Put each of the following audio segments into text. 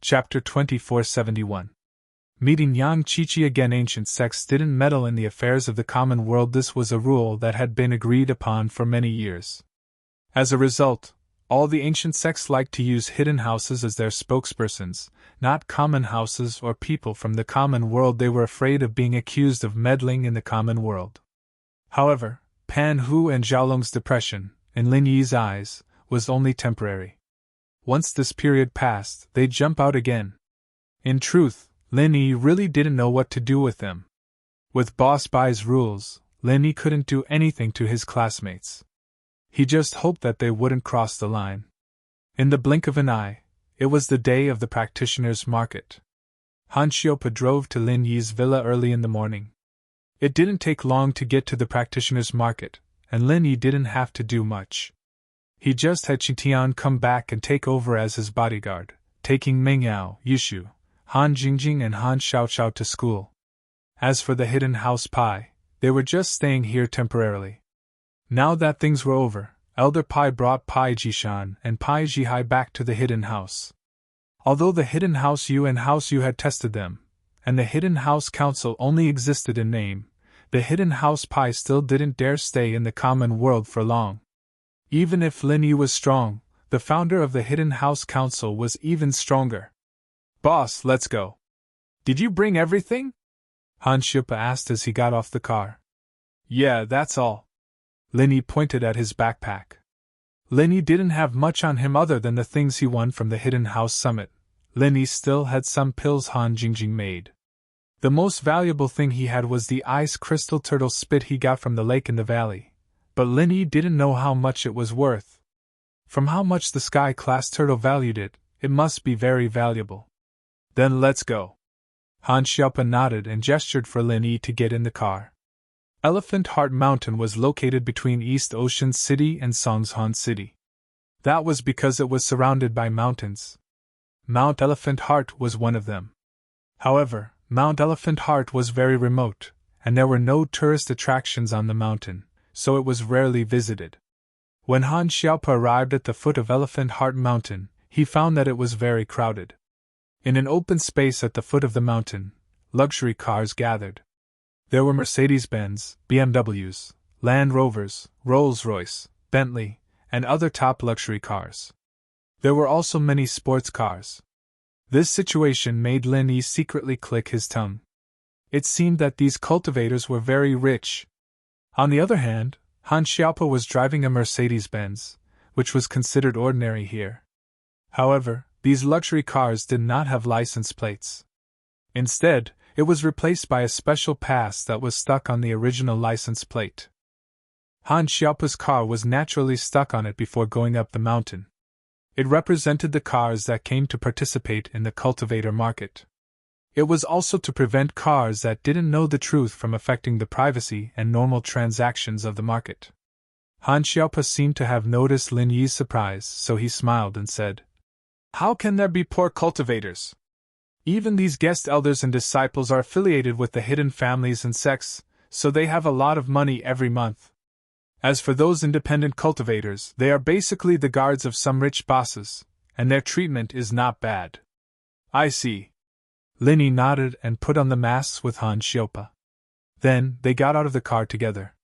Chapter 2471. Meeting Yang Chichi again. Ancient sects didn't meddle in the affairs of the common world. This was a rule that had been agreed upon for many years. As a result, all the ancient sects liked to use hidden houses as their spokespersons, not common houses or people from the common world. They were afraid of being accused of meddling in the common world. However, Pan Hu and Xiaolong's depression, in Lin Yi's eyes, was only temporary. Once this period passed, they'd jump out again. In truth, Lin Yi really didn't know what to do with them. With Boss Bai's rules, Lin Yi couldn't do anything to his classmates. He just hoped that they wouldn't cross the line. In the blink of an eye, it was the day of the practitioners' market. Han Xiaopa drove to Lin Yi's villa early in the morning. It didn't take long to get to the practitioners' market, and Lin Yi didn't have to do much. He just had Qitian come back and take over as his bodyguard, taking Meng Yao, Yushu, Han Jingjing and Han Xiaoqiao to school. As for the hidden house Pai, they were just staying here temporarily. Now that things were over, Elder Pai brought Pai Jishan and Pai Jihai back to the hidden house. Although the hidden house Yu and house Yu had tested them, and the hidden house council only existed in name, the hidden house Pai still didn't dare stay in the common world for long. Even if Lin Yi was strong, the founder of the hidden house council was even stronger. "Boss, let's go. Did you bring everything?" Han Xiaopa asked as he got off the car. "Yeah, that's all." Lin Yi pointed at his backpack. Lin Yi didn't have much on him other than the things he won from the hidden house summit. Lin Yi still had some pills Han Jingjing made. The most valuable thing he had was the ice crystal turtle spit he got from the lake in the valley. But Lin Yi didn't know how much it was worth. From how much the sky-class turtle valued it, it must be very valuable. "Then let's go." Han Xiaopa nodded and gestured for Lin Yi to get in the car. Elephant Heart Mountain was located between East Ocean City and Songshan City. That was because it was surrounded by mountains. Mount Elephant Heart was one of them. However, Mount Elephant Heart was very remote, and there were no tourist attractions on the mountain, so it was rarely visited. When Han Xiaopa arrived at the foot of Elephant Heart Mountain, he found that it was very crowded. In an open space at the foot of the mountain, luxury cars gathered. There were Mercedes-Benz, BMWs, Land Rovers, Rolls-Royce, Bentley, and other top luxury cars. There were also many sports cars. This situation made Lin Yi secretly click his tongue. It seemed that these cultivators were very rich. On the other hand, Han Xiaopa was driving a Mercedes-Benz, which was considered ordinary here. However, these luxury cars did not have license plates. Instead, it was replaced by a special pass that was stuck on the original license plate. Han Xiaopa's car was naturally stuck on it before going up the mountain. It represented the cars that came to participate in the cultivator market. It was also to prevent cars that didn't know the truth from affecting the privacy and normal transactions of the market. Han Xiaopa seemed to have noticed Lin Yi's surprise, so he smiled and said, "How can there be poor cultivators? Even these guest elders and disciples are affiliated with the hidden families and sects, so they have a lot of money every month. As for those independent cultivators, they are basically the guards of some rich bosses, and their treatment is not bad." "I see." Lin Yi nodded and put on the masks with Han Xiaopa. Then, they got out of the car together.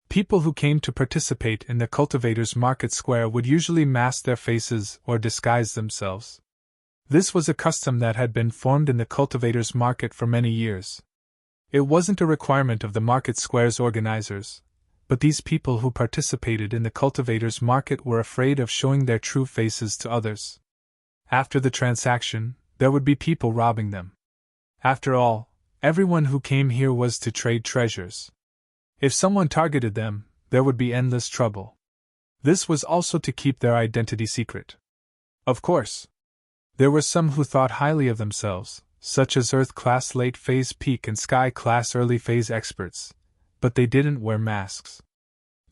People who came to participate in the cultivators' market square would usually mask their faces or disguise themselves. This was a custom that had been formed in the cultivators' market for many years. It wasn't a requirement of the market square's organizers, but these people who participated in the cultivators' market were afraid of showing their true faces to others. After the transaction, there would be people robbing them. After all, everyone who came here was to trade treasures. If someone targeted them, there would be endless trouble. This was also to keep their identity secret. Of course, there were some who thought highly of themselves, such as Earth-class late-phase peak and Sky-class early-phase experts, but they didn't wear masks.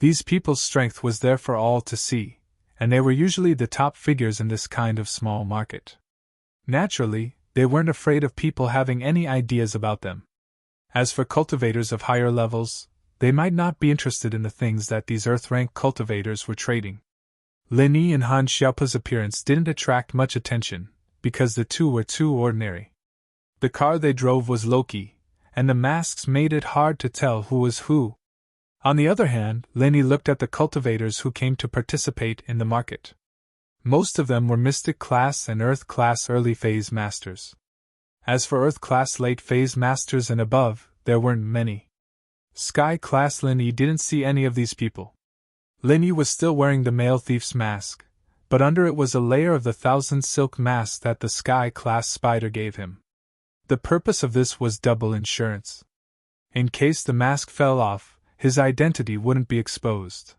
These people's strength was there for all to see, and they were usually the top figures in this kind of small market. Naturally, they weren't afraid of people having any ideas about them. As for cultivators of higher levels, they might not be interested in the things that these Earth-rank cultivators were trading. Lin Yi and Han Xiaopa's appearance didn't attract much attention, because the two were too ordinary. The car they drove was low-key, and the masks made it hard to tell who was who. On the other hand, Linny looked at the cultivators who came to participate in the market. Most of them were Mystic Class and Earth Class Early Phase Masters. As for Earth Class Late Phase Masters and above, there weren't many. Sky Class Linny didn't see any of these people. Linny was still wearing the male thief's mask, but under it was a layer of the 1,000 silk mask that the Sky Class Spider gave him. The purpose of this was double insurance. In case the mask fell off, his identity wouldn't be exposed.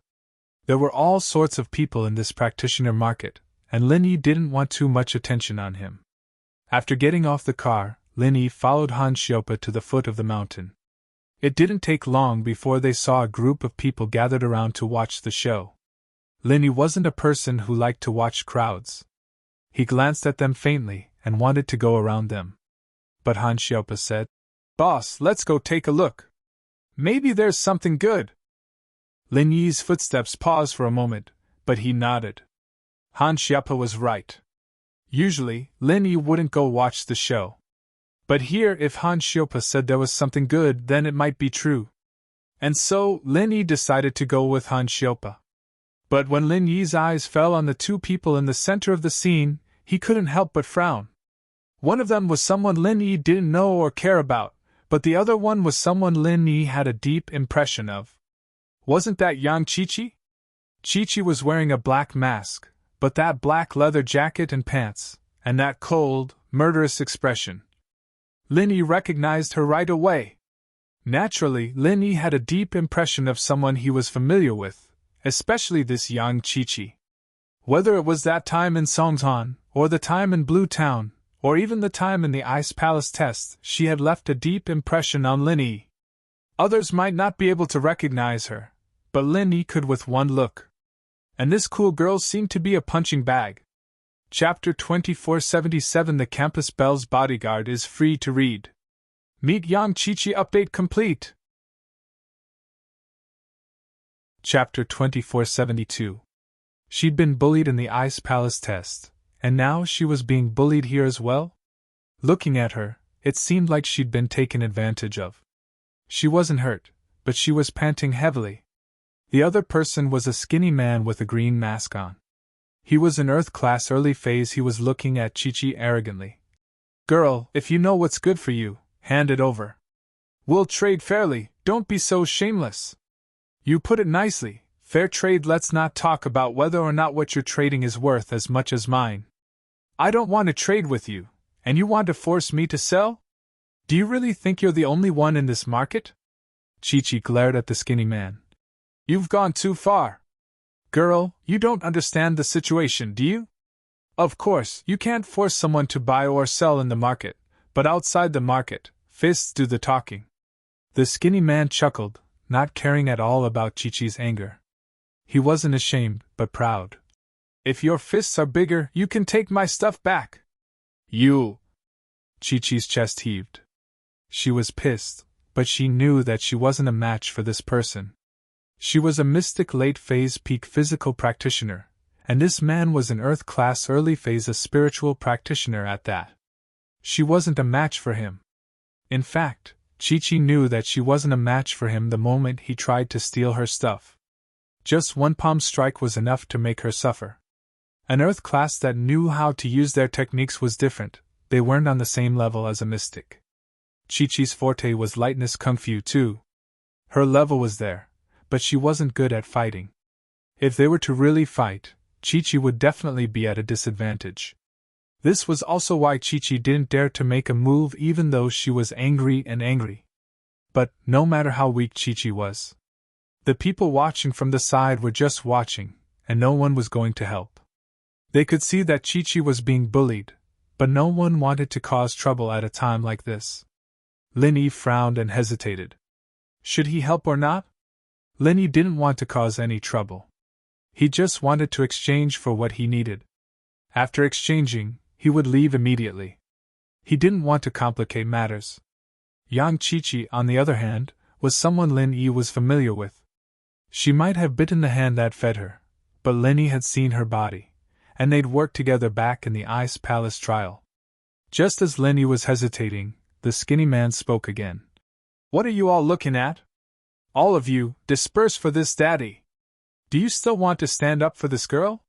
There were all sorts of people in this practitioner market, and Linny didn't want too much attention on him. After getting off the car, Linny followed Han Xiaopa to the foot of the mountain. It didn't take long before they saw a group of people gathered around to watch the show. Linny wasn't a person who liked to watch crowds. He glanced at them faintly and wanted to go around them. But Han Xiaopa said, "Boss, let's go take a look. Maybe there's something good." Lin Yi's footsteps paused for a moment, but he nodded. Han Xiaopa was right. Usually, Lin Yi wouldn't go watch the show. But here, if Han Xiaopa said there was something good, then it might be true. And so, Lin Yi decided to go with Han Xiaopa. But when Lin Yi's eyes fell on the two people in the center of the scene, he couldn't help but frown. One of them was someone Lin Yi didn't know or care about, but the other one was someone Lin Yi had a deep impression of. Wasn't that Yang Qiqi? Qiqi was wearing a black mask, but that black leather jacket and pants, and that cold, murderous expression. Lin Yi recognized her right away. Naturally, Lin Yi had a deep impression of someone he was familiar with, especially this Yang Qiqi. Whether it was that time in Songtan, or the time in Blue Town, or even the time in the Ice Palace test, she had left a deep impression on Lin Yi. Others might not be able to recognize her, but Lin Yi could with one look. And this cool girl seemed to be a punching bag. Chapter 2477 The Campus Belle's Bodyguard is free to read. Meet Yang Qiqi update complete. Chapter 2472 She'd been bullied in the Ice Palace test, and now she was being bullied here as well? Looking at her, it seemed like she'd been taken advantage of. She wasn't hurt, but she was panting heavily. The other person was a skinny man with a green mask on. He was in Earth Class Early Phase. He was looking at Qiqi arrogantly. "Girl, if you know what's good for you, hand it over. We'll trade fairly, don't be so shameless." "You put it nicely, fair trade. Let's not talk about whether or not what you're trading is worth as much as mine. I don't want to trade with you, and you want to force me to sell? Do you really think you're the only one in this market?" Qiqi glared at the skinny man. "You've gone too far. Girl, you don't understand the situation, do you? Of course, you can't force someone to buy or sell in the market, but outside the market, fists do the talking." The skinny man chuckled, not caring at all about Qiqi's anger. He wasn't ashamed, but proud. "If your fists are bigger, you can take my stuff back." "You!" Qiqi's chest heaved. She was pissed, but she knew that she wasn't a match for this person. She was a mystic late phase peak physical practitioner, and this man was an Earth Class Early Phase a spiritual practitioner at that. She wasn't a match for him. In fact, Qiqi knew that she wasn't a match for him the moment he tried to steal her stuff. Just one palm strike was enough to make her suffer. An Earth Class that knew how to use their techniques was different. They weren't on the same level as a mystic. Qiqi's forte was lightness kung fu too. Her level was there, but she wasn't good at fighting. If they were to really fight, Qiqi would definitely be at a disadvantage. This was also why Qiqi didn't dare to make a move even though she was angry. But, no matter how weak Qiqi was, the people watching from the side were just watching, and no one was going to help. They could see that Qiqi was being bullied, but no one wanted to cause trouble at a time like this. Lin Yi frowned and hesitated. Should he help or not? Lin Yi didn't want to cause any trouble. He just wanted to exchange for what he needed. After exchanging, he would leave immediately. He didn't want to complicate matters. Yang Qiqi, on the other hand, was someone Lin Yi was familiar with. She might have bitten the hand that fed her, but Lin Yi had seen her body, and they'd work together back in the Ice Palace trial. Just as Lenny was hesitating, the skinny man spoke again. "What are you all looking at? All of you, disperse for this daddy. Do you still want to stand up for this girl?"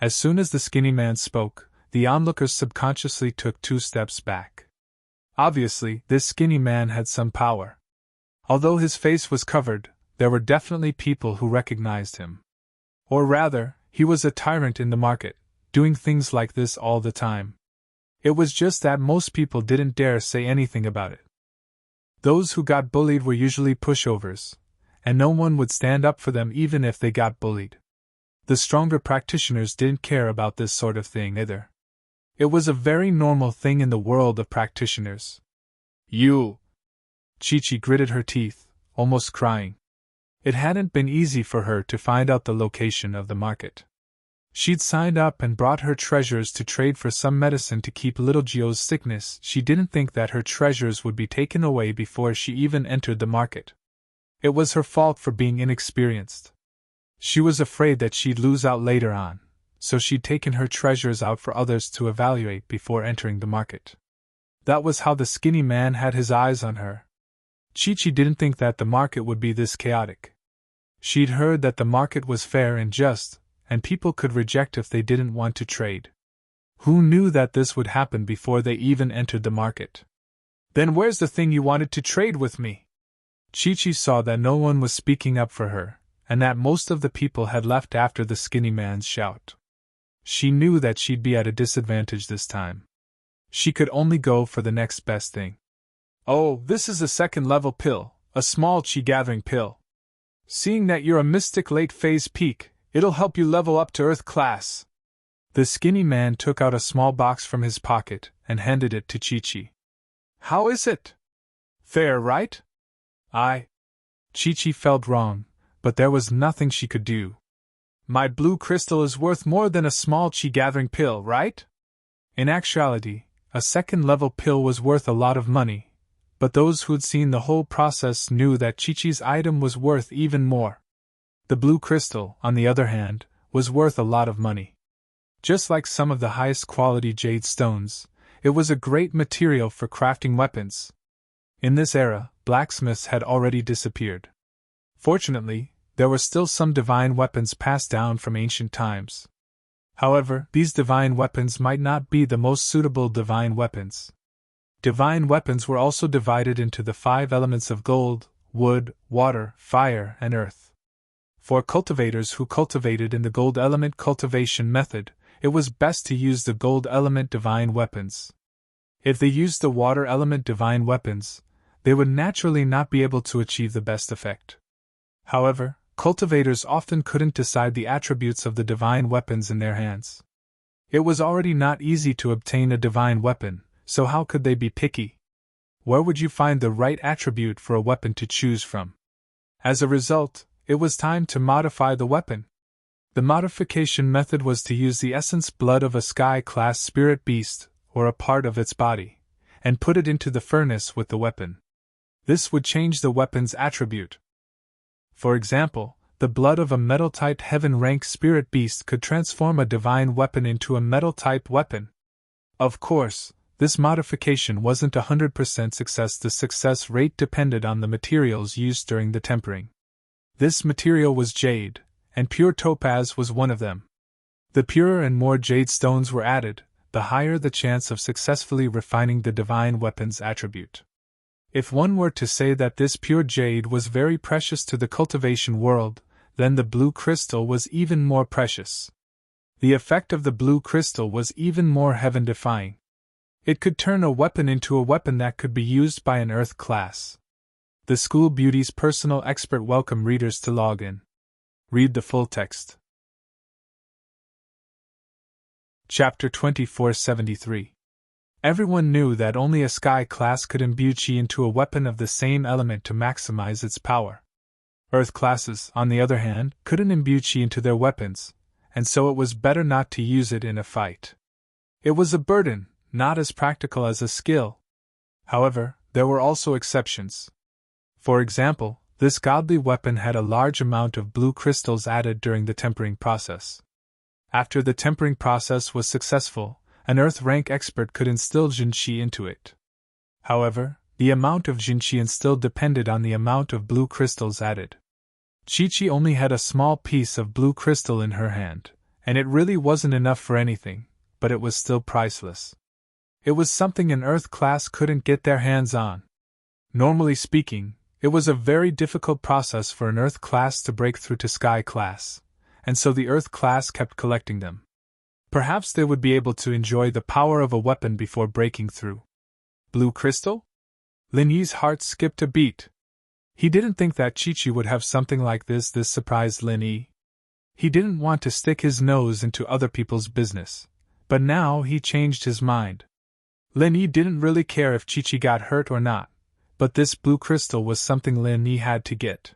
As soon as the skinny man spoke, the onlookers subconsciously took 2 steps back. Obviously, this skinny man had some power. Although his face was covered, there were definitely people who recognized him. Or rather, he was a tyrant in the market, doing things like this all the time. It was just that most people didn't dare say anything about it. Those who got bullied were usually pushovers, and no one would stand up for them even if they got bullied. The stronger practitioners didn't care about this sort of thing either. It was a very normal thing in the world of practitioners. "You!" Chi-Chi gritted her teeth, almost crying. It hadn't been easy for her to find out the location of the market. She'd signed up and brought her treasures to trade for some medicine to keep little Gio's sickness. She didn't think that her treasures would be taken away before she even entered the market. It was her fault for being inexperienced. She was afraid that she'd lose out later on, so she'd taken her treasures out for others to evaluate before entering the market. That was how the skinny man had his eyes on her. Chi-Chi didn't think that the market would be this chaotic. She'd heard that the market was fair and just, and people could reject if they didn't want to trade. Who knew that this would happen before they even entered the market? "Then where's the thing you wanted to trade with me?" Chi-Chi saw that no one was speaking up for her, and that most of the people had left after the skinny man's shout. She knew that she'd be at a disadvantage this time. She could only go for the next best thing. "Oh, this is a 2nd-level pill, a small chi-gathering pill. Seeing that you're a mystic late-phase peak, it'll help you level up to Earth class." The skinny man took out a small box from his pocket and handed it to Chi-Chi. "How is it? Fair, right?" Chi-Chi felt wrong, but there was nothing she could do. "My blue crystal is worth more than a small chi-gathering pill, right?" In actuality, a 2nd-level pill was worth a lot of money, but those who'd seen the whole process knew that Chi-Chi's item was worth even more. The blue crystal, on the other hand, was worth a lot of money. Just like some of the highest quality jade stones, it was a great material for crafting weapons. In this era, blacksmiths had already disappeared. Fortunately, there were still some divine weapons passed down from ancient times. However, these divine weapons might not be the most suitable divine weapons. Divine weapons were also divided into the 5 elements of gold, wood, water, fire, and earth. For cultivators who cultivated in the gold element cultivation method, it was best to use the gold element divine weapons. If they used the water element divine weapons, they would naturally not be able to achieve the best effect. However, cultivators often couldn't decide the attributes of the divine weapons in their hands. It was already not easy to obtain a divine weapon, so how could they be picky? Where would you find the right attribute for a weapon to choose from? As a result, it was time to modify the weapon. The modification method was to use the essence blood of a sky-class spirit beast, or a part of its body, and put it into the furnace with the weapon. This would change the weapon's attribute. For example, the blood of a metal-type heaven-rank spirit beast could transform a divine weapon into a metal-type weapon. Of course, this modification wasn't 100% success. The success rate depended on the materials used during the tempering. This material was jade, and pure topaz was one of them. The purer and more jade stones were added, the higher the chance of successfully refining the divine weapon's attribute. If one were to say that this pure jade was very precious to the cultivation world, then the blue crystal was even more precious. The effect of the blue crystal was even more heaven-defying. It could turn a weapon into a weapon that could be used by an Earth class. The School Beauty's personal expert welcome readers to log in. Read the full text. Chapter 2473. Everyone knew that only a sky class could imbue chi into a weapon of the same element to maximize its power. Earth classes, on the other hand, couldn't imbue chi into their weapons, and so it was better not to use it in a fight. It was a burden, not as practical as a skill. However, there were also exceptions. For example, this godly weapon had a large amount of blue crystals added during the tempering process. After the tempering process was successful, an earth rank expert could instill Jinqi into it. However, the amount of Jinqi instilled depended on the amount of blue crystals added. Chi-Chi only had a small piece of blue crystal in her hand, and it really wasn't enough for anything, but it was still priceless. It was something an Earth class couldn't get their hands on. Normally speaking, it was a very difficult process for an Earth class to break through to Sky class, and so the Earth class kept collecting them. Perhaps they would be able to enjoy the power of a weapon before breaking through. Blue crystal? Lin Yi's heart skipped a beat. He didn't think that Chi-Chi would have something like this. This surprised Lin Yi. He didn't want to stick his nose into other people's business, but now he changed his mind. Lin Yi didn't really care if Chi-Chi got hurt or not, but this blue crystal was something Lin Yi had to get.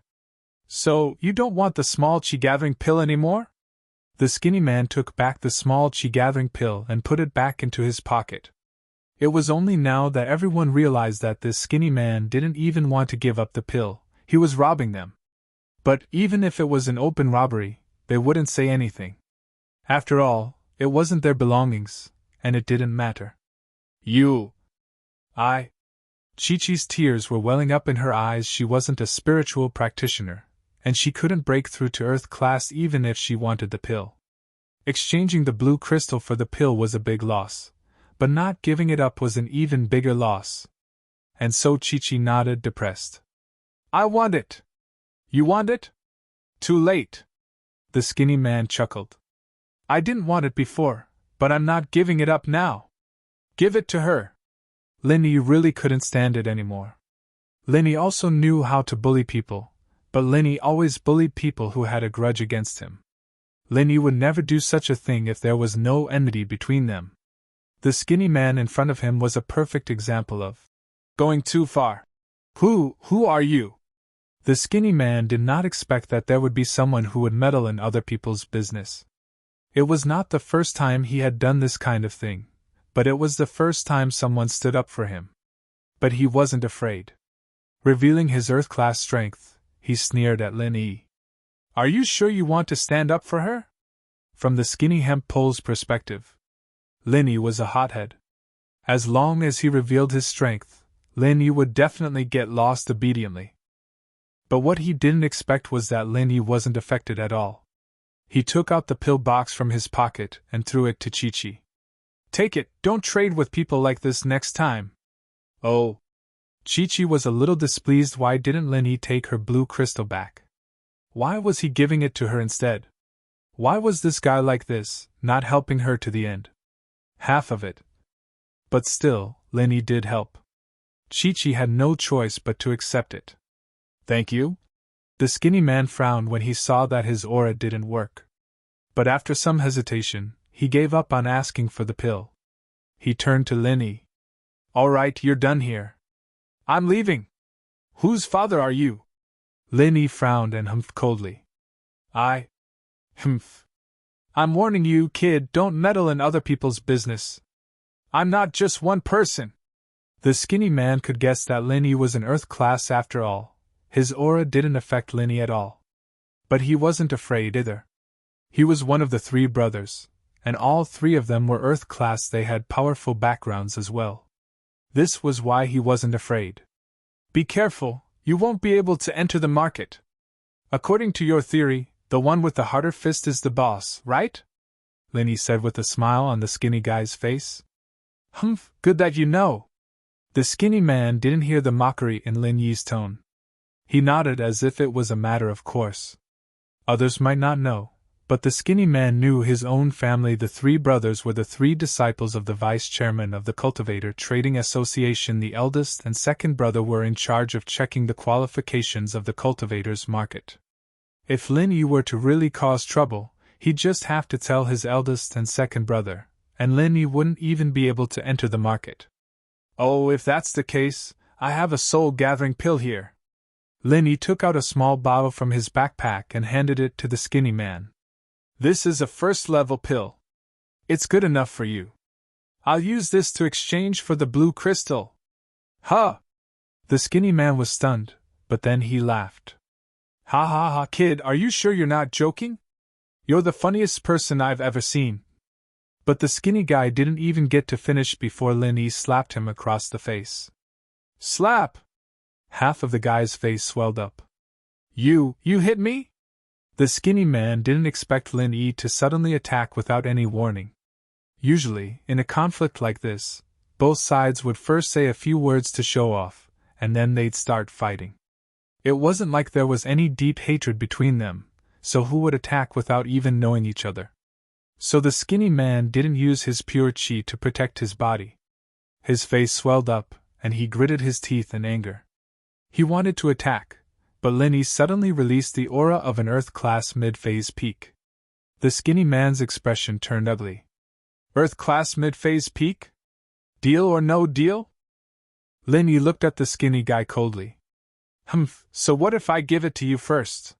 So, you don't want the small chi-gathering pill anymore? The skinny man took back the small chi-gathering pill and put it back into his pocket. It was only now that everyone realized that this skinny man didn't even want to give up the pill, he was robbing them. But even if it was an open robbery, they wouldn't say anything. After all, it wasn't their belongings, and it didn't matter. Chi-Chi's tears were welling up in her eyes. She wasn't a spiritual practitioner, and she couldn't break through to Earth class even if she wanted the pill. Exchanging the blue crystal for the pill was a big loss, but not giving it up was an even bigger loss. And so Chi-Chi nodded, depressed. I want it. You want it? Too late. The skinny man chuckled. I didn't want it before, but I'm not giving it up now. Give it to her. Lin Yi really couldn't stand it anymore. Lin Yi also knew how to bully people, but Lin Yi always bullied people who had a grudge against him. Lin Yi would never do such a thing if there was no enmity between them. The skinny man in front of him was a perfect example of going too far. Who are you? The skinny man did not expect that there would be someone who would meddle in other people's business. It was not the first time he had done this kind of thing, but it was the first time someone stood up for him. But he wasn't afraid. Revealing his Earth-class strength, he sneered at Lin Yi. Are you sure you want to stand up for her? From the skinny hemp pole's perspective, Lin Yi was a hothead. As long as he revealed his strength, Lin Yi would definitely get lost obediently. But what he didn't expect was that Lin Yi wasn't affected at all. He took out the pill box from his pocket and threw it to Chi-Chi. Take it, don't trade with people like this next time. Oh. Chi-Chi was a little displeased. Why didn't Lin Yi take her blue crystal back? Why was he giving it to her instead? Why was this guy like this, not helping her to the end? Half of it. But still, Lin Yi did help. Chi-Chi had no choice but to accept it. Thank you? The skinny man frowned when he saw that his aura didn't work. But after some hesitation, he gave up on asking for the pill. He turned to Lin Yi. All right, you're done here. I'm leaving. Whose father are you? Lin Yi frowned and humphed coldly. I'm warning you, kid, don't meddle in other people's business. I'm not just one person. The skinny man could guess that Lin Yi was an Earth class after all. His aura didn't affect Lin Yi at all. But he wasn't afraid either. He was one of the three brothers, and all three of them were Earth class. They had powerful backgrounds as well. This was why he wasn't afraid. Be careful, you won't be able to enter the market. According to your theory, the one with the harder fist is the boss, right? Lin Yi said with a smile on the skinny guy's face. Good that you know. The skinny man didn't hear the mockery in Lin Yi's tone. He nodded as if it was a matter of course. Others might not know, but the skinny man knew his own family. The three brothers were the three disciples of the vice chairman of the Cultivator Trading Association. The eldest and second brother were in charge of checking the qualifications of the cultivators' market. If Lin Yi were to really cause trouble, he'd just have to tell his eldest and second brother, and Lin Yi wouldn't even be able to enter the market. Oh, if that's the case, I have a soul-gathering pill here. Lin Yi took out a small bottle from his backpack and handed it to the skinny man. This is a first-level pill. It's good enough for you. I'll use this to exchange for the blue crystal. Huh! The skinny man was stunned, but then he laughed. Ha ha ha, kid, are you sure you're not joking? You're the funniest person I've ever seen. But the skinny guy didn't even get to finish before Lin Yi slapped him across the face. Slap! Half of the guy's face swelled up. You hit me? The skinny man didn't expect Lin Yi to suddenly attack without any warning. Usually, in a conflict like this, both sides would first say a few words to show off, and then they'd start fighting. It wasn't like there was any deep hatred between them, so who would attack without even knowing each other? So the skinny man didn't use his pure chi to protect his body. His face swelled up, and he gritted his teeth in anger. He wanted to attack, but Lin Yi suddenly released the aura of an Earth-class mid-phase peak. The skinny man's expression turned ugly. Earth-class mid-phase peak? Deal or no deal? Lin Yi looked at the skinny guy coldly. So what if I give it to you first?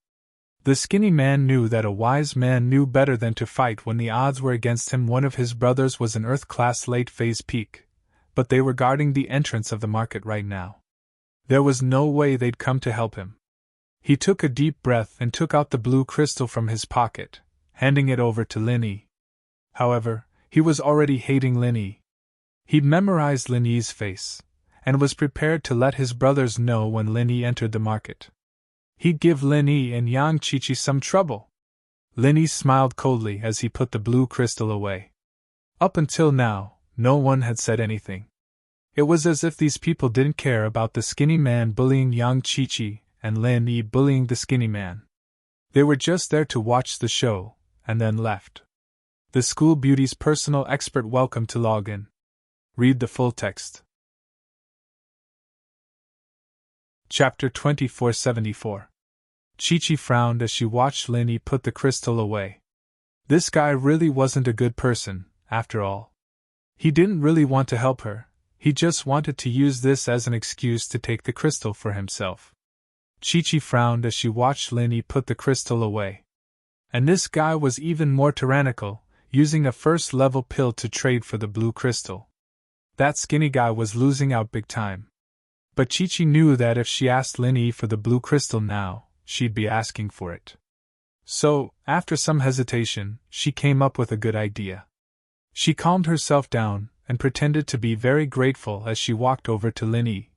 The skinny man knew that a wise man knew better than to fight when the odds were against him. One of his brothers was an Earth-class late-phase peak, but they were guarding the entrance of the market right now. There was no way they'd come to help him. He took a deep breath and took out the blue crystal from his pocket, handing it over to Lin Yi. However, he was already hating Lin Yi. He'd memorized Lin Yi's face, and was prepared to let his brothers know when Lin Yi entered the market. He'd give Lin Yi and Yang Qiqi some trouble. Lin Yi smiled coldly as he put the blue crystal away. Up until now, no one had said anything. It was as if these people didn't care about the skinny man bullying Yang Qiqi and Lin Yi bullying the skinny man. They were just there to watch the show, and then left. The School Beauty's personal expert welcome to log in. Read the full text. Chapter 2474. Qiqi frowned as she watched Lin Yi put the crystal away. This guy really wasn't a good person, after all. He didn't really want to help her, he just wanted to use this as an excuse to take the crystal for himself. Qiqi frowned as she watched Lin Yi put the crystal away. And this guy was even more tyrannical, using a first-level pill to trade for the blue crystal. That skinny guy was losing out big time. But Qiqi knew that if she asked Lin Yi for the blue crystal now, she'd be asking for it. So, after some hesitation, she came up with a good idea. She calmed herself down and pretended to be very grateful as she walked over to Lin Yi.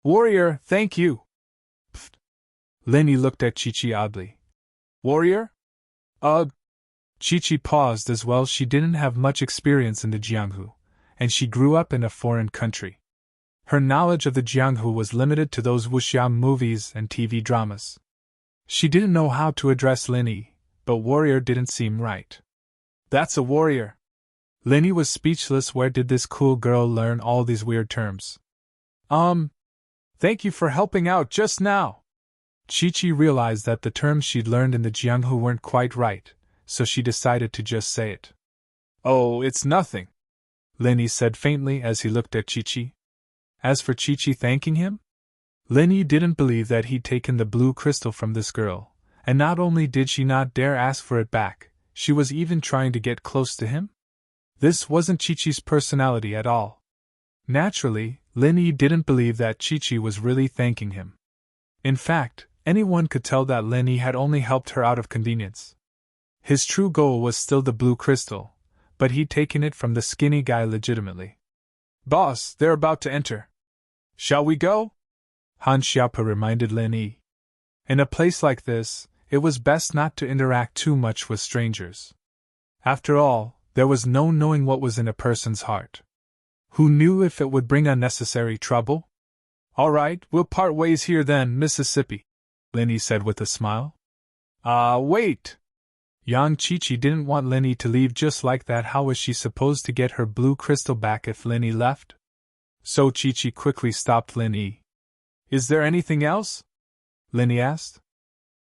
Warrior, thank you. Pfft. Lin Yi looked at Qiqi oddly. Warrior? Qiqi paused as well. She didn't have much experience in the Jianghu, and she grew up in a foreign country. Her knowledge of the Jianghu was limited to those wuxia movies and TV dramas. She didn't know how to address Lin Yi, but warrior didn't seem right. That's a warrior. Lin Yi was speechless. Where did this cool girl learn all these weird terms? Thank you for helping out just now. Qiqi realized that the terms she'd learned in the Jianghu weren't quite right, so she decided to just say it. Oh, it's nothing, Lin Yi said faintly as he looked at Qiqi. As for Qiqi thanking him, Lin Yi didn't believe that he'd taken the blue crystal from this girl, and not only did she not dare ask for it back, she was even trying to get close to him? This wasn't Qiqi's personality at all. Naturally, Lin Yi didn't believe that Qiqi was really thanking him. In fact, anyone could tell that Lin Yi had only helped her out of convenience. His true goal was still the blue crystal, but he'd taken it from the skinny guy legitimately. Boss, they're about to enter. Shall we go? Han Xiaopa reminded Lin Yi. In a place like this, it was best not to interact too much with strangers. After all, there was no knowing what was in a person's heart. Who knew if it would bring unnecessary trouble? All right, we'll part ways here then, Mississippi, Lin Yi said with a smile. Wait! Yang Qiqi didn't want Lin Yi to leave just like that. How was she supposed to get her blue crystal back if Lin Yi left? So Qiqi quickly stopped Lin Yi. Is there anything else? Lin Yi asked.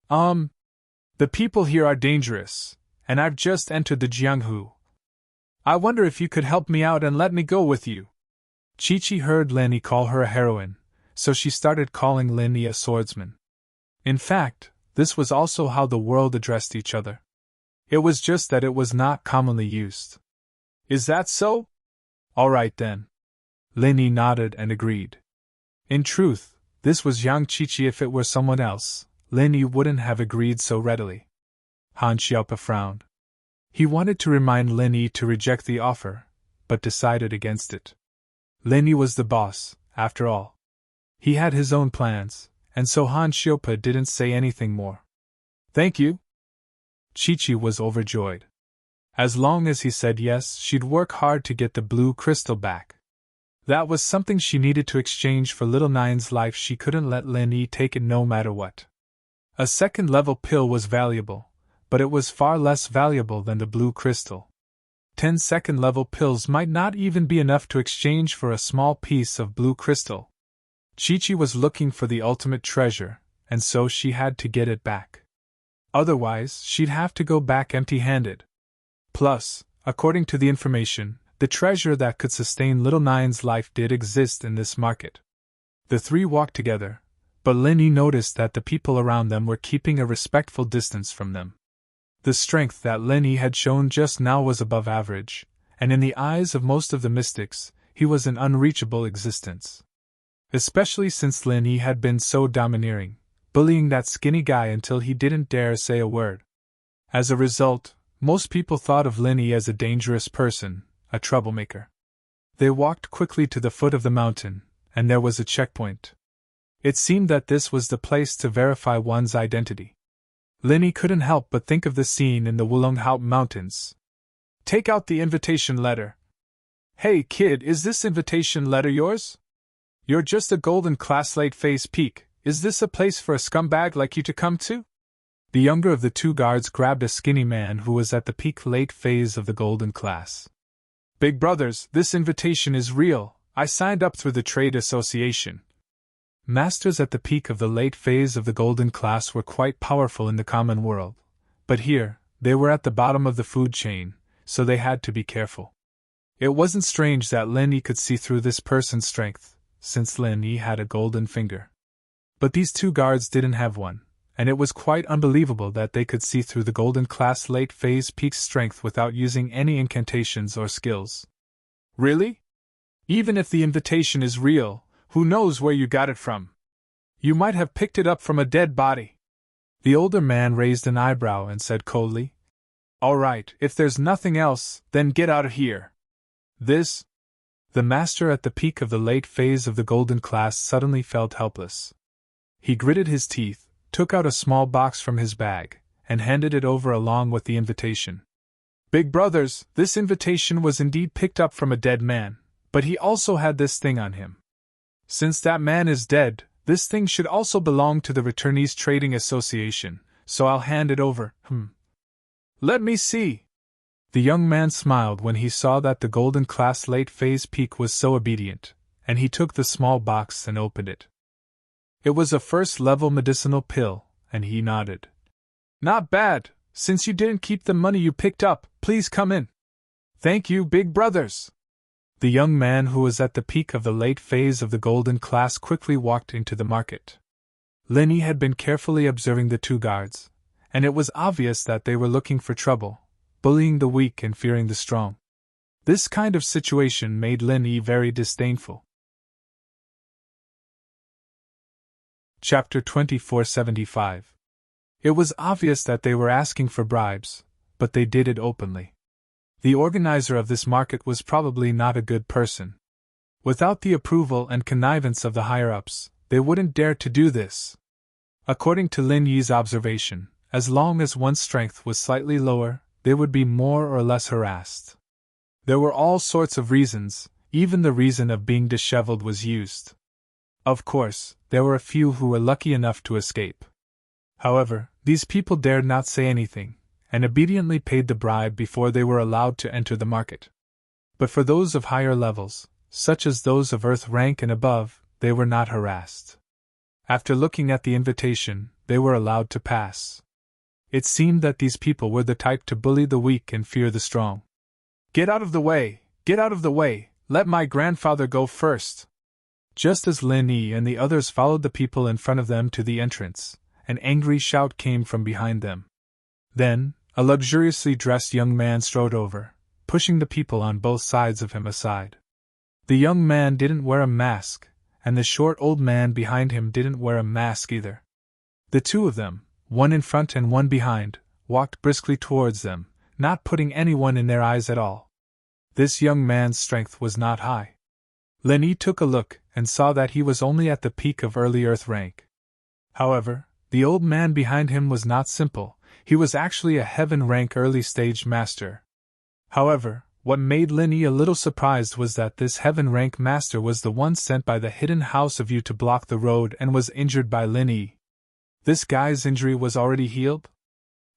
The people here are dangerous, and I've just entered the Jianghu. I wonder if you could help me out and let me go with you. Qiqi heard Lin Yi call her a heroine, so she started calling Lin Yi a swordsman. In fact, this was also how the world addressed each other. It was just that it was not commonly used. Is that so? All right then. Lin Yi nodded and agreed. In truth, this was Yang Qiqi. If it were someone else, Lin Yi wouldn't have agreed so readily. Han Xiaopa frowned. He wanted to remind Lin Yi to reject the offer, but decided against it. Lin Yi was the boss, after all. He had his own plans, and so Han Xiaopa didn't say anything more. Thank you. Chi-Chi was overjoyed. As long as he said yes, she'd work hard to get the blue crystal back. That was something she needed to exchange for little Nine's life. She couldn't let Lin Yi take it no matter what. A second-level pill was valuable, but it was far less valuable than the blue crystal. 10 second-level pills might not even be enough to exchange for a small piece of blue crystal. Chi-Chi was looking for the ultimate treasure, and so she had to get it back. Otherwise, she'd have to go back empty-handed. Plus, according to the information, the treasure that could sustain little Nine's life did exist in this market. The three walked together, but Lin Yi noticed that the people around them were keeping a respectful distance from them. The strength that Lin Yi had shown just now was above average, and in the eyes of most of the mystics, he was an unreachable existence. Especially since Lin Yi had been so domineering, bullying that skinny guy until he didn't dare say a word. As a result, most people thought of Lin Yi as a dangerous person, a troublemaker. They walked quickly to the foot of the mountain, and there was a checkpoint. It seemed that this was the place to verify one's identity. Lin Yi couldn't help but think of the scene in the Wulonghao Mountains. Take out the invitation letter. Hey kid, is this invitation letter yours? You're just a golden class late phase peak. Is this a place for a scumbag like you to come to? The younger of the two guards grabbed a skinny man who was at the peak late phase of the golden class. Big brothers, this invitation is real. I signed up through the trade association. Masters at the peak of the late phase of the golden class were quite powerful in the common world, but here, they were at the bottom of the food chain, so they had to be careful. It wasn't strange that Lin Yi could see through this person's strength, since Lin Yi had a golden finger. But these two guards didn't have one, and it was quite unbelievable that they could see through the golden class late phase peak's strength without using any incantations or skills. Really? Even if the invitation is real, who knows where you got it from? You might have picked it up from a dead body. The older man raised an eyebrow and said coldly, All right, if there's nothing else, then get out of here. This? The master at the peak of the late phase of the golden class suddenly felt helpless. He gritted his teeth, took out a small box from his bag, and handed it over along with the invitation. Big brothers, this invitation was indeed picked up from a dead man, but he also had this thing on him. Since that man is dead, this thing should also belong to the Returnees Trading Association, so I'll hand it over. Let me see. The young man smiled when he saw that the golden class late phase peak was so obedient, and he took the small box and opened it. It was a first-level medicinal pill, and he nodded. Not bad. Since you didn't keep the money you picked up, please come in. Thank you, big brothers. The young man who was at the peak of the late phase of the golden class quickly walked into the market. Lin Yi had been carefully observing the two guards, and it was obvious that they were looking for trouble, bullying the weak and fearing the strong. This kind of situation made Lin Yi very disdainful. Chapter 2475. It was obvious that they were asking for bribes, but they did it openly. The organizer of this market was probably not a good person. Without the approval and connivance of the higher-ups, they wouldn't dare to do this. According to Lin Yi's observation, as long as one's strength was slightly lower, they would be more or less harassed. There were all sorts of reasons, even the reason of being disheveled was used. Of course, there were a few who were lucky enough to escape. However, these people dared not say anything, and obediently paid the bribe before they were allowed to enter the market. But for those of higher levels, such as those of Earth rank and above, they were not harassed. After looking at the invitation, they were allowed to pass. It seemed that these people were the type to bully the weak and fear the strong. Get out of the way! Get out of the way! Let my grandfather go first! Just as Lin Yi and the others followed the people in front of them to the entrance, an angry shout came from behind them. Then, a luxuriously dressed young man strode over, pushing the people on both sides of him aside. The young man didn't wear a mask, and the short old man behind him didn't wear a mask either. The two of them, one in front and one behind, walked briskly towards them, not putting anyone in their eyes at all. This young man's strength was not high. Lin Yi took a look and saw that he was only at the peak of early earth rank. However, the old man behind him was not simple, he was actually a heaven rank early stage master. However, what made Lin Yi a little surprised was that this heaven rank master was the one sent by the hidden house of Yu to block the road and was injured by Lin Yi. This guy's injury was already healed?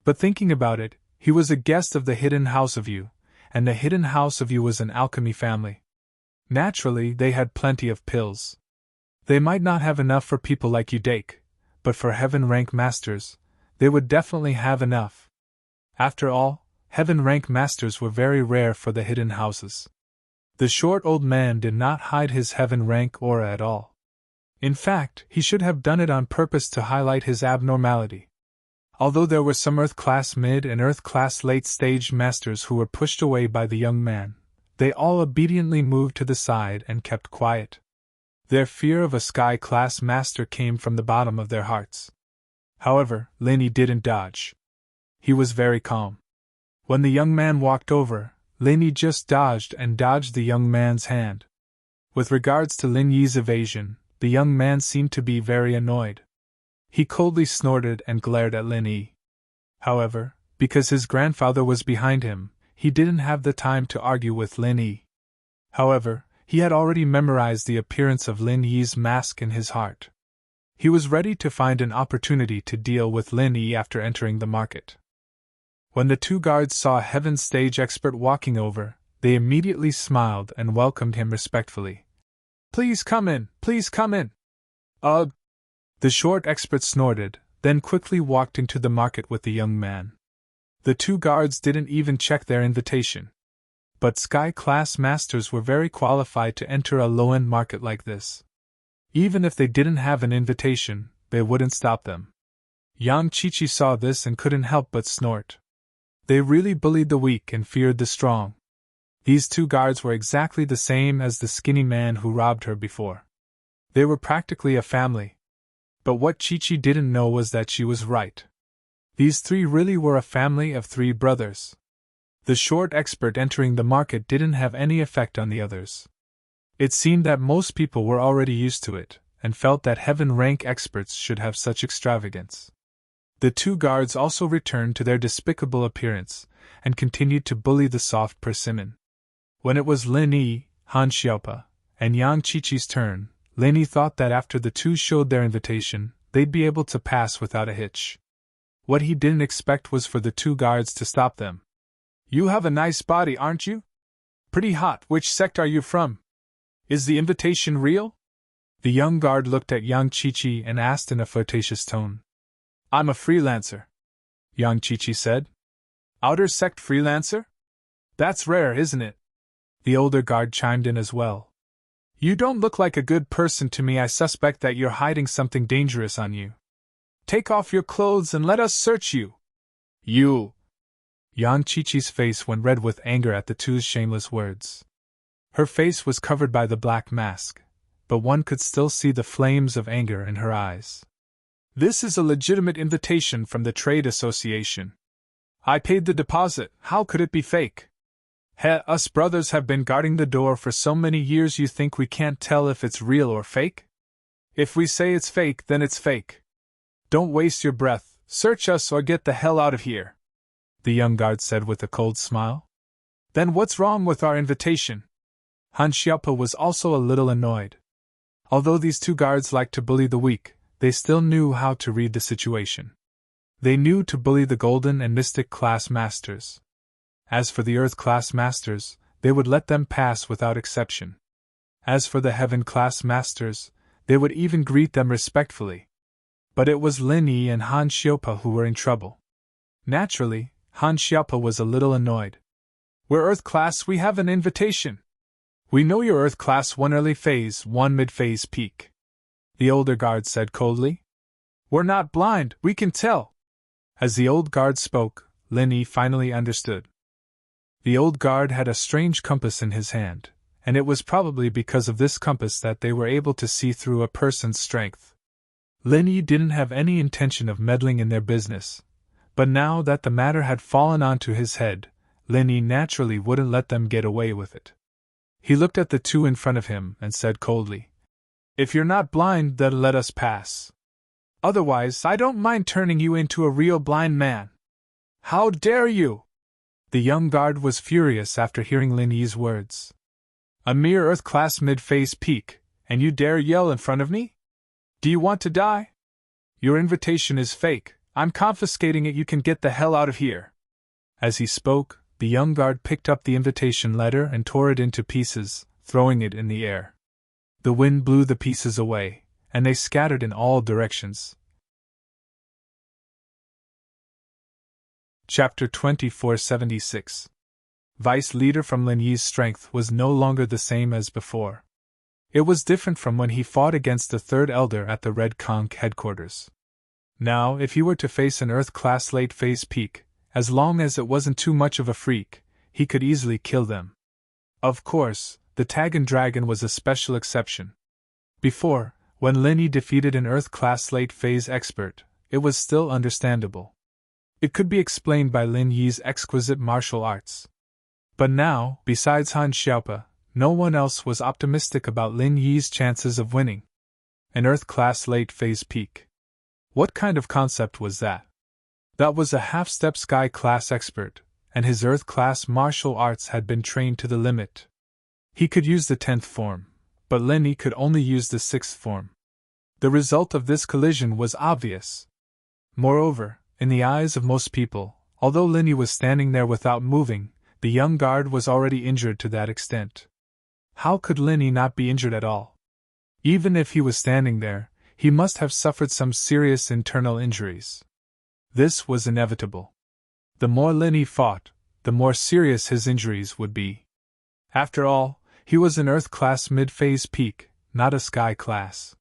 But thinking about it, he was a guest of the hidden house of Yu, and the hidden house of Yu was an alchemy family. Naturally, they had plenty of pills. They might not have enough for people like Udake, but for heaven rank masters, they would definitely have enough. After all, heaven rank masters were very rare for the hidden houses. The short old man did not hide his heaven rank aura at all. In fact, he should have done it on purpose to highlight his abnormality. Although there were some Earth-class mid and Earth-class late-stage masters who were pushed away by the young man, they all obediently moved to the side and kept quiet. Their fear of a Sky-class master came from the bottom of their hearts. However, Lin Yi didn't dodge. He was very calm. When the young man walked over, Lin Yi just dodged the young man's hand. With regards to Lin Yi's evasion, the young man seemed to be very annoyed. He coldly snorted and glared at Lin Yi. However, because his grandfather was behind him, he didn't have the time to argue with Lin Yi. However, he had already memorized the appearance of Lin Yi's mask in his heart. He was ready to find an opportunity to deal with Lin Yi after entering the market. When the two guards saw a heaven stage expert walking over, they immediately smiled and welcomed him respectfully. "Please come in, please come in." "Ugh." The short expert snorted, then quickly walked into the market with the young man. The two guards didn't even check their invitation. But Sky-class masters were very qualified to enter a low-end market like this. Even if they didn't have an invitation, they wouldn't stop them. Yang Qiqi saw this and couldn't help but snort. They really bullied the weak and feared the strong. These two guards were exactly the same as the skinny man who robbed her before. They were practically a family. But what Qiqi didn't know was that she was right. These three really were a family of three brothers. The short expert entering the market didn't have any effect on the others. It seemed that most people were already used to it, and felt that heaven rank experts should have such extravagance. The two guards also returned to their despicable appearance, and continued to bully the soft persimmon. When it was Lin Yi, Han Xiaopa, and Yang Qiqi's turn, Lin Yi thought that after the two showed their invitation, they'd be able to pass without a hitch. What he didn't expect was for the two guards to stop them. "You have a nice body, aren't you? Pretty hot. Which sect are you from? Is the invitation real?" The young guard looked at Yang Qiqi and asked in a flirtatious tone. "I'm a freelancer," Yang Qiqi said. "Outer sect freelancer? That's rare, isn't it?" The older guard chimed in as well. "You don't look like a good person to me. I suspect that you're hiding something dangerous on you. Take off your clothes and let us search you." "You!" Yang Qiqi's face went red with anger at the two's shameless words. Her face was covered by the black mask, but one could still see the flames of anger in her eyes. "This is a legitimate invitation from the trade association. I paid the deposit. How could it be fake? Us brothers have been guarding the door for so many years. You think we can't tell if it's real or fake? If we say it's fake, then it's fake. Don't waste your breath. Search us or get the hell out of here," the young guard said with a cold smile. "Then what's wrong with our invitation?" Han Xiaopa was also a little annoyed. Although these two guards liked to bully the weak, they still knew how to read the situation. They knew to bully the golden and mystic class masters. As for the earth class masters, they would let them pass without exception. As for the heaven class masters, they would even greet them respectfully. But it was Lin Yi and Han Xiaopa who were in trouble. Naturally, Han Xiaopa was a little annoyed. "We're earth class, we have an invitation." "We know you're earth class, one early phase, one mid-phase peak," the older guard said coldly. "We're not blind, we can tell." As the old guard spoke, Lin Yi finally understood. The old guard had a strange compass in his hand, and it was probably because of this compass that they were able to see through a person's strength. Lin Yi didn't have any intention of meddling in their business, But now that the matter had fallen onto his head, Linny naturally wouldn't let them get away with it. He looked at the two in front of him and said coldly, "If you're not blind, then let us pass. Otherwise, I don't mind turning you into a real blind man." "How dare you!" The young guard was furious after hearing Linny's words. "A mere Earth-class mid-phase peak, and you dare yell in front of me? Do you want to die? Your invitation is fake. I'm confiscating it. You can get the hell out of here." As he spoke, the young guard picked up the invitation letter and tore it into pieces, throwing it in the air. The wind blew the pieces away, and they scattered in all directions. Chapter 2476. Vice leader from Lin Yi's strength was no longer the same as before. It was different from when he fought against the third elder at the Red Conch headquarters. Now, if he were to face an Earth-class late-phase peak, as long as it wasn't too much of a freak, he could easily kill them. Of course, the Tagan Dragon was a special exception. Before, when Lin Yi defeated an Earth-class late-phase expert, it was still understandable. It could be explained by Lin Yi's exquisite martial arts. But now, besides Han Xiaopa, no one else was optimistic about Lin Yi's chances of winning. An Earth-class late-phase peak. What kind of concept was that? That was a half-step Sky-class expert, and his Earth-class martial arts had been trained to the limit. He could use the 10th form, but Lin Yi could only use the 6th form. The result of this collision was obvious. Moreover, in the eyes of most people, although Lin Yi was standing there without moving, the young guard was already injured to that extent. How could Lin Yi not be injured at all? Even if he was standing there, he must have suffered some serious internal injuries. This was inevitable. The more Lin Yi fought, the more serious his injuries would be. After all, he was an Earth-class mid-phase peak, not a Sky-class.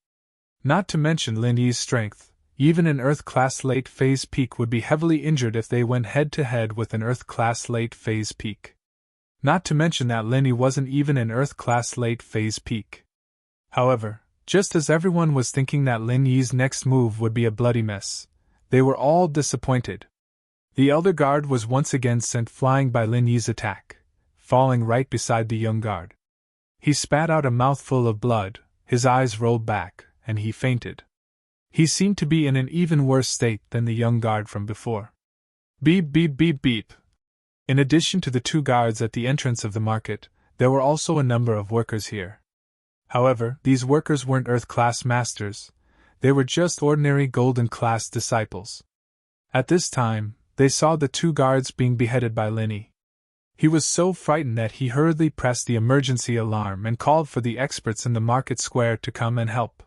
Not to mention Lin Yi's strength, even an Earth-class late-phase peak would be heavily injured if they went head-to-head with an Earth-class late-phase peak. Not to mention that Lin Yi wasn't even an Earth-class late-phase peak. However, just as everyone was thinking that Lin Yi's next move would be a bloody mess, they were all disappointed. The Elder Guard was once again sent flying by Lin Yi's attack, falling right beside the young guard. He spat out a mouthful of blood, his eyes rolled back, and he fainted. He seemed to be in an even worse state than the young guard from before. Beep beep beep beep. In addition to the two guards at the entrance of the market, there were also a number of workers here. However, these workers weren't Earth-class masters, they were just ordinary Golden-class disciples. At this time, they saw the two guards being beheaded by Lin Yi. He was so frightened that he hurriedly pressed the emergency alarm and called for the experts in the market square to come and help.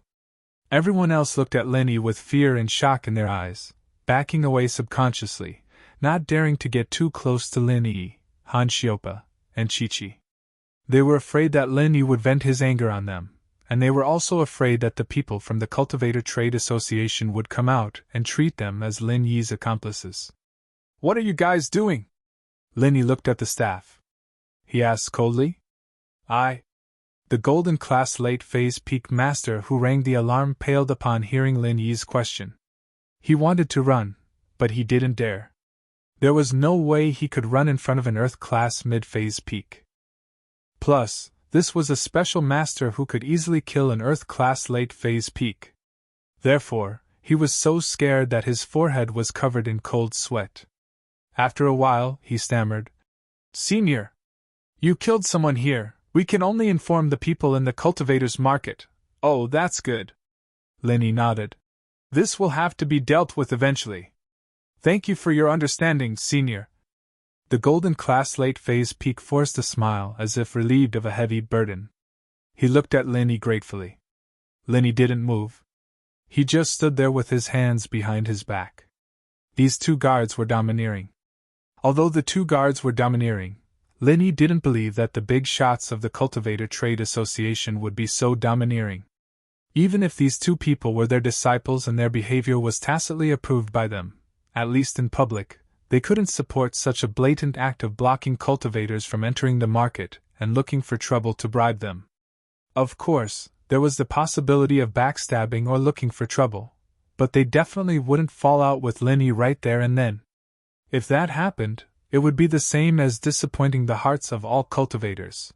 Everyone else looked at Lin Yi with fear and shock in their eyes, backing away subconsciously, not daring to get too close to Lin Yi, Han Xiaopa, and Chi-Chi. They were afraid that Lin Yi would vent his anger on them, and they were also afraid that the people from the Cultivator Trade Association would come out and treat them as Lin Yi's accomplices. "What are you guys doing?" Lin Yi looked at the staff. He asked coldly. The Golden-class late-phase peak master who rang the alarm paled upon hearing Lin Yi's question. He wanted to run, but he didn't dare. There was no way he could run in front of an Earth-class mid-phase peak. Plus, this was a special master who could easily kill an Earth-class late-phase peak. Therefore, he was so scared that his forehead was covered in cold sweat. After a while, he stammered, "Senior! You killed someone here. We can only inform the people in the cultivators' market." "Oh, that's good." Lin Yi nodded. "This will have to be dealt with eventually. Thank you for your understanding, Senior." The Golden-class late-phase peak forced a smile as if relieved of a heavy burden. He looked at Lin Yi gratefully. Lin Yi didn't move. He just stood there with his hands behind his back. These two guards were domineering. Although the two guards were domineering, Lin Yi didn't believe that the big shots of the Cultivator Trade Association would be so domineering. Even if these two people were their disciples and their behavior was tacitly approved by them, at least in public, they couldn't support such a blatant act of blocking cultivators from entering the market and looking for trouble to bribe them. Of course, there was the possibility of backstabbing or looking for trouble, but they definitely wouldn't fall out with Lin Yi right there and then, If that happened, it would be the same as disappointing the hearts of all cultivators.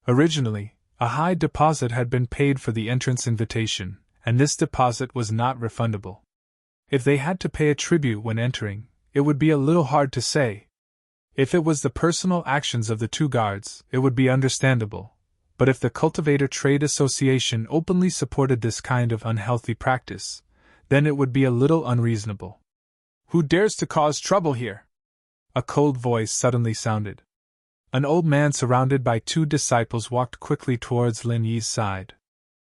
Originally, a high deposit had been paid for the entrance invitation, and this deposit was not refundable. If they had to pay a tribute when entering, it would be a little hard to say. If it was the personal actions of the two guards, it would be understandable, but if the Cultivator Trade Association openly supported this kind of unhealthy practice, then it would be a little unreasonable. "Who dares to cause trouble here?" A cold voice suddenly sounded. An old man surrounded by two disciples walked quickly towards Lin Yi's side.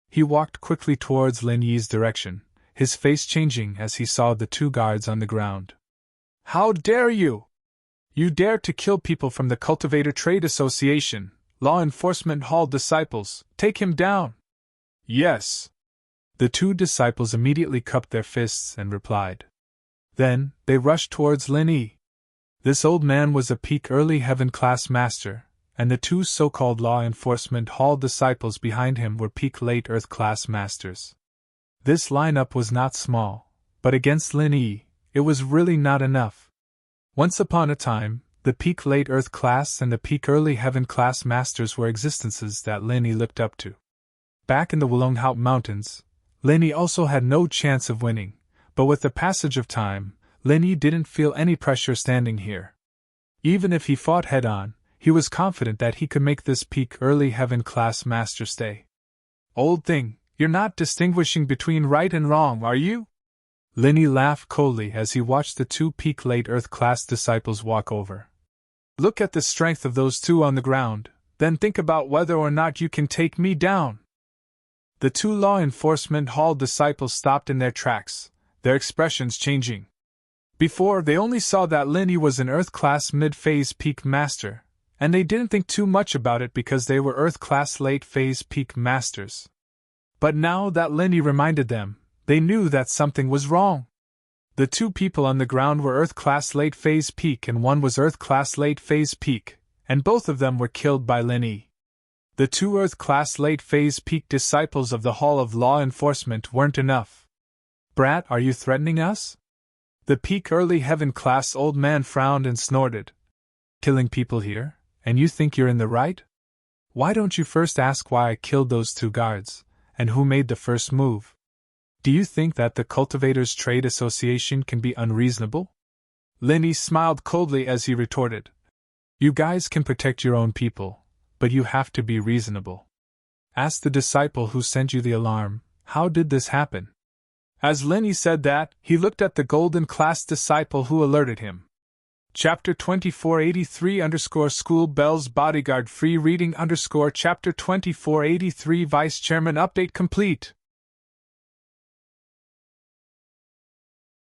He walked quickly towards Lin Yi's direction, his face changing as he saw the two guards on the ground. "How dare you! You dare to kill people from the Cultivator Trade Association, Law Enforcement Hall disciples, take him down!" "Yes!" The two disciples immediately cupped their fists and replied. Then, they rushed towards Lin Yi. This old man was a peak early heaven class master, and the two so-called Law Enforcement Hall disciples behind him were peak late earth class masters. This lineup was not small, but against Lin Yi, it was really not enough. Once upon a time, the peak late earth class and the peak early heaven class masters were existences that Lin Yi looked up to. Back in the Wulonghout Mountains, Lin Yi also had no chance of winning, but with the passage of time, Lin Yi didn't feel any pressure standing here. Even if he fought head-on, he was confident that he could make this peak early heaven class master stay. "Old thing, you're not distinguishing between right and wrong, are you?" Lin Yi laughed coldly as he watched the two peak late earth class disciples walk over. "Look at the strength of those two on the ground, then think about whether or not you can take me down." The two Law Enforcement Hall disciples stopped in their tracks, their expressions changing. Before, they only saw that Lin Yi was an Earth-class mid-phase peak master, and they didn't think too much about it because they were Earth-class late-phase peak masters. But now that Lin Yi reminded them, they knew that something was wrong. The two people on the ground were Earth-class late-phase peak and one was Earth-class late-phase peak, and both of them were killed by Lin Yi. The two Earth-class late-phase peak disciples of the Hall of Law Enforcement weren't enough. "Brat, are you threatening us?" The peak early heaven class old man frowned and snorted. "Killing people here, and you think you're in the right? Why don't you first ask why I killed those two guards, and who made the first move? Do you think that the Cultivators Trade Association can be unreasonable?" Lin Yi smiled coldly as he retorted. "You guys can protect your own people, but you have to be reasonable. Ask the disciple who sent you the alarm, how did this happen?" As Lin Yi said that, he looked at the golden class disciple who alerted him. Chapter 2483 School Bells Bodyguard Free Reading Chapter 2483 Vice Chairman Update Complete.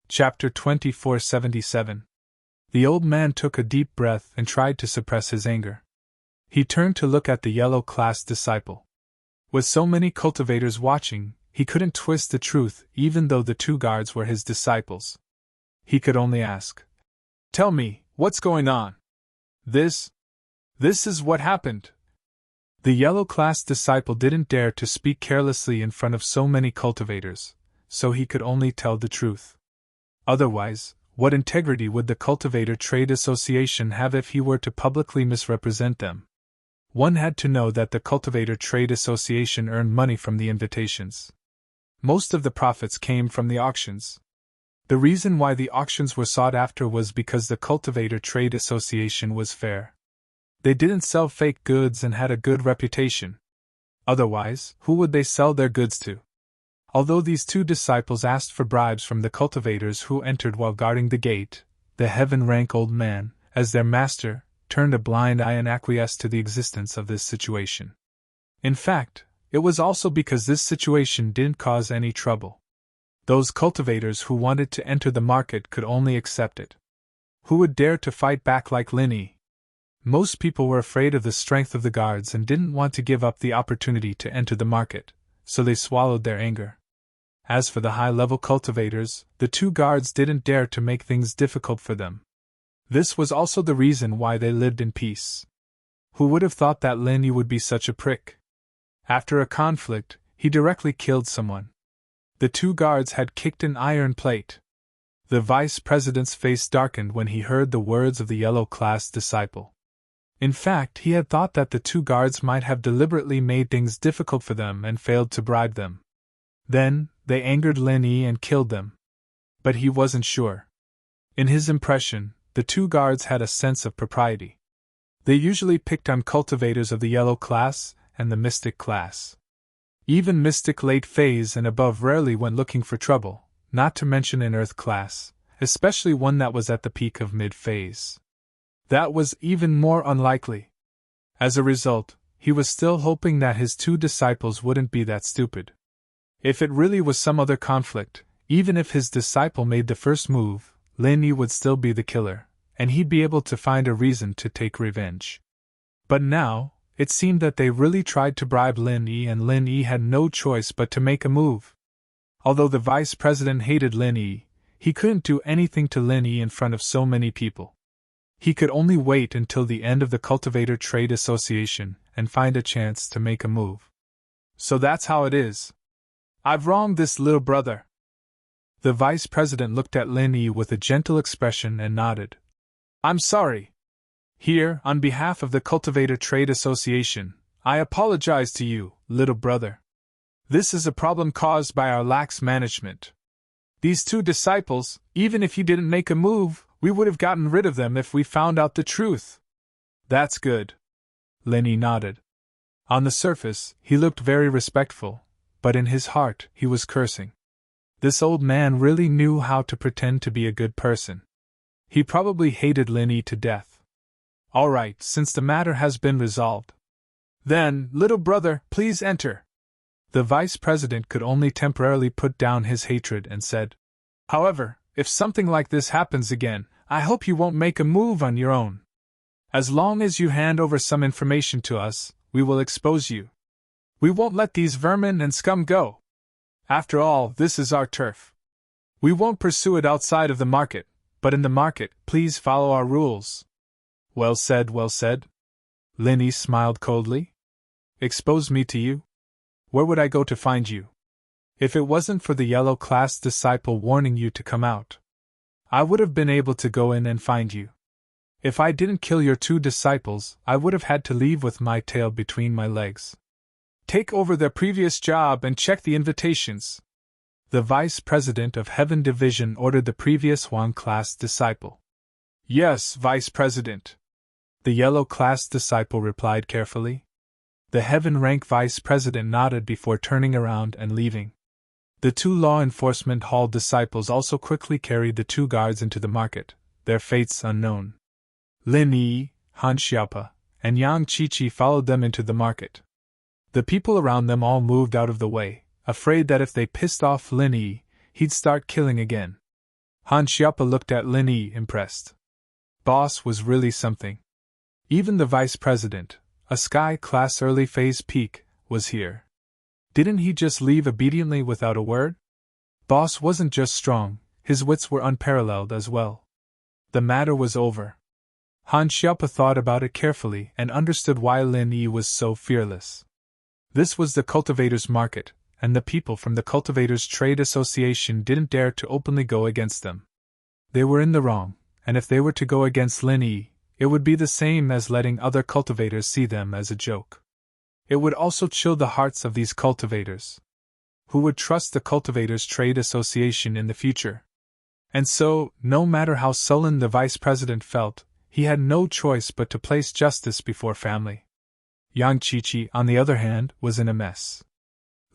Chapter 2477. The old man took a deep breath and tried to suppress his anger. He turned to look at the yellow class disciple. With so many cultivators watching, he couldn't twist the truth even though the two guards were his disciples. He could only ask, "Tell me, what's going on? This is what happened." The yellow class disciple didn't dare to speak carelessly in front of so many cultivators, so he could only tell the truth. Otherwise, what integrity would the Cultivator Trade Association have if he were to publicly misrepresent them? One had to know that the Cultivator Trade Association earned money from the invitations. Most of the profits came from the auctions. The reason why the auctions were sought after was because the Cultivator Trade Association was fair. They didn't sell fake goods and had a good reputation. Otherwise, who would they sell their goods to? Although these two disciples asked for bribes from the cultivators who entered while guarding the gate, the heaven-rank old man, as their master, turned a blind eye and acquiesced to the existence of this situation. In fact, it was also because this situation didn't cause any trouble. Those cultivators who wanted to enter the market could only accept it. Who would dare to fight back like Lin Yi? Most people were afraid of the strength of the guards and didn't want to give up the opportunity to enter the market, so they swallowed their anger. As for the high-level cultivators, the two guards didn't dare to make things difficult for them. This was also the reason why they lived in peace. Who would have thought that Lin Yi would be such a prick? After a conflict, he directly killed someone. The two guards had kicked an iron plate. The vice president's face darkened when he heard the words of the yellow class disciple. In fact, he had thought that the two guards might have deliberately made things difficult for them and failed to bribe them. Then, they angered Lin Yi and killed them. But he wasn't sure. In his impression, the two guards had a sense of propriety. They usually picked on cultivators of the yellow class and the mystic class. Even mystic late phase and above rarely went looking for trouble, not to mention an earth class, especially one that was at the peak of mid-phase. That was even more unlikely. As a result, he was still hoping that his two disciples wouldn't be that stupid. If it really was some other conflict, even if his disciple made the first move, Lin Yi would still be the killer, and he'd be able to find a reason to take revenge. But now, it seemed that they really tried to bribe Lin Yi, and Lin Yi had no choice but to make a move. Although the vice president hated Lin Yi, he couldn't do anything to Lin Yi in front of so many people. He could only wait until the end of the Cultivator Trade Association and find a chance to make a move. So that's how it is. I've wronged this little brother. The vice president looked at Lin Yi with a gentle expression and nodded. I'm sorry. Here, on behalf of the Cultivator Trade Association, I apologize to you, little brother. This is a problem caused by our lax management. These two disciples, even if you didn't make a move, we would have gotten rid of them if we found out the truth. That's good. Lin Yi nodded. On the surface, he looked very respectful, but in his heart, he was cursing. This old man really knew how to pretend to be a good person. He probably hated Lin Yi to death. All right, since the matter has been resolved. Then, little brother, please enter. The vice president could only temporarily put down his hatred and said, However, if something like this happens again, I hope you won't make a move on your own. As long as you hand over some information to us, we will expose you. We won't let these vermin and scum go. After all, this is our turf. We won't pursue it outside of the market, but in the market, please follow our rules. Well said, well said. Lin Yi smiled coldly. Expose me to you? Where would I go to find you? If it wasn't for the yellow class disciple warning you to come out, I would have been able to go in and find you. If I didn't kill your two disciples, I would have had to leave with my tail between my legs. Take over their previous job and check the invitations. The vice president of Heaven Division ordered the previous Huang class disciple. Yes, vice president. The yellow class disciple replied carefully. The Heaven rank vice president nodded before turning around and leaving. The two law enforcement hall disciples also quickly carried the two guards into the market, their fates unknown. Lin Yi, Han Xiaopa, and Yang Qiqi followed them into the market. The people around them all moved out of the way, afraid that if they pissed off Lin Yi, he'd start killing again. Han Xiaopa looked at Lin Yi impressed. Boss was really something. Even the vice president, a sky-class early-phase peak, was here. Didn't he just leave obediently without a word? Boss wasn't just strong, his wits were unparalleled as well. The matter was over. Han Xiaopa thought about it carefully and understood why Lin Yi was so fearless. This was the cultivators' market, and the people from the Cultivators Trade Association didn't dare to openly go against them. They were in the wrong, and if they were to go against Lin Yi, it would be the same as letting other cultivators see them as a joke. It would also chill the hearts of these cultivators. Who would trust the Cultivators Trade Association in the future? And so, no matter how sullen the vice president felt, he had no choice but to place justice before family. Yang Qiqi, on the other hand, was in a mess.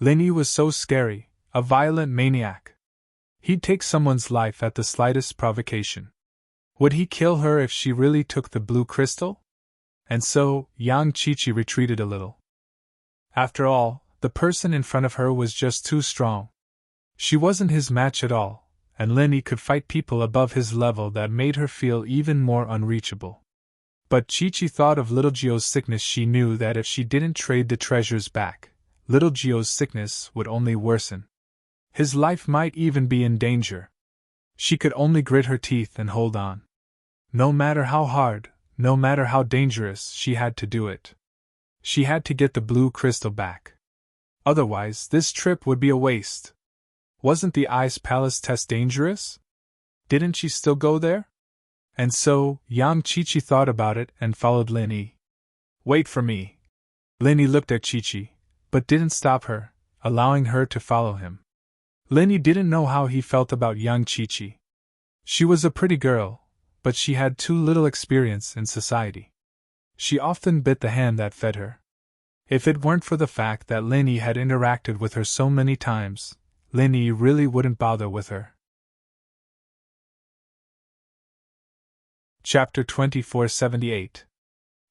Lin Yi was so scary, a violent maniac. He'd take someone's life at the slightest provocation. Would he kill her if she really took the blue crystal? And so, Yang Qiqi retreated a little. After all, the person in front of her was just too strong. She wasn't his match at all, and Lin Yi could fight people above his level that made her feel even more unreachable. But Qiqi thought of Little Gio's sickness. She knew that if she didn't trade the treasures back, Little Gio's sickness would only worsen. His life might even be in danger. She could only grit her teeth and hold on. No matter how hard, no matter how dangerous, she had to do it. She had to get the blue crystal back. Otherwise, this trip would be a waste. Wasn't the Ice Palace test dangerous? Didn't she still go there? And so, Yang Chi-Chi thought about it and followed Lin Yi. Wait for me. Lin Yi looked at Chi-Chi, but didn't stop her, allowing her to follow him. Lin Yi didn't know how he felt about young Chi-Chi. She was a pretty girl, but she had too little experience in society. She often bit the hand that fed her. If it weren't for the fact that Lin Yi had interacted with her so many times, Lin Yi really wouldn't bother with her. Chapter 2478.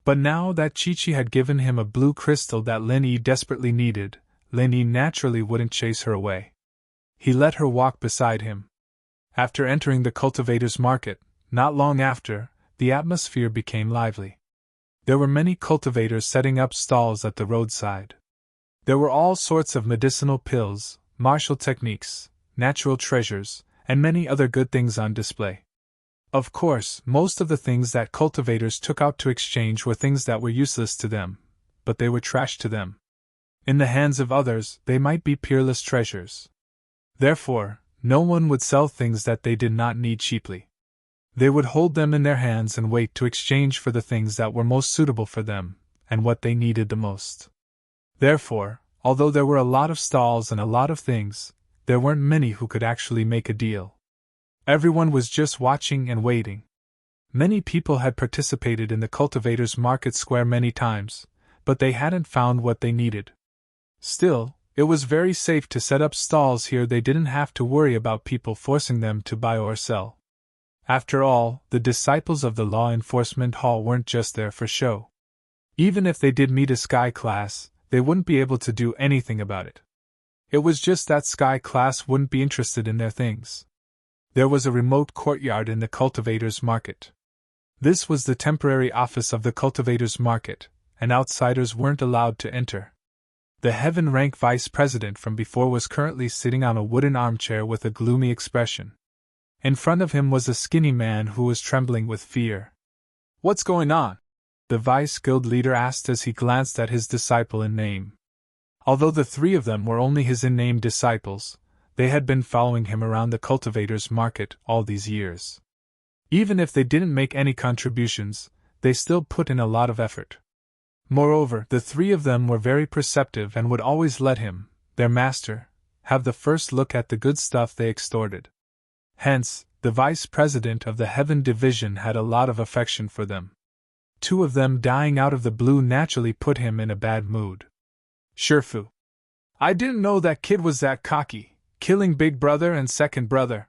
But now that Chi-Chi had given him a blue crystal that Lin Yi desperately needed, Lin Yi naturally wouldn't chase her away. He let her walk beside him. After entering the cultivator's market, not long after, the atmosphere became lively. There were many cultivators setting up stalls at the roadside. There were all sorts of medicinal pills, martial techniques, natural treasures, and many other good things on display. Of course, most of the things that cultivators took out to exchange were things that were useless to them, but they were trash to them. In the hands of others, they might be peerless treasures. Therefore, no one would sell things that they did not need cheaply. They would hold them in their hands and wait to exchange for the things that were most suitable for them, and what they needed the most. Therefore, although there were a lot of stalls and a lot of things, there weren't many who could actually make a deal. Everyone was just watching and waiting. Many people had participated in the cultivators' market square many times, but they hadn't found what they needed. Still, it was very safe to set up stalls here. They didn't have to worry about people forcing them to buy or sell. After all, the disciples of the law enforcement hall weren't just there for show. Even if they did meet a sky class, they wouldn't be able to do anything about it. It was just that sky class wouldn't be interested in their things. There was a remote courtyard in the cultivators' market. This was the temporary office of the cultivators' market, and outsiders weren't allowed to enter. The heaven-rank vice president from before was currently sitting on a wooden armchair with a gloomy expression. In front of him was a skinny man who was trembling with fear. "What's going on?" the vice guild leader asked as he glanced at his disciple in name. Although the three of them were only his in-name disciples, they had been following him around the cultivators' market all these years. Even if they didn't make any contributions, they still put in a lot of effort. Moreover, the three of them were very perceptive and would always let him, their master, have the first look at the good stuff they extorted. Hence, the vice president of the Heaven Division had a lot of affection for them. Two of them dying out of the blue naturally put him in a bad mood. "Shifu, I didn't know that kid was that cocky, killing big brother and second brother."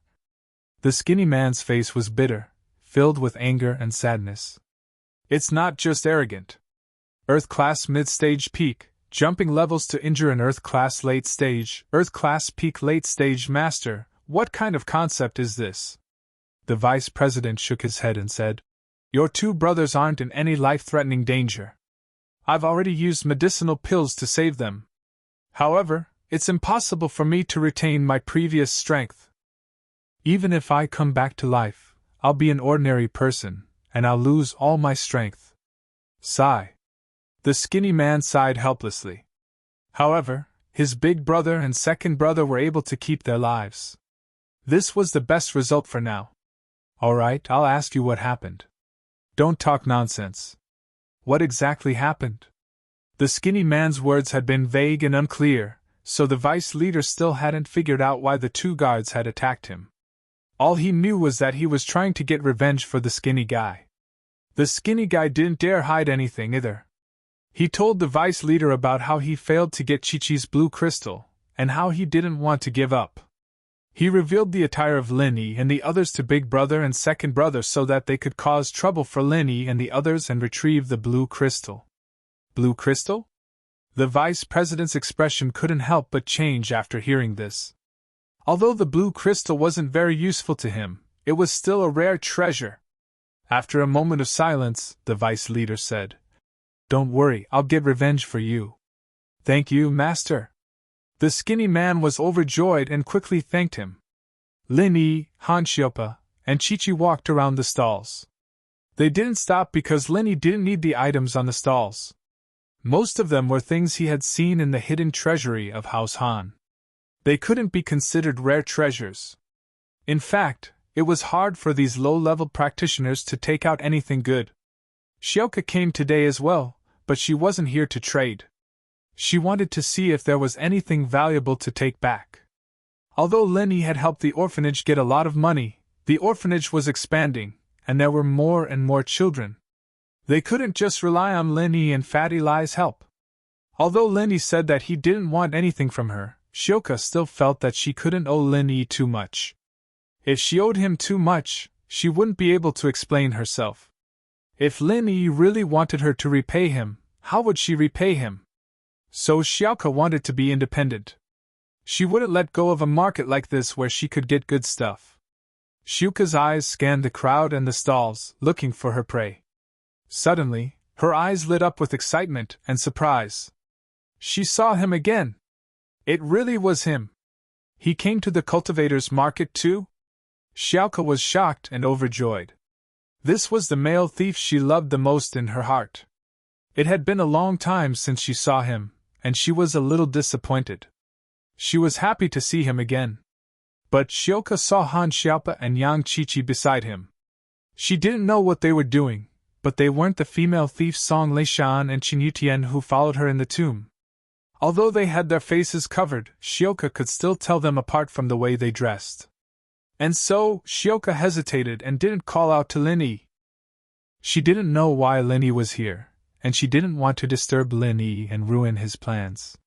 The skinny man's face was bitter, filled with anger and sadness. "It's not just arrogant. Earth class mid-stage peak, jumping levels to injure an Earth class late stage, Earth class peak late stage master. What kind of concept is this?" The vice president shook his head and said, "Your two brothers aren't in any life-threatening danger. I've already used medicinal pills to save them. However, it's impossible for me to retain my previous strength. Even if I come back to life, I'll be an ordinary person, and I'll lose all my strength." Sigh. The skinny man sighed helplessly. However, his big brother and second brother were able to keep their lives. This was the best result for now. "All right, I'll ask you what happened. Don't talk nonsense. What exactly happened?" The skinny man's words had been vague and unclear, so the vice leader still hadn't figured out why the two guards had attacked him. All he knew was that he was trying to get revenge for the skinny guy. The skinny guy didn't dare hide anything either. He told the vice leader about how he failed to get Chi-Chi's blue crystal, and how he didn't want to give up. He revealed the attire of Lin Yi and the others to big brother and second brother so that they could cause trouble for Lin Yi and the others and retrieve the blue crystal. Blue crystal? The vice president's expression couldn't help but change after hearing this. Although the blue crystal wasn't very useful to him, it was still a rare treasure. After a moment of silence, the vice leader said, "Don't worry, I'll get revenge for you." "Thank you, master." The skinny man was overjoyed and quickly thanked him. Lin Yi, Han Xiupa, and Chi-Chi walked around the stalls. They didn't stop because Lin Yi didn't need the items on the stalls. Most of them were things he had seen in the hidden treasury of House Han. They couldn't be considered rare treasures. In fact, it was hard for these low-level practitioners to take out anything good. Shioka came today as well, but she wasn't here to trade. She wanted to see if there was anything valuable to take back. Although Linny had helped the orphanage get a lot of money, the orphanage was expanding, and there were more and more children. They couldn't just rely on Linny and Fatty Lie's help. Although Linny said that he didn't want anything from her, Shioka still felt that she couldn't owe Linny too much. If she owed him too much, she wouldn't be able to explain herself. If Linny really wanted her to repay him, how would she repay him? So Shioka wanted to be independent. She wouldn't let go of a market like this where she could get good stuff. Shioka's eyes scanned the crowd and the stalls, looking for her prey. Suddenly, her eyes lit up with excitement and surprise. She saw him again. It really was him. He came to the cultivators' market too? Shioka was shocked and overjoyed. This was the male thief she loved the most in her heart. It had been a long time since she saw him, and she was a little disappointed. She was happy to see him again. But Shioka saw Han Xiaopa and Yang Qiqi beside him. She didn't know what they were doing, but they weren't the female thieves Song Leishan and Qin Yutian who followed her in the tomb. Although they had their faces covered, Shioka could still tell them apart from the way they dressed. And so, Shioka hesitated and didn't call out to Linny. She didn't know why Linny was here, and she didn't want to disturb Linny and ruin his plans.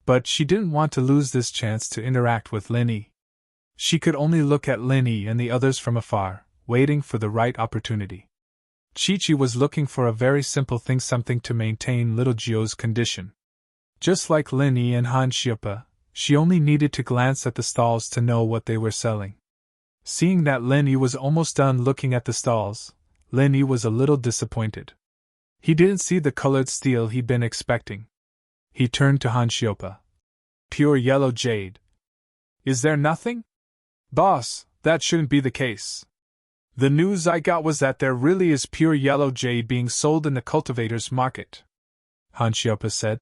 But she didn't want to lose this chance to interact with Linny. She could only look at Linny and the others from afar, waiting for the right opportunity. Qiqi was looking for a very simple thing, something to maintain little Jio's condition. Just like Linny and Han Xiaopa, she only needed to glance at the stalls to know what they were selling. Seeing that Linny was almost done looking at the stalls, Linny was a little disappointed. He didn't see the colored steel he'd been expecting. He turned to Han Xiaopa. Pure yellow jade. Is there nothing? Boss, that shouldn't be the case. The news I got was that there really is pure yellow jade being sold in the cultivators' market. Han Xiaopa said.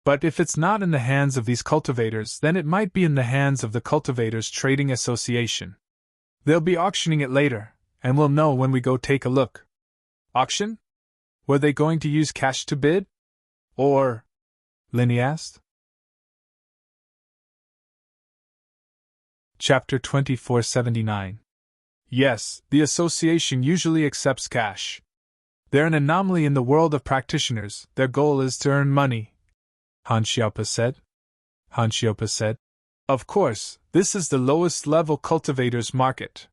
But if it's not in the hands of these cultivators, then it might be in the hands of the Cultivators Trading Association. They'll be auctioning it later, and we'll know when we go take a look. Auction? Were they going to use cash to bid? Or? Linny asked. Chapter 2479. Yes, the association usually accepts cash. They're an anomaly in the world of practitioners. Their goal is to earn money, Han Xiaopa said. Han Xiaopa said. Of course, this is the lowest level cultivators market.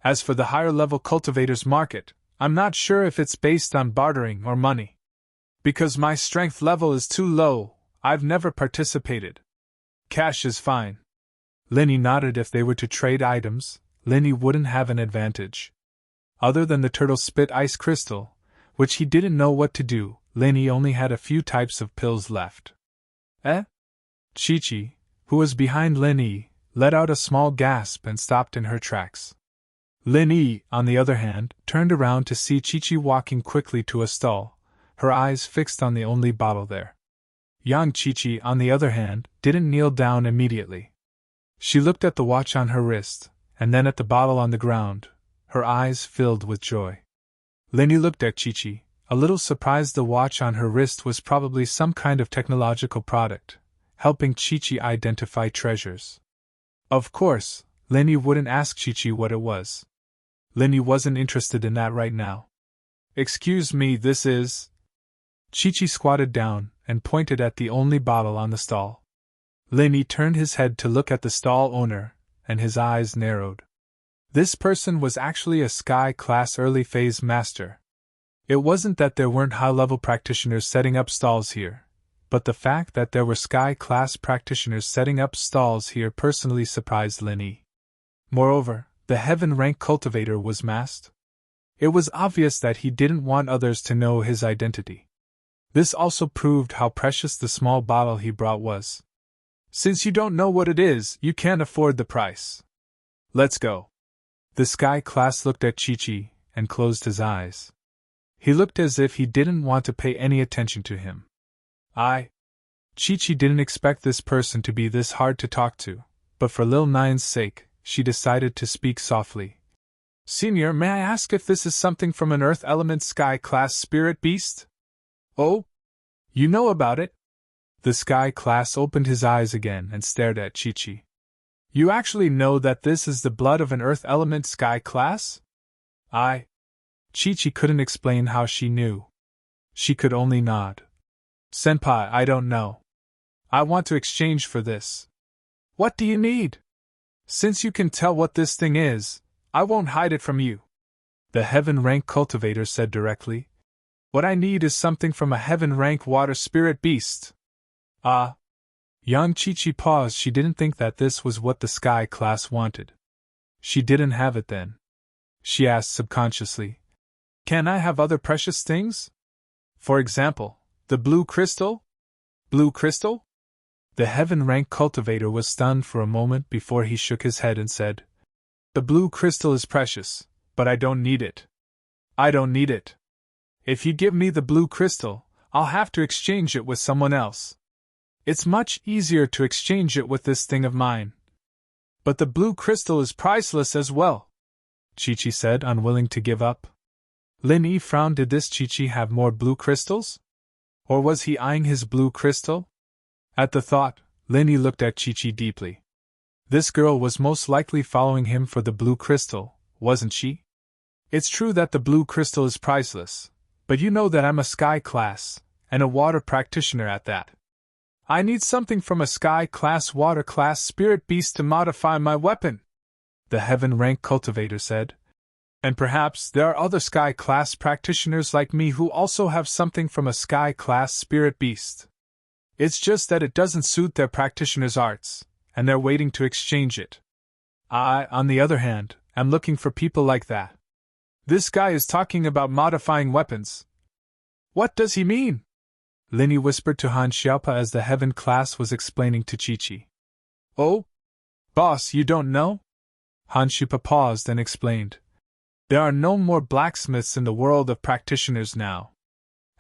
As for the higher level cultivators market, I'm not sure if it's based on bartering or money. Because my strength level is too low, I've never participated. Cash is fine. Linny nodded. If they were to trade items, Linny wouldn't have an advantage. Other than the turtle spit ice crystal, which he didn't know what to do, Linny only had a few types of pills left. Qiqi, who was behind Linny, let out a small gasp and stopped in her tracks. Linny, on the other hand, turned around to see Qiqi walking quickly to a stall, her eyes fixed on the only bottle there. Yang Qiqi, on the other hand, didn't kneel down immediately. She looked at the watch on her wrist, and then at the bottle on the ground, her eyes filled with joy. Linny looked at Qiqi, a little surprised. The watch on her wrist was probably some kind of technological product, helping Qiqi identify treasures. Of course, Linny wouldn't ask Qiqi what it was. Linny wasn't interested in that right now. Excuse me, this is... Qiqi squatted down and pointed at the only bottle on the stall. Linny turned his head to look at the stall owner, and his eyes narrowed. This person was actually a Sky-class early-phase master. It wasn't that there weren't high-level practitioners setting up stalls here, but the fact that there were Sky-class practitioners setting up stalls here personally surprised Linny. Moreover, the heaven-rank cultivator was masked. It was obvious that he didn't want others to know his identity. This also proved how precious the small bottle he brought was. Since you don't know what it is, you can't afford the price. Let's go. The Sky-class looked at Qiqi and closed his eyes. He looked as if he didn't want to pay any attention to him. Qiqi didn't expect this person to be this hard to talk to, but for Lil Nine's sake, she decided to speak softly. Senior, may I ask if this is something from an Earth Element Sky Class Spirit Beast? Oh? You know about it? The Sky Class opened his eyes again and stared at Chi-Chi. You actually know that this is the blood of an Earth Element Sky Class? Chi-Chi couldn't explain how she knew. She could only nod. Senpai, I don't know. I want to exchange for this. What do you need? Since you can tell what this thing is, I won't hide it from you. The Heaven Rank Cultivator said directly. What I need is something from a Heaven Rank Water Spirit Beast. Young Chi-Chi paused. She didn't think that this was what the Sky Class wanted. She didn't have it then. She asked subconsciously, Can I have other precious things? For example, the blue crystal? Blue crystal? The Heaven Rank Cultivator was stunned for a moment before he shook his head and said, The blue crystal is precious, but I don't need it. I don't need it. If you give me the blue crystal, I'll have to exchange it with someone else. It's much easier to exchange it with this thing of mine. But the blue crystal is priceless as well, Chi-Chi said, unwilling to give up. Lin Yi frowned. Did this Chi-Chi have more blue crystals? Or was he eyeing his blue crystal? At the thought, Lin Yi looked at Chi-Chi deeply. This girl was most likely following him for the blue crystal, wasn't she? It's true that the blue crystal is priceless, but you know that I'm a Sky Class, and a Water Practitioner at that. I need something from a Sky Class Water Class Spirit Beast to modify my weapon, the Heaven Rank Cultivator said. And perhaps there are other Sky Class practitioners like me who also have something from a Sky Class Spirit Beast. It's just that it doesn't suit their practitioner's arts, and they're waiting to exchange it. I, on the other hand, am looking for people like that. This guy is talking about modifying weapons. What does he mean? Lin Yi whispered to Han Xiaopa as the Heaven Class was explaining to Chi-Chi. Oh? Boss, you don't know? Han Xiaopa paused and explained. There are no more blacksmiths in the world of practitioners now.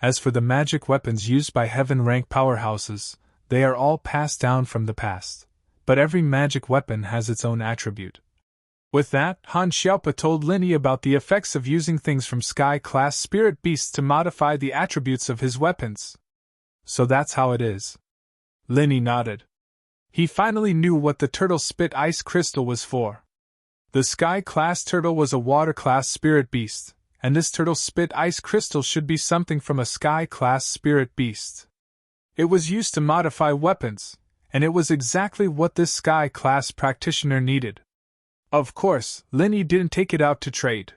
As for the magic weapons used by Heaven Rank powerhouses, they are all passed down from the past, but every magic weapon has its own attribute. With that, Han Xiaopa told Lin Yi about the effects of using things from Sky Class Spirit Beasts to modify the attributes of his weapons. So that's how it is. Lin Yi nodded. He finally knew what the Turtle Spit Ice Crystal was for. The Sky Class Turtle was a Water Class Spirit Beast, and this Turtle Spit Ice Crystal should be something from a Sky Class Spirit Beast. It was used to modify weapons, and it was exactly what this Sky Class practitioner needed. Of course, Lin Yi didn't take it out to trade.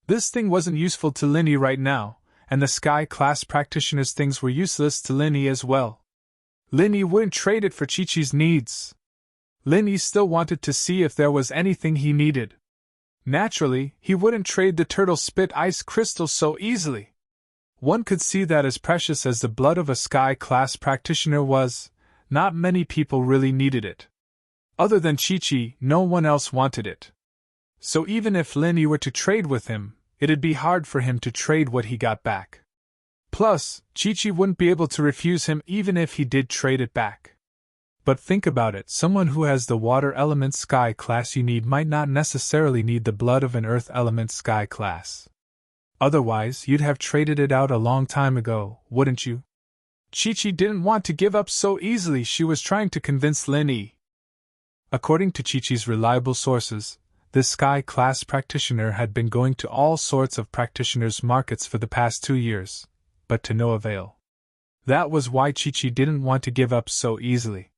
This thing wasn't useful to Lin Yi right now, and the Sky Class practitioner's things were useless to Lin Yi as well. Lin Yi wouldn't trade it for Chi-Chi's needs. Lin Yi still wanted to see if there was anything he needed. Naturally, he wouldn't trade the Turtle Spit Ice Crystal so easily. One could see that as precious as the blood of a Sky Class practitioner was, not many people really needed it. Other than Chi-Chi, no one else wanted it. So even if Lin Yi were to trade with him, it'd be hard for him to trade what he got back. Plus, Chi-Chi wouldn't be able to refuse him even if he did trade it back. But think about it, someone who has the Water Element Sky Class you need might not necessarily need the blood of an Earth Element Sky Class. Otherwise, you'd have traded it out a long time ago, wouldn't you? Chi-Chi didn't want to give up so easily. She was trying to convince Lin Yi. According to Chi-Chi's reliable sources, this Sky Class practitioner had been going to all sorts of practitioners' markets for the past 2 years, but to no avail. That was why Chi-Chi didn't want to give up so easily.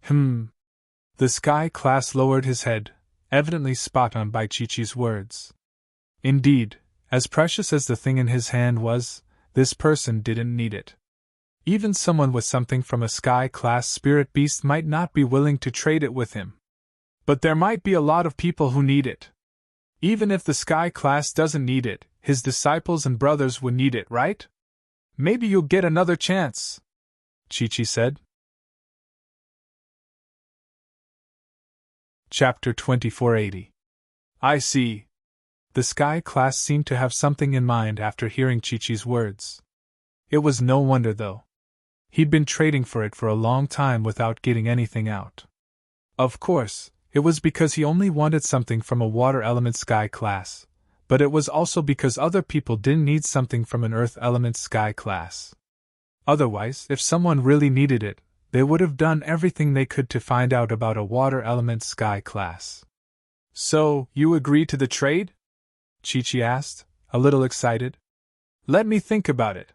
The Sky Class lowered his head, evidently spot on by Chi-Chi's words. Indeed, as precious as the thing in his hand was, this person didn't need it. Even someone with something from a Sky Class Spirit Beast might not be willing to trade it with him. But there might be a lot of people who need it. Even if the Sky Class doesn't need it, his disciples and brothers would need it, right? Maybe you'll get another chance, Chi-Chi said. Chapter 2480. I see. The Sky Class seemed to have something in mind after hearing Chi-Chi's words. It was no wonder, though. He'd been trading for it for a long time without getting anything out. Of course, it was because he only wanted something from a water element sky class, but it was also because other people didn't need something from an earth element sky class. Otherwise, if someone really needed it, they would have done everything they could to find out about a water element sky class. So, you agree to the trade? Chi-Chi asked, a little excited. Let me think about it.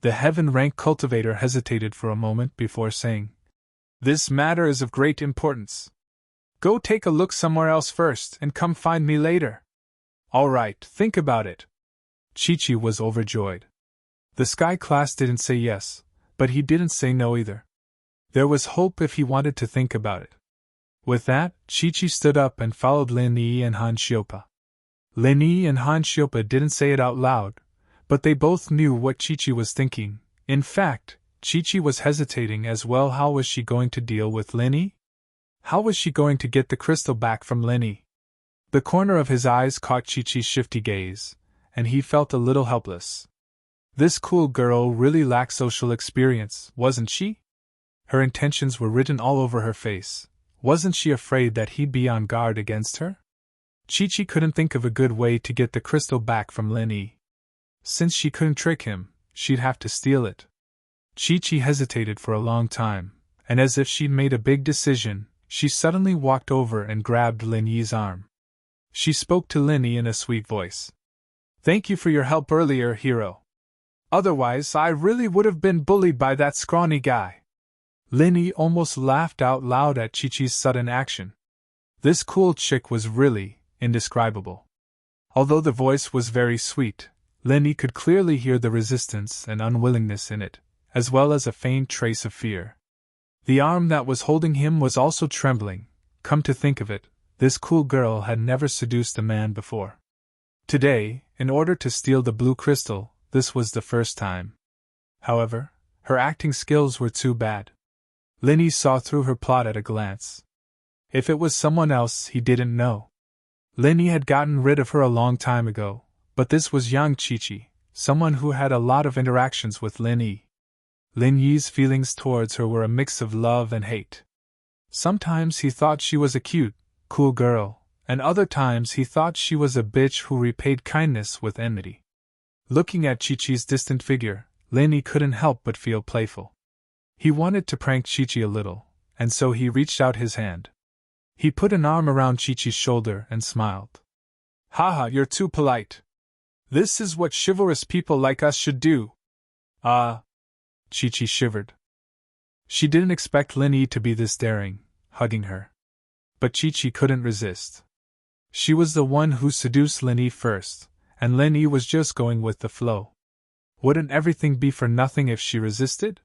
The heaven-rank cultivator hesitated for a moment before saying, This matter is of great importance. Go take a look somewhere else first and come find me later. All right, think about it. Chi-Chi was overjoyed. The sky class didn't say yes, but he didn't say no either. There was hope if he wanted to think about it. With that, Chi-Chi stood up and followed Lin Yi and Han Xiupa. Lin Yi and Han Xiupa didn't say it out loud, but they both knew what Chi-Chi was thinking. In fact, Chi-Chi was hesitating as well. How was she going to deal with Lin Yi? How was she going to get the crystal back from Lin Yi? The corner of his eyes caught Chi-Chi's shifty gaze, and he felt a little helpless. This cool girl really lacked social experience, wasn't she? Her intentions were written all over her face. Wasn't she afraid that he'd be on guard against her? Chi-Chi couldn't think of a good way to get the crystal back from Lin Yi. Since she couldn't trick him, she'd have to steal it. Chi-Chi hesitated for a long time, and as if she'd made a big decision, she suddenly walked over and grabbed Lin Yi's arm. She spoke to Lin Yi in a sweet voice. Thank you for your help earlier, hero. Otherwise, I really would have been bullied by that scrawny guy. Lin Yi almost laughed out loud at Chi-Chi's sudden action. This cool chick was really indescribable. Although the voice was very sweet, Lin Yi could clearly hear the resistance and unwillingness in it, as well as a faint trace of fear. The arm that was holding him was also trembling. Come to think of it, this cool girl had never seduced a man before. Today, in order to steal the blue crystal, this was the first time. However, her acting skills were too bad. Lin Yi saw through her plot at a glance. If it was someone else, he didn't know. Lin Yi had gotten rid of her a long time ago, but this was young Chi-Chi, someone who had a lot of interactions with Lin Yi. Lin Yi's feelings towards her were a mix of love and hate. Sometimes he thought she was a cute, cool girl, and other times he thought she was a bitch who repaid kindness with enmity. Looking at Chi-Chi's distant figure, Lin Yi couldn't help but feel playful. He wanted to prank Chi-Chi a little, and so he reached out his hand. He put an arm around Chi-Chi's shoulder and smiled. Haha, you're too polite. This is what chivalrous people like us should do. Chi-Chi shivered. She didn't expect Lin Yi to be this daring, hugging her. But Chi-Chi couldn't resist. She was the one who seduced Lin Yi first, and Lin Yi was just going with the flow. Wouldn't everything be for nothing if she resisted?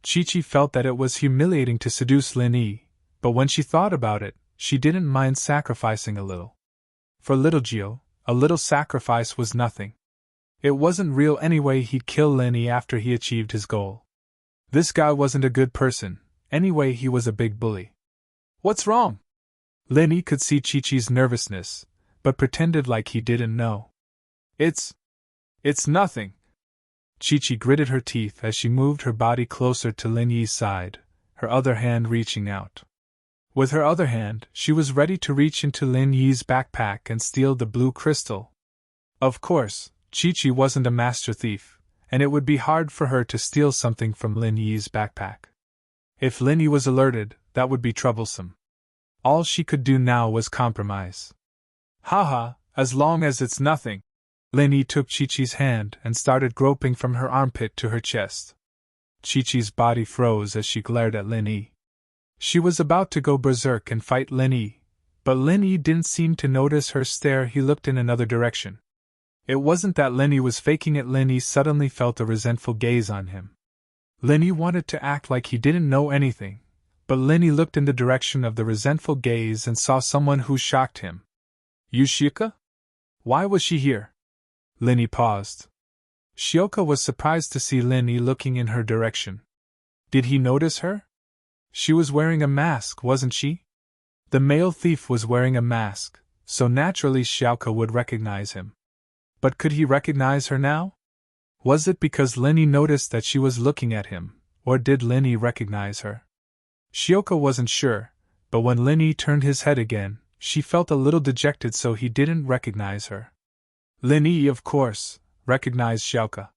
Chi-Chi felt that it was humiliating to seduce Lin Yi, but when she thought about it, she didn't mind sacrificing a little. For little Gio, a little sacrifice was nothing. It wasn't real anyway. He'd kill Lin Yi after he achieved his goal. This guy wasn't a good person, anyway he was a big bully. What's wrong? Lin Yi could see Chi-Chi's nervousness, but pretended like he didn't know. It's nothing. Chi-Chi gritted her teeth as she moved her body closer to Lin Yi's side, her other hand reaching out. With her other hand, she was ready to reach into Lin Yi's backpack and steal the blue crystal. Of course, Chi-Chi wasn't a master thief, and it would be hard for her to steal something from Lin Yi's backpack. If Lin Yi was alerted, that would be troublesome. All she could do now was compromise. Haha, as long as it's nothing. Lin Yi took Chi-Chi's hand and started groping from her armpit to her chest. Chi-Chi's body froze as she glared at Lin Yi. She was about to go berserk and fight Lin Yi, but Lin Yi didn't seem to notice her stare. He looked in another direction. It wasn't that Lin Yi was faking it. Lin Yi suddenly felt a resentful gaze on him. Lin Yi wanted to act like he didn't know anything, but Lin Yi looked in the direction of the resentful gaze and saw someone who shocked him. Yushika? Why was she here? Lin Yi paused. Shioka was surprised to see Lin Yi looking in her direction. Did he notice her? She was wearing a mask, wasn't she? The male thief was wearing a mask, so naturally Shioka would recognize him. But could he recognize her now? Was it because Lin Yi noticed that she was looking at him, or did Lin Yi recognize her? Shioka wasn't sure, But when Lin Yi turned his head again, she felt a little dejected, so he didn't recognize her. Lin Yi, of course, recognized Xiaoke.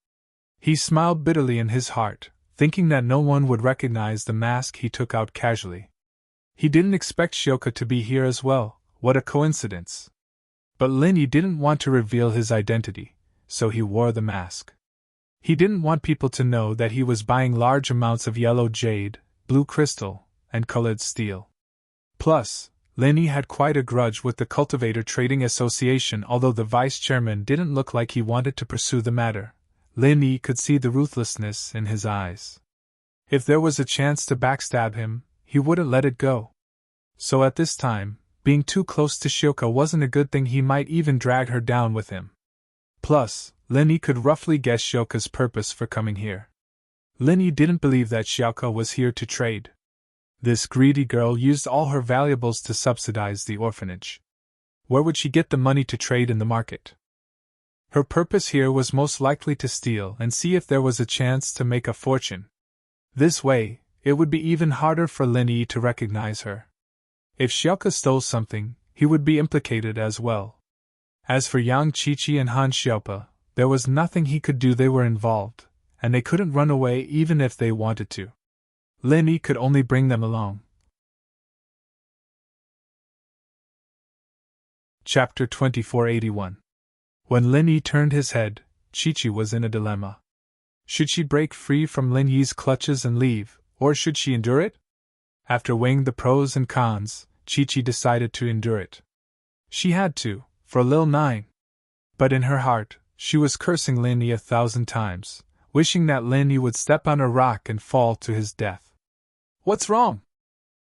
He smiled bitterly in his heart, thinking that no one would recognize the mask he took out casually. He didn't expect Xiaoke to be here as well. What a coincidence. But Lin Yi didn't want to reveal his identity, so he wore the mask. He didn't want people to know that he was buying large amounts of yellow jade, blue crystal, and colored steel. Plus, Lin Yi had quite a grudge with the Cultivator Trading Association. Although the vice-chairman didn't look like he wanted to pursue the matter, Lin Yi could see the ruthlessness in his eyes. If there was a chance to backstab him, he wouldn't let it go. So at this time, being too close to Xiaoke wasn't a good thing. He might even drag her down with him. Plus, Lin Yi could roughly guess Xiaoke's purpose for coming here. Lin Yi didn't believe that Xiaoke was here to trade. This greedy girl used all her valuables to subsidize the orphanage. Where would she get the money to trade in the market? Her purpose here was most likely to steal and see if there was a chance to make a fortune. This way, it would be even harder for Lin Yi to recognize her. If Xiaoke stole something, he would be implicated as well. As for Yang Qiqi and Han Xiaope, there was nothing he could do. They were involved, and they couldn't run away even if they wanted to. Lin Yi could only bring them along. Chapter 2481. When Lin Yi turned his head, Qiqi was in a dilemma. Should she break free from Lin Yi's clutches and leave, or should she endure it? After weighing the pros and cons, Qiqi decided to endure it. She had to, for Lil 9. But in her heart, she was cursing Lin Yi 1,000 times, wishing that Lin Yi would step on a rock and fall to his death. What's wrong?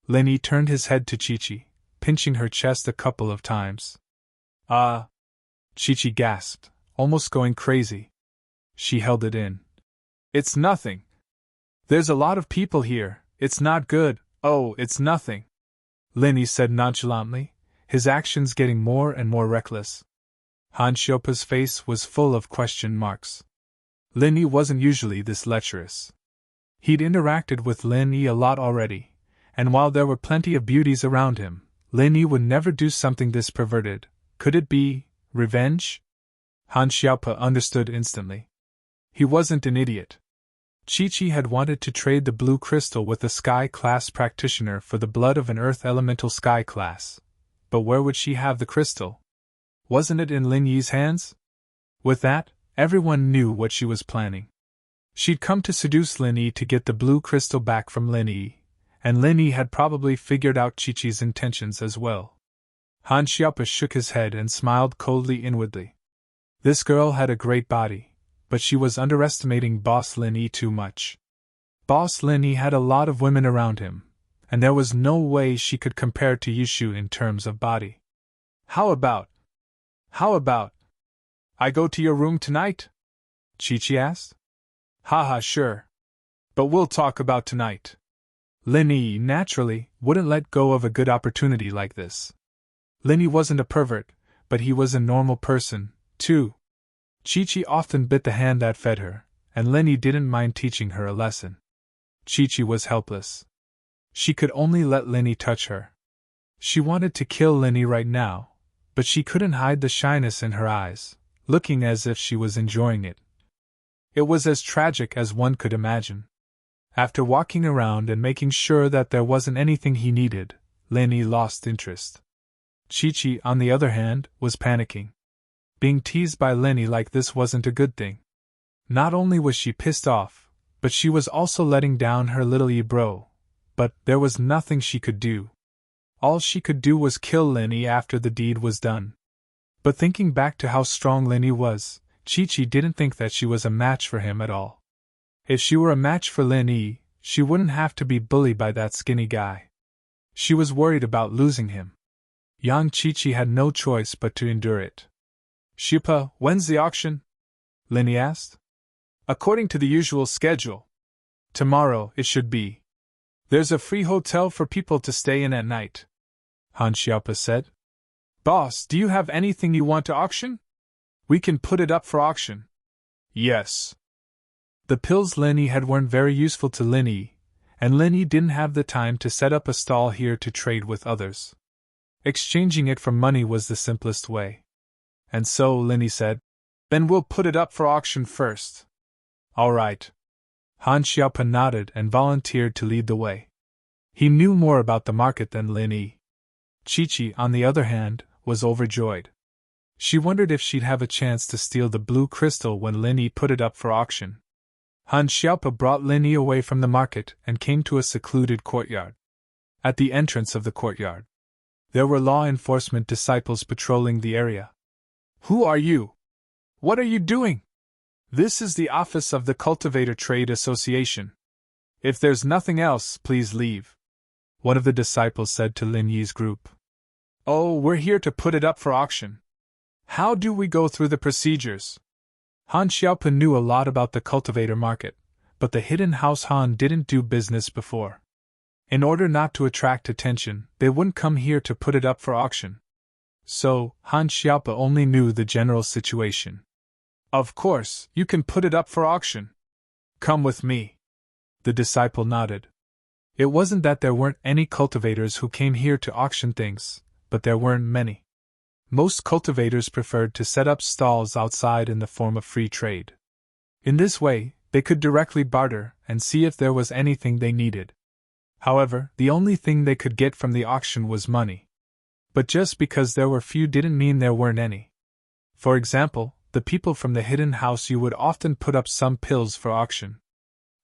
Lin Yi turned his head to Qiqi, pinching her chest a couple of times. Qiqi gasped, almost going crazy. She held it in. It's nothing. There's a lot of people here. It's not good. Oh, it's nothing. Lin Yi said nonchalantly, his actions getting more and more reckless. Han Xiaope's face was full of question marks. Lin Yi wasn't usually this lecherous. He'd interacted with Lin Yi a lot already, and while there were plenty of beauties around him, Lin Yi would never do something this perverted. Could it be revenge? Han Xiaope understood instantly. He wasn't an idiot. Qiqi had wanted to trade the blue crystal with a Sky Class practitioner for the blood of an Earth Elemental Sky Class. But where would she have the crystal? Wasn't it in Lin Yi's hands? With that, everyone knew what she was planning. She'd come to seduce Lin Yi to get the blue crystal back from Lin Yi, and Lin Yi had probably figured out Qiqi's intentions as well. Han Xiaope shook his head and smiled coldly inwardly. This girl had a great body, but she was underestimating Boss Lin Yi too much. Boss Lin Yi had a lot of women around him, and there was no way she could compare to Yushu in terms of body. How about I go to your room tonight? Qiqi asked. Haha, sure. But we'll talk about tonight. Lin Yi, naturally, wouldn't let go of a good opportunity like this. Lin Yi wasn't a pervert, but he was a normal person, too. Qiqi often bit the hand that fed her, and Lin Yi didn't mind teaching her a lesson. Qiqi was helpless. She could only let Lin Yi touch her. She wanted to kill Lin Yi right now, but she couldn't hide the shyness in her eyes, looking as if she was enjoying it. It was as tragic as one could imagine. After walking around and making sure that there wasn't anything he needed, Lin Yi lost interest. Qiqi, on the other hand, was panicking. Being teased by Lin Yi like this wasn't a good thing. Not only was she pissed off, but she was also letting down her little Yi bro. But there was nothing she could do. All she could do was kill Lin Yi after the deed was done. But thinking back to how strong Lin Yi was, Qiqi didn't think that she was a match for him at all. If she were a match for Lin Yi, she wouldn't have to be bullied by that skinny guy. She was worried about losing him. Yang Qiqi had no choice but to endure it. Xiaope, when's the auction? Lin Yi asked. According to the usual schedule. Tomorrow, it should be. There's a free hotel for people to stay in at night. Han Xiaope said. Boss, do you have anything you want to auction? We can put it up for auction. Yes. The pills Lin Yi had weren't very useful to Lin Yi, and Lin Yi didn't have the time to set up a stall here to trade with others. Exchanging it for money was the simplest way. And so Lin Yi said, "Then we'll put it up for auction first." "All right." Han Xiaopa nodded and volunteered to lead the way. He knew more about the market than Lin Yi. Chi-Chi, on the other hand, was overjoyed. She wondered if she'd have a chance to steal the blue crystal when Lin Yi put it up for auction. Han Xiaopa brought Lin Yi away from the market and came to a secluded courtyard. At the entrance of the courtyard, there were law enforcement disciples patrolling the area. "Who are you? What are you doing?" "This is the office of the Cultivator Trade Association. If there's nothing else, please leave," one of the disciples said to Lin Yi's group. "Oh, we're here to put it up for auction. How do we go through the procedures?" Han Xiaopa knew a lot about the cultivator market, but the hidden house Han didn't do business before. In order not to attract attention, they wouldn't come here to put it up for auction. So, Han Xiaopa only knew the general situation. "Of course, you can put it up for auction. Come with me." The disciple nodded. It wasn't that there weren't any cultivators who came here to auction things, but there weren't many. Most cultivators preferred to set up stalls outside in the form of free trade. In this way, they could directly barter and see if there was anything they needed. However, the only thing they could get from the auction was money. But just because there were few didn't mean there weren't any. For example, the people from the hidden house would often put up some pills for auction.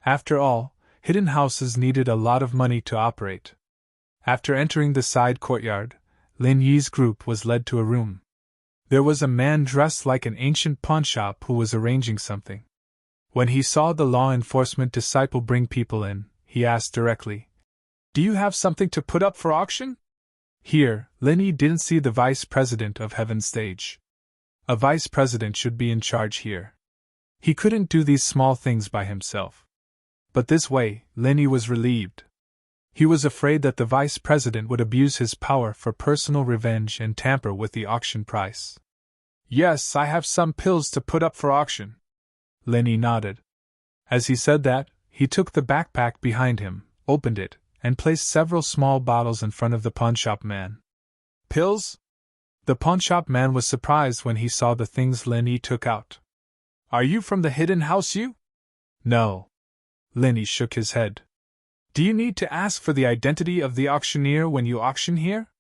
After all, hidden houses needed a lot of money to operate. After entering the side courtyard, Lin Yi's group was led to a room. There was a man dressed like an ancient pawnshop who was arranging something. When he saw the law enforcement disciple bring people in, he asked directly, "Do you have something to put up for auction?" Here, Lin Yi didn't see the vice president of Heaven's Stage. A vice president should be in charge here. He couldn't do these small things by himself. But this way, Lin Yi was relieved. He was afraid that the vice president would abuse his power for personal revenge and tamper with the auction price. "Yes, I have some pills to put up for auction." Lin Yi nodded. As he said that, he took the backpack behind him, opened it, and placed several small bottles in front of the pawnshop man. "Pills?" The pawnshop man was surprised when he saw the things Lin Yi took out. "Are you from the hidden house, you?" "No." Lin Yi shook his head. "Do you need to ask for the identity of the auctioneer when you auction here?"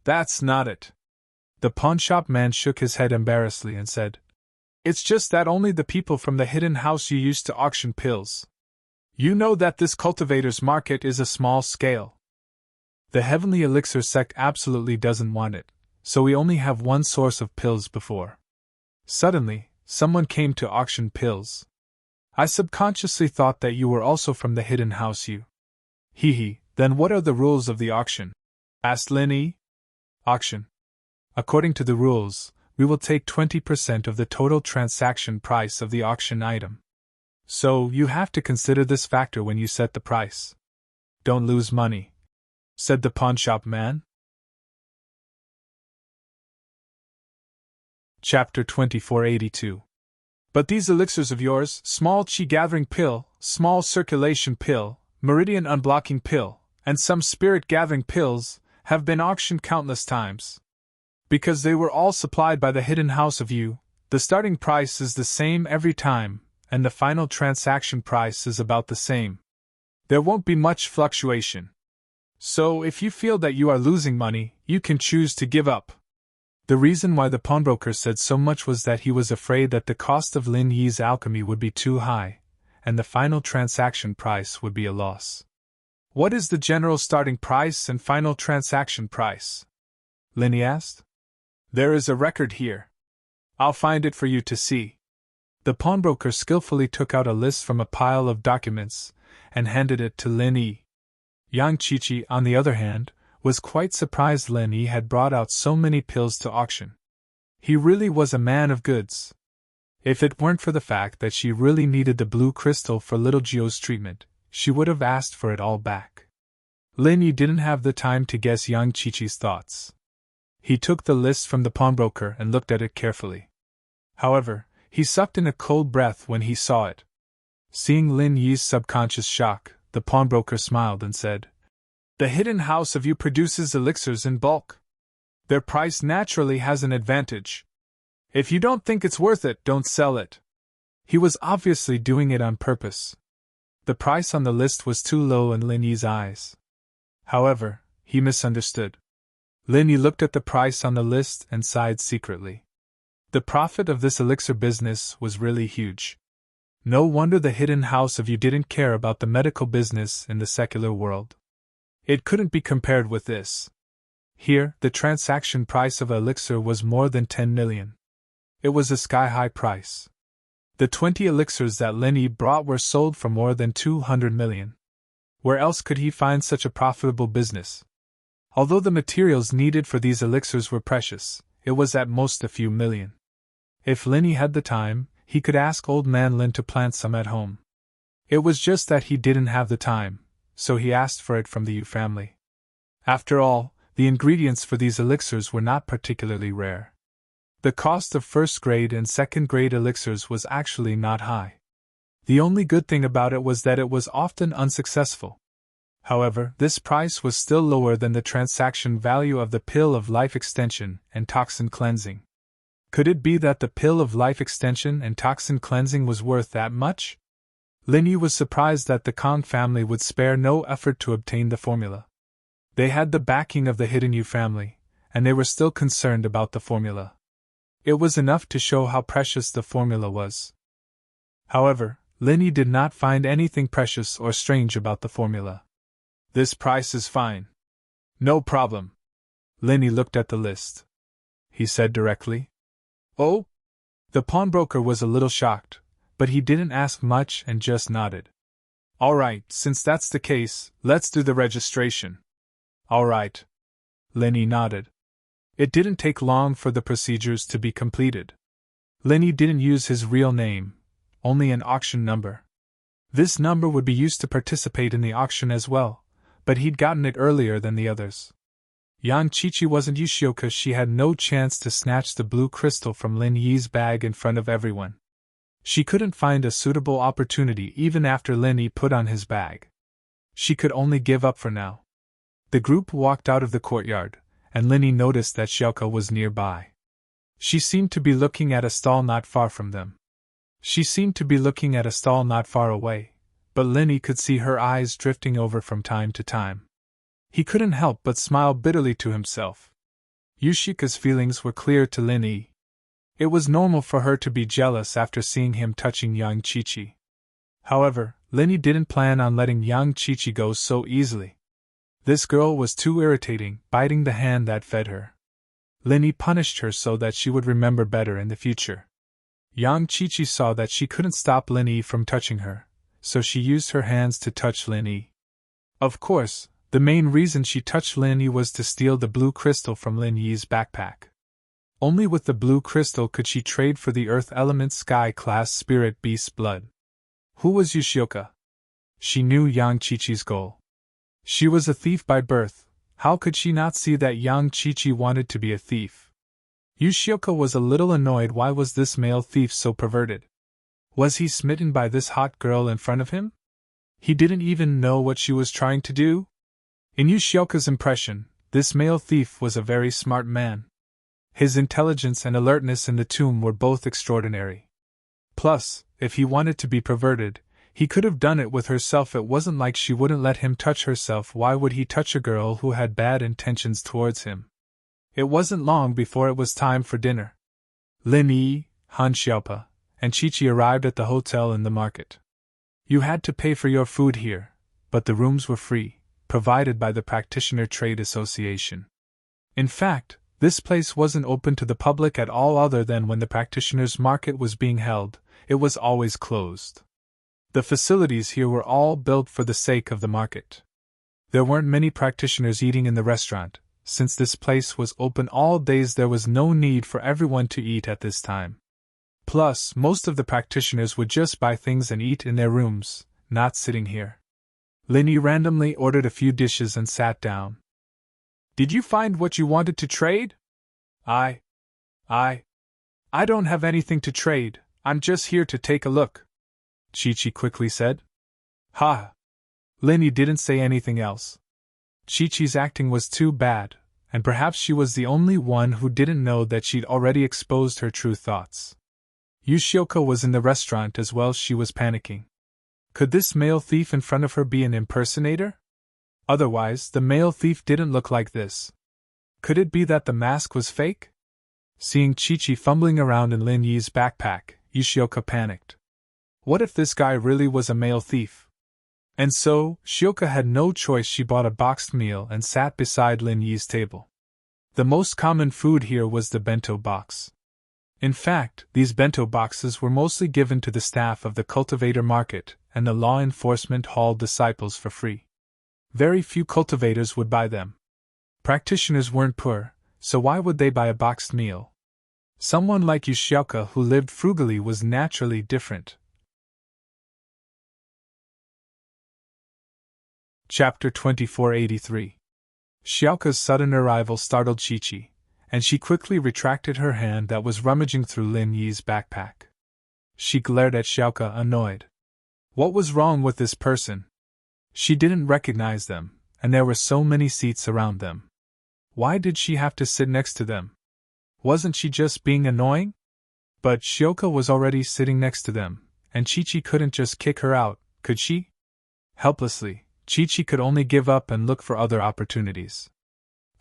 "That's not it." The pawnshop man shook his head embarrassedly and said, "It's just that only the people from the hidden house you use to auction pills. You know that this cultivator's market is a small scale. The Heavenly Elixir sect absolutely doesn't want it, so we only have one source of pills before. Suddenly, someone came to auction pills. I subconsciously thought that you were also from the hidden house you." Then what are the rules of the auction?" asked Lin Yi. "Auction. According to the rules, we will take 20% of the total transaction price of the auction item. So, you have to consider this factor when you set the price. Don't lose money," said the pawnshop man. Chapter 2482. "But these elixirs of yours, small chi gathering pill, small circulation pill, meridian unblocking pill, and some spirit gathering pills, have been auctioned countless times. Because they were all supplied by the hidden house of you, the starting price is the same every time, and the final transaction price is about the same. There won't be much fluctuation. So if you feel that you are losing money, you can choose to give up." The reason why the pawnbroker said so much was that he was afraid that the cost of Lin Yi's alchemy would be too high, and the final transaction price would be a loss. "What is the general starting price and final transaction price?" Lin Yi asked. "There is a record here. I'll find it for you to see." The pawnbroker skillfully took out a list from a pile of documents and handed it to Lin Yi. Yang Chi-Chi, on the other hand, was quite surprised Lin Yi had brought out so many pills to auction. He really was a man of goods. If it weren't for the fact that she really needed the blue crystal for little Gio's treatment, she would have asked for it all back. Lin Yi didn't have the time to guess Yang Chi-Chi's thoughts. He took the list from the pawnbroker and looked at it carefully. However, he sucked in a cold breath when he saw it. Seeing Lin Yi's subconscious shock, The pawnbroker smiled and said, "The hidden house of you produces elixirs in bulk. Their price naturally has an advantage. If you don't think it's worth it, don't sell it." He was obviously doing it on purpose. The price on the list was too low in Lin Yi's eyes. However, he misunderstood. Lin Yi looked at the price on the list and sighed secretly. The profit of this elixir business was really huge. No wonder the hidden house of you didn't care about the medical business in the secular world. It couldn't be compared with this. Here, the transaction price of elixir was more than 10 million. It was a sky-high price. The 20 elixirs that Lin Yi brought were sold for more than 200 million. Where else could he find such a profitable business? Although the materials needed for these elixirs were precious, it was at most a few million. If Lin Yi had the time, he could ask old man Lin to plant some at home. It was just that he didn't have the time, so he asked for it from the Yu family. After all, the ingredients for these elixirs were not particularly rare. The cost of first-grade and second-grade elixirs was actually not high. The only good thing about it was that it was often unsuccessful. However, this price was still lower than the transaction value of the pill of life extension and toxin cleansing. Could it be that the pill of life extension and toxin cleansing was worth that much? Lin Yi was surprised that the Kong family would spare no effort to obtain the formula. They had the backing of the hidden Yu family, and they were still concerned about the formula. It was enough to show how precious the formula was. However, Lin Yi did not find anything precious or strange about the formula. "This price is fine. No problem." Lin Yi looked at the list. He said directly. "Oh?" The pawnbroker was a little shocked, but he didn't ask much and just nodded. "All right, since that's the case, let's do the registration." "All right." Lin Yi nodded. It didn't take long for the procedures to be completed. Lin Yi didn't use his real name, only an auction number. This number would be used to participate in the auction as well, but he'd gotten it earlier than the others. Yang Qiqi wasn't Yoshioka. She had no chance to snatch the blue crystal from Lin Yi's bag in front of everyone. She couldn't find a suitable opportunity even after Lin Yi put on his bag. She could only give up for now. The group walked out of the courtyard, and Lin Yi noticed that Xiaoke was nearby. She seemed to be looking at a stall not far from them. But Lin Yi could see her eyes drifting over from time to time. He couldn't help but smile bitterly to himself. Yoshika's feelings were clear to Lin Yi. It was normal for her to be jealous after seeing him touching Yang Qiqi. However, Lin Yi didn't plan on letting Yang Qiqi go so easily. This girl was too irritating, biting the hand that fed her. Lin Yi punished her so that she would remember better in the future. Yang Qiqi saw that she couldn't stop Lin Yi from touching her, so she used her hands to touch Lin Yi. Of course, the main reason she touched Lin Yi was to steal the blue crystal from Lin Yi's backpack. Only with the blue crystal could she trade for the Earth Element Sky Class Spirit Beast blood. Who was Yoshioka? She knew Yang Qiqi's goal. She was a thief by birth. How could she not see that Yang Qiqi wanted to be a thief? Yoshioka was a little annoyed. Why was this male thief so perverted? Was he smitten by this hot girl in front of him? He didn't even know what she was trying to do? In Yoshioka's impression, this male thief was a very smart man. His intelligence and alertness in the tomb were both extraordinary. Plus, if he wanted to be perverted, he could have done it with herself. It wasn't like she wouldn't let him touch herself. Why would he touch a girl who had bad intentions towards him? It wasn't long before it was time for dinner. Lin Yi, Han Xiaopa, and Qiqi arrived at the hotel in the market. You had to pay for your food here, but the rooms were free, provided by the Practitioner Trade Association. In fact, this place wasn't open to the public at all other than when the practitioners' market was being held. It was always closed. The facilities here were all built for the sake of the market. There weren't many practitioners eating in the restaurant. Since this place was open all days, there was no need for everyone to eat at this time. Plus, most of the practitioners would just buy things and eat in their rooms, not sitting here. Lin Yi randomly ordered a few dishes and sat down. Did you find what you wanted to trade? I don't have anything to trade. I'm just here to take a look, Qiqi quickly said. Ha! Lin Yi didn't say anything else. Chi-Chi's acting was too bad, and perhaps she was the only one who didn't know that she'd already exposed her true thoughts. Yoshioka was in the restaurant as well. She was panicking. Could this male thief in front of her be an impersonator? Otherwise, the male thief didn't look like this. Could it be that the mask was fake? Seeing Chi-Chi fumbling around in Lin Yi's backpack, Yoshioka panicked. What if this guy really was a male thief? And so, Shioka had no choice. She bought a boxed meal and sat beside Lin Yi's table. The most common food here was the bento box. In fact, these bento boxes were mostly given to the staff of the cultivator market and the law enforcement hall disciples for free. Very few cultivators would buy them. Practitioners weren't poor, so why would they buy a boxed meal? Someone like Yoshioka who lived frugally was naturally different. Chapter 2483. Xiaoka's sudden arrival startled Chi-Chi, and she quickly retracted her hand that was rummaging through Lin Yi's backpack. She glared at Xiaoka, annoyed. What was wrong with this person? She didn't recognize them, and there were so many seats around them. Why did she have to sit next to them? Wasn't she just being annoying? But Xiaoka was already sitting next to them, and Chi-Chi couldn't just kick her out, could she? Helplessly, Chi-Chi could only give up and look for other opportunities.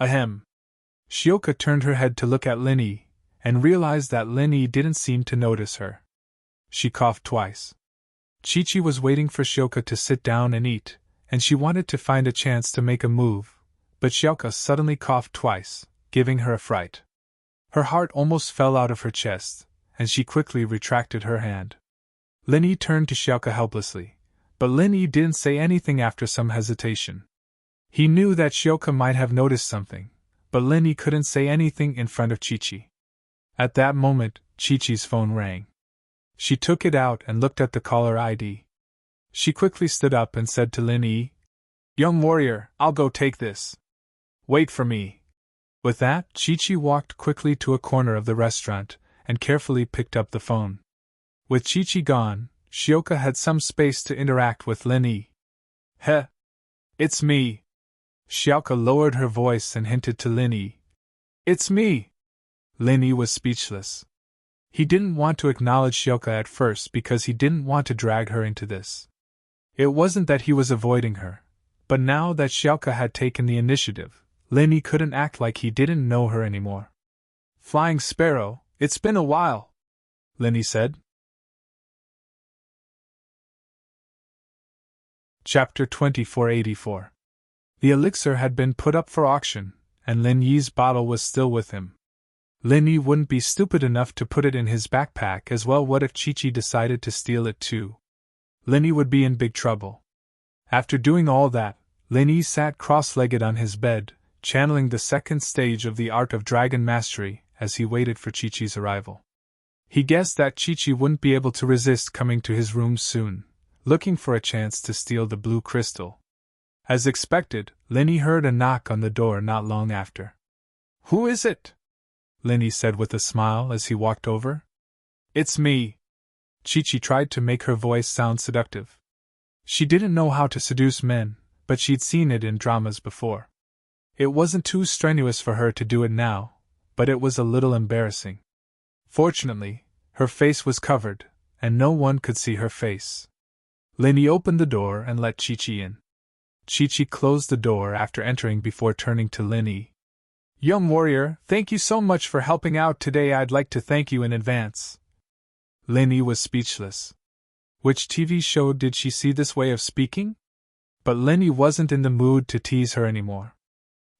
Ahem. Xiaoka turned her head to look at Lin Yi, and realized that Lin Yi didn't seem to notice her. She coughed twice. Chi-Chi was waiting for Xiaoka to sit down and eat, and she wanted to find a chance to make a move, but Xiaoka suddenly coughed twice, giving her a fright. Her heart almost fell out of her chest, and she quickly retracted her hand. Lin Yi turned to Xiaoka helplessly, but Lin Yi didn't say anything after some hesitation. He knew that Xiaoka might have noticed something, but Lin Yi couldn't say anything in front of Chi-Chi. At that moment, Chi-Chi's phone rang. She took it out and looked at the caller ID. She quickly stood up and said to Lin Yi, "Young warrior, I'll go take this. Wait for me." With that, Chi-Chi walked quickly to a corner of the restaurant and carefully picked up the phone. With Chi-Chi gone, Xiaoka had some space to interact with Lin Yi. "Heh. It's me." Xiaoka lowered her voice and hinted to Lin Yi. "It's me." Lin Yi was speechless. He didn't want to acknowledge Xiaoka at first because he didn't want to drag her into this. It wasn't that he was avoiding her, but now that Xiaoka had taken the initiative, Lin Yi couldn't act like he didn't know her anymore. "Flying Sparrow, it's been a while," Lin Yi said. Chapter 2484. The elixir had been put up for auction, and Lin Yi's bottle was still with him. Lin Yi wouldn't be stupid enough to put it in his backpack as well. What if Chi-Chi decided to steal it too? Lin Yi would be in big trouble. After doing all that, Lin Yi sat cross-legged on his bed, channeling the second stage of the art of dragon mastery as he waited for Chi-Chi's arrival. He guessed that Chi-Chi wouldn't be able to resist coming to his room soon, looking for a chance to steal the blue crystal. As expected, Lin Yi heard a knock on the door not long after. "Who is it?" Lin Yi said with a smile as he walked over. "It's me." Chi-Chi tried to make her voice sound seductive. She didn't know how to seduce men, but she'd seen it in dramas before. It wasn't too strenuous for her to do it now, but it was a little embarrassing. Fortunately, her face was covered, and no one could see her face. Lin Yi opened the door and let Chi-Chi in. Chi-Chi closed the door after entering before turning to Lin Yi. "Young warrior, thank you so much for helping out today. I'd like to thank you in advance." Lin Yi was speechless. Which TV show did she see this way of speaking? But Lin Yi wasn't in the mood to tease her anymore.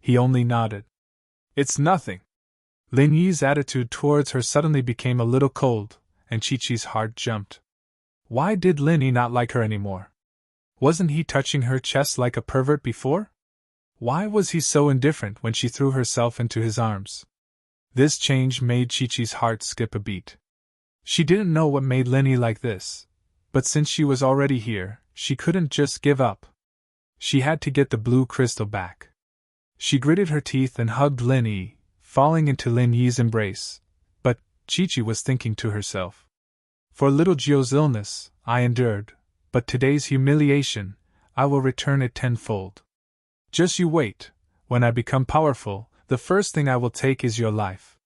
He only nodded. "It's nothing." Lin Yi's attitude towards her suddenly became a little cold, and Chi-Chi's heart jumped. Why did Lin Yi not like her anymore? Wasn't he touching her chest like a pervert before? Why was he so indifferent when she threw herself into his arms? This change made Chi-Chi's heart skip a beat. She didn't know what made Lin Yi like this, but since she was already here, she couldn't just give up. She had to get the blue crystal back. She gritted her teeth and hugged Lin Yi, falling into Lin Yi's embrace, but Chi-Chi was thinking to herself. For little Jio's illness, I endured, but today's humiliation, I will return it tenfold. Just you wait. When I become powerful, the first thing I will take is your life.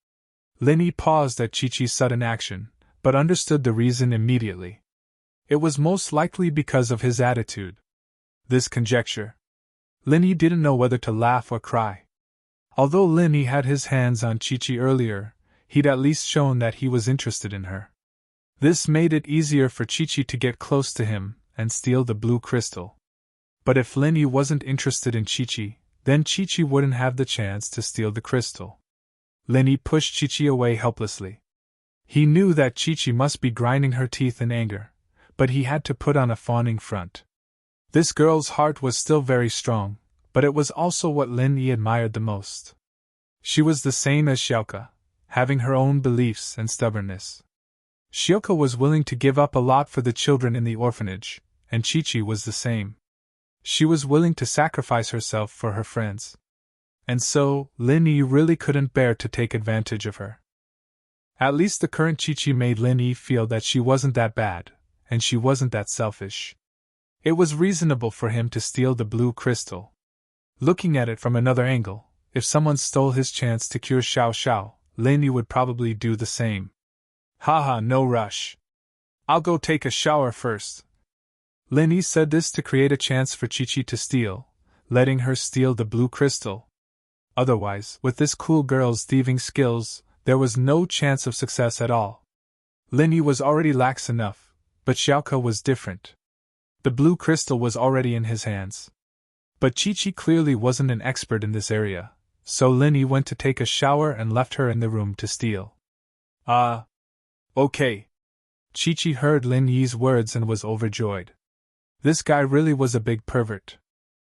Lin Yi paused at Chi-Chi's sudden action, but understood the reason immediately. It was most likely because of his attitude. This conjecture. Lin Yi didn't know whether to laugh or cry. Although Lin Yi had his hands on Chi-Chi earlier, he'd at least shown that he was interested in her. This made it easier for Chi-Chi to get close to him and steal the blue crystal. But if Lin Yi wasn't interested in Chi-Chi, then Chi-Chi wouldn't have the chance to steal the crystal. Lin Yi pushed Chi-Chi away helplessly. He knew that Chi-Chi must be grinding her teeth in anger, but he had to put on a fawning front. This girl's heart was still very strong, but it was also what Lin Yi admired the most. She was the same as Xiaoke, having her own beliefs and stubbornness. Xiaoke was willing to give up a lot for the children in the orphanage, and Chi-Chi was the same. She was willing to sacrifice herself for her friends. And so, Lin Yi really couldn't bear to take advantage of her. At least the current Chi-Chi made Lin Yi feel that she wasn't that bad, and she wasn't that selfish. It was reasonable for him to steal the blue crystal. Looking at it from another angle, if someone stole his chance to cure Xiao Xiao, Lin Yi would probably do the same. Haha, no rush. I'll go take a shower first. Lin Yi said this to create a chance for Chi-Chi to steal, letting her steal the blue crystal. Otherwise, with this cool girl's thieving skills, there was no chance of success at all. Lin Yi was already lax enough, but Xiaoke was different. The blue crystal was already in his hands. But Chi-Chi clearly wasn't an expert in this area, so Lin Yi went to take a shower and left her in the room to steal. Okay. Chi-Chi heard Lin Yi's words and was overjoyed. This guy really was a big pervert.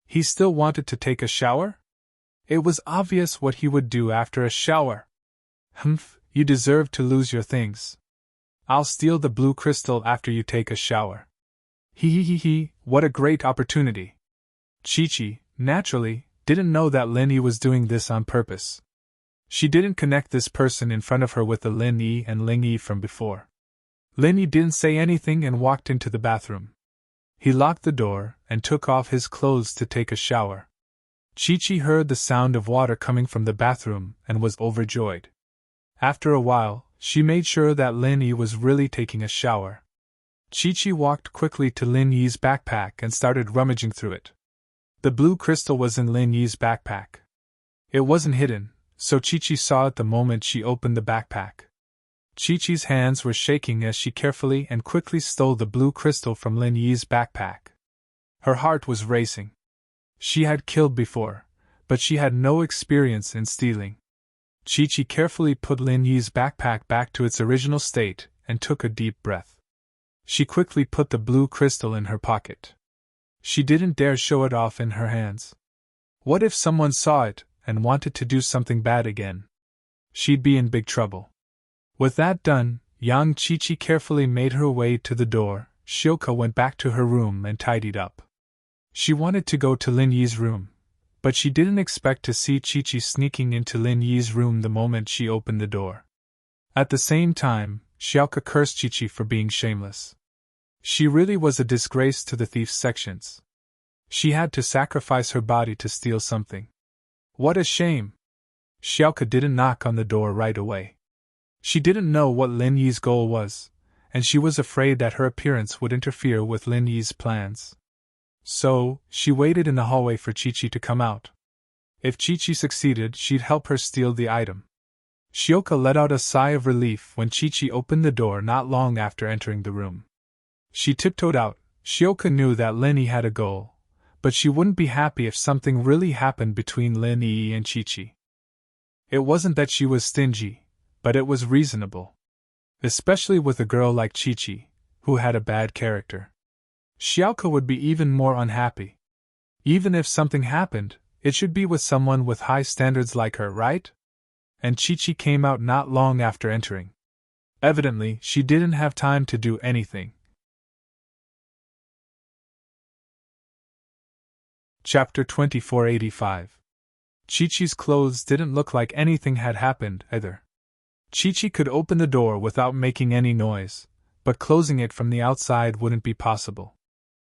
He still wanted to take a shower? It was obvious what he would do after a shower. Humph, you deserve to lose your things. I'll steal the blue crystal after you take a shower. He, what a great opportunity. Chi-Chi, naturally, didn't know that Lin Yi was doing this on purpose. She didn't connect this person in front of her with the Lin Yi and Ling Yi from before. Lin Yi didn't say anything and walked into the bathroom. He locked the door and took off his clothes to take a shower. Chi-Chi heard the sound of water coming from the bathroom and was overjoyed. After a while, she made sure that Lin Yi was really taking a shower. Chi-Chi walked quickly to Lin Yi's backpack and started rummaging through it. The blue crystal was in Lin Yi's backpack. It wasn't hidden, so Chi-Chi saw it the moment she opened the backpack. Chi-Chi's hands were shaking as she carefully and quickly stole the blue crystal from Lin Yi's backpack. Her heart was racing. She had killed before, but she had no experience in stealing. Chi-Chi carefully put Lin Yi's backpack back to its original state and took a deep breath. She quickly put the blue crystal in her pocket. She didn't dare show it off in her hands. What if someone saw it and wanted to do something bad again? She'd be in big trouble. With that done, young Chi-Chi carefully made her way to the door. Xiaoke went back to her room and tidied up. She wanted to go to Lin Yi's room, but she didn't expect to see Chi-Chi sneaking into Lin Yi's room the moment she opened the door. At the same time, Xiaoke cursed Chi-Chi for being shameless. She really was a disgrace to the thief's sections. She had to sacrifice her body to steal something. What a shame! Xiaoke didn't knock on the door right away. She didn't know what Lin Yi's goal was, and she was afraid that her appearance would interfere with Lin Yi's plans. So, she waited in the hallway for Chi-Chi to come out. If Chi-Chi succeeded, she'd help her steal the item. Xiaoke let out a sigh of relief when Chi-Chi opened the door not long after entering the room. She tiptoed out. Xiaoke knew that Lin Yi had a goal, but she wouldn't be happy if something really happened between Lin Yi and Chi-Chi. It wasn't that she was stingy, but it was reasonable. Especially with a girl like Chi-Chi, who had a bad character. Xiaoke would be even more unhappy. Even if something happened, it should be with someone with high standards like her, right? And Chi-Chi came out not long after entering. Evidently, she didn't have time to do anything. Chapter 2485. Chi-Chi's clothes didn't look like anything had happened, either. Chi-Chi could open the door without making any noise, but closing it from the outside wouldn't be possible.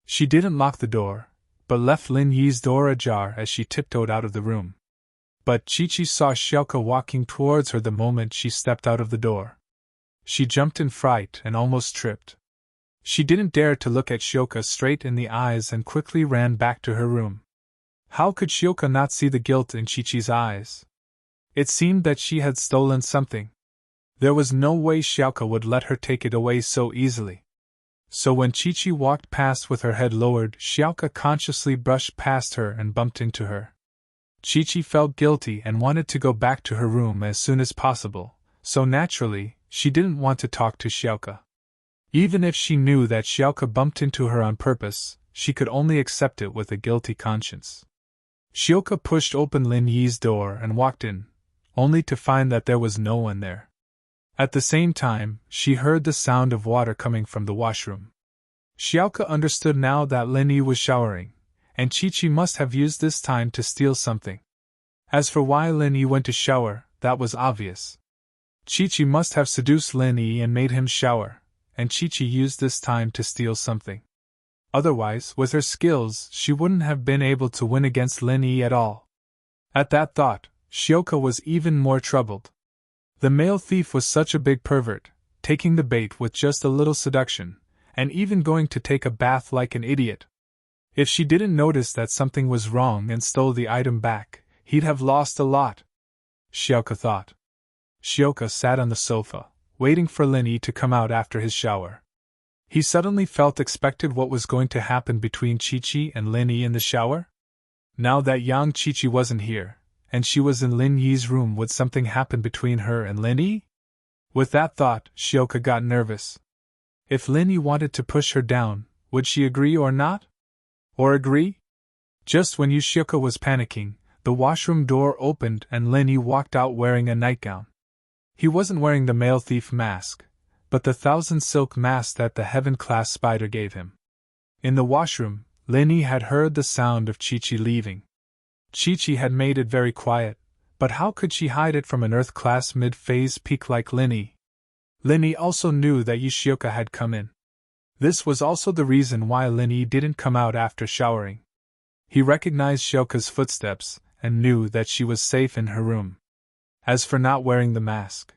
She didn't lock the door, but left Lin Yi's door ajar as she tiptoed out of the room. But Chi-Chi saw Xiaoka walking towards her the moment she stepped out of the door. She jumped in fright and almost tripped. She didn't dare to look at Xiaoka straight in the eyes and quickly ran back to her room. How could Xiaoka not see the guilt in Chi-Chi's eyes? It seemed that she had stolen something. There was no way Xiaoka would let her take it away so easily. So when Chi-Chi walked past with her head lowered, Xiaoka consciously brushed past her and bumped into her. Chi-Chi felt guilty and wanted to go back to her room as soon as possible, so naturally, she didn't want to talk to Xiaoka. Even if she knew that Xiaoka bumped into her on purpose, she could only accept it with a guilty conscience. Xiaoka pushed open Lin Yi's door and walked in, only to find that there was no one there. At the same time, she heard the sound of water coming from the washroom. Xiaoka understood now that Lin Yi was showering, and Chi-Chi must have used this time to steal something. As for why Lin Yi went to shower, that was obvious. Chi-Chi must have seduced Lin Yi and made him shower, and Chi-Chi used this time to steal something. Otherwise, with her skills, she wouldn't have been able to win against Lin Yi at all. At that thought, Xiaoka was even more troubled. The male thief was such a big pervert, taking the bait with just a little seduction, and even going to take a bath like an idiot. If she didn't notice that something was wrong and stole the item back, he'd have lost a lot, Xiaoka thought. Xiaoka sat on the sofa, waiting for Lin Yi to come out after his shower. He suddenly expected what was going to happen between Chi-Chi and Lin Yi in the shower. Now that young Chi-Chi wasn't here, and she was in Lin Yi's room, would something happen between her and Lin Yi? With that thought, Xiaoka got nervous. If Lin Yi wanted to push her down, would she agree or not? Or agree? Just when Xiaoka was panicking, the washroom door opened and Lin Yi walked out wearing a nightgown. He wasn't wearing the male thief mask, but the 1,000 silk mask that the heaven-class spider gave him. In the washroom, Lin Yi had heard the sound of Chi-Chi leaving. Chi-Chi had made it very quiet, but how could she hide it from an Earth-class mid-phase peak like Lin Yi? Lin Yi also knew that Xiaoka had come in. This was also the reason why Lin Yi didn't come out after showering. He recognized Xiaoka's footsteps and knew that she was safe in her room. As for not wearing the mask,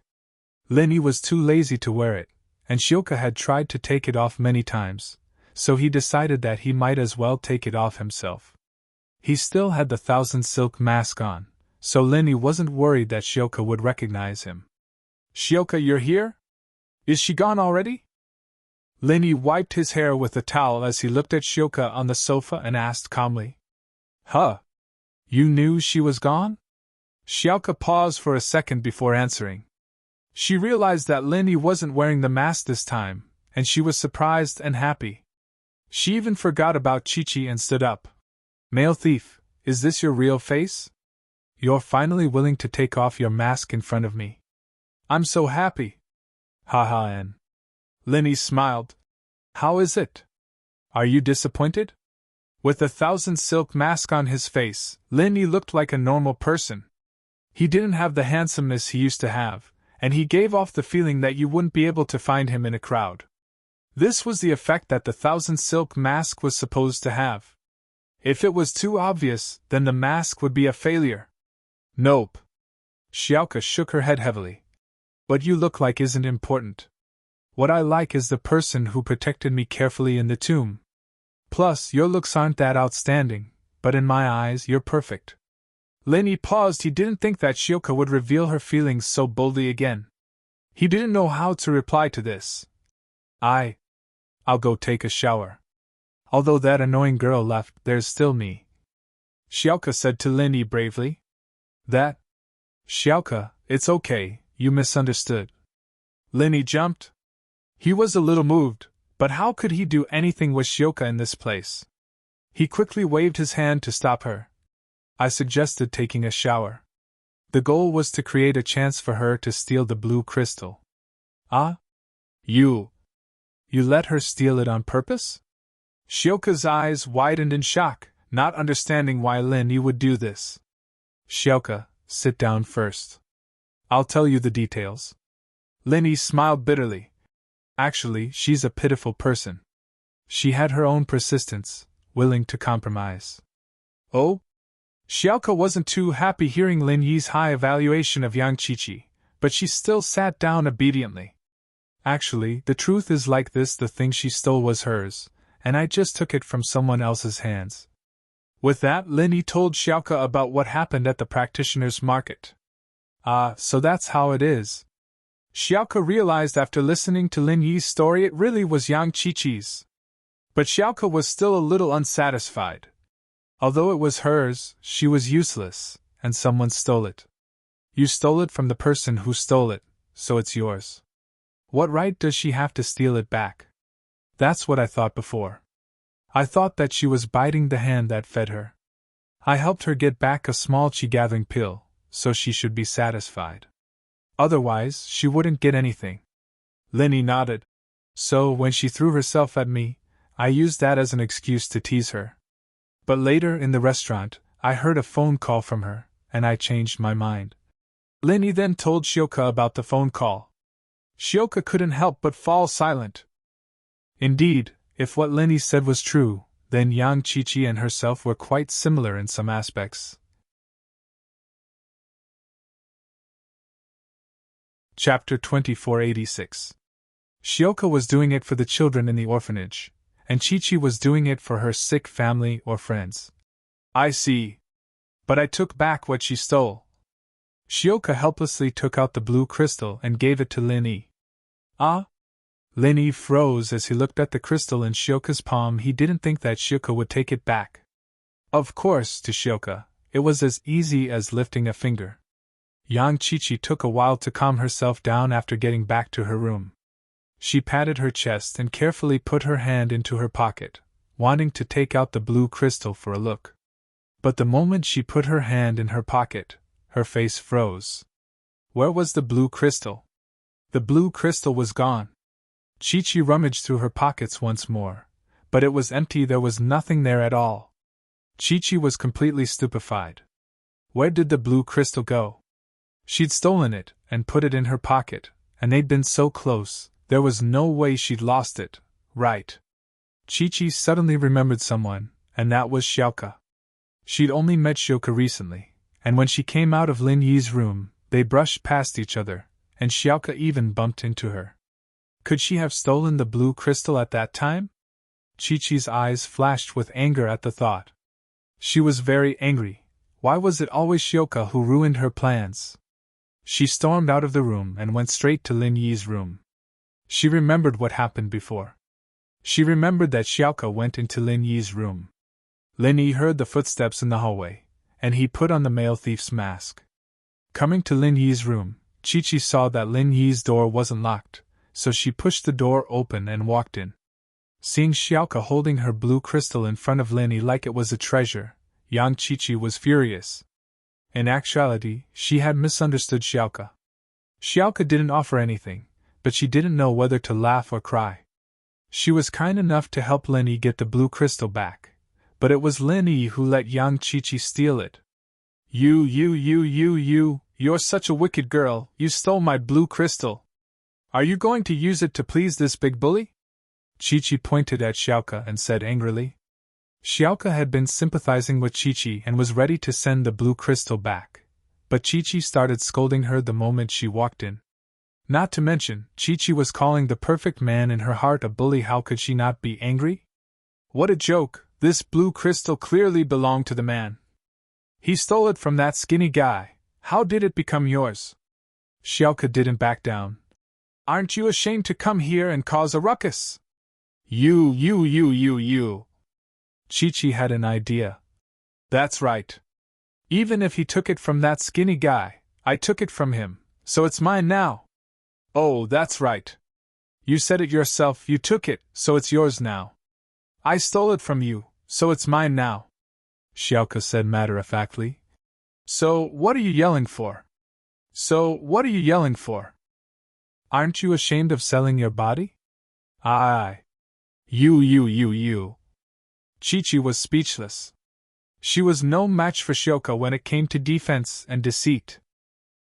Lin Yi was too lazy to wear it, and Xiaoka had tried to take it off many times, so he decided that he might as well take it off himself. He still had the 1,000 silk mask on, so Lin Yi wasn't worried that Xiaoka would recognize him. "Xiaoka, you're here? Is she gone already?" Lin Yi wiped his hair with a towel as he looked at Xiaoka on the sofa and asked calmly. "Huh? You knew she was gone?" Xiaoka paused for a second before answering. She realized that Lin Yi wasn't wearing the mask this time, and she was surprised and happy. She even forgot about Chi-Chi and stood up. "Male thief, is this your real face? You're finally willing to take off your mask in front of me. I'm so happy." "Haha, and..." Lin Yi smiled. "How is it? Are you disappointed?" With the 1,000 silk mask on his face, Lin Yi looked like a normal person. He didn't have the handsomeness he used to have, and he gave off the feeling that you wouldn't be able to find him in a crowd. This was the effect that the 1,000 silk mask was supposed to have. If it was too obvious, then the mask would be a failure. "Nope." Xiaoka shook her head heavily. "What you look like isn't important. What I like is the person who protected me carefully in the tomb. Plus, your looks aren't that outstanding, but in my eyes, you're perfect." Lin Yi paused. He didn't think that Xiaoka would reveal her feelings so boldly again. He didn't know how to reply to this. I'll go take a shower. Although that annoying girl left, there's still me," Xiaoka said to Lin Yi bravely. "That? Xiaoka, it's okay, you misunderstood." Lin Yi jumped. He was a little moved, but how could he do anything with Xiaoka in this place? He quickly waved his hand to stop her. "I suggested taking a shower. The goal was to create a chance for her to steal the blue crystal." "Ah? You let her steal it on purpose?" Xiaoka's eyes widened in shock, not understanding why Lin Yi would do this. "Xiaoka, sit down first. I'll tell you the details." Lin Yi smiled bitterly. Actually, she's a pitiful person. She had her own persistence, willing to compromise. Oh? Xiaoke wasn't too happy hearing Lin Yi's high evaluation of Yang Qiqi, but she still sat down obediently. Actually, the truth is like this: the thing she stole was hers, and I just took it from someone else's hands. With that, Lin Yi told Xiaoke about what happened at the practitioner's market. Ah, so that's how it is. Xiaoke realized after listening to Lin Yi's story it really was Yang Qiqi's. But Xiaoke was still a little unsatisfied. Although it was hers, she was useless, and someone stole it. You stole it from the person who stole it, so it's yours. What right does she have to steal it back? That's what I thought before. I thought that she was biting the hand that fed her. I helped her get back a small chi-gathering pill, so she should be satisfied. Otherwise, she wouldn't get anything. Lin Yi nodded. So, when she threw herself at me, I used that as an excuse to tease her. But later in the restaurant, I heard a phone call from her, and I changed my mind. Lin Yi then told Xiaoke about the phone call. Xiaoke couldn't help but fall silent. Indeed, if what Lin Yi said was true, then Yang Qiqi and herself were quite similar in some aspects. Chapter 2486. Xiaoke was doing it for the children in the orphanage, and Qiqi was doing it for her sick family or friends. I see. But I took back what she stole. Xiaoke helplessly took out the blue crystal and gave it to Lin Yi. Ah? Lin Yi froze as he looked at the crystal in Xiaoke's palm. He didn't think that Xiaoke would take it back. Of course, to Xiaoke, it was as easy as lifting a finger. Yang Qiqi took a while to calm herself down after getting back to her room. She patted her chest and carefully put her hand into her pocket, wanting to take out the blue crystal for a look. But the moment she put her hand in her pocket, her face froze. Where was the blue crystal? The blue crystal was gone. Qiqi rummaged through her pockets once more, but it was empty. There was nothing there at all. Qiqi was completely stupefied. Where did the blue crystal go? She'd stolen it and put it in her pocket, and they'd been so close, there was no way she'd lost it, right? Qiqi suddenly remembered someone, and that was Xiaoke. She'd only met Xiaoke recently, and when she came out of Lin Yi's room, they brushed past each other, and Xiaoke even bumped into her. Could she have stolen the blue crystal at that time? Qiqi's eyes flashed with anger at the thought. She was very angry. Why was it always Xiaoke who ruined her plans? She stormed out of the room and went straight to Lin Yi's room. She remembered what happened before. She remembered that Xiaoke went into Lin Yi's room. Lin Yi heard the footsteps in the hallway, and he put on the male thief's mask. Coming to Lin Yi's room, Qiqi saw that Lin Yi's door wasn't locked, so she pushed the door open and walked in. Seeing Xiaoke holding her blue crystal in front of Lin Yi like it was a treasure, Yang Qiqi was furious. In actuality, she had misunderstood Xiaoke. Xiaoke didn't offer anything, but she didn't know whether to laugh or cry. She was kind enough to help Lin Yi get the blue crystal back, but it was Lin Yi who let Yang Qiqi steal it. You're such a wicked girl, you stole my blue crystal. Are you going to use it to please this big bully? Qiqi pointed at Xiaoke and said angrily. Xiaoke had been sympathizing with Qiqi and was ready to send the blue crystal back, but Qiqi started scolding her the moment she walked in. Not to mention, Qiqi was calling the perfect man in her heart a bully. How could she not be angry? What a joke, this blue crystal clearly belonged to the man. He stole it from that skinny guy. How did it become yours? Xiaoke didn't back down. Aren't you ashamed to come here and cause a ruckus? You. Qiqi had an idea. That's right. Even if he took it from that skinny guy, I took it from him, so it's mine now. Oh, that's right. You said it yourself, you took it, so it's yours now. I stole it from you, so it's mine now. Xiaoke said matter-of-factly. So, what are you yelling for? Aren't you ashamed of selling your body? Aye. You. Qiqi was speechless. She was no match for Xiaoke when it came to defense and deceit.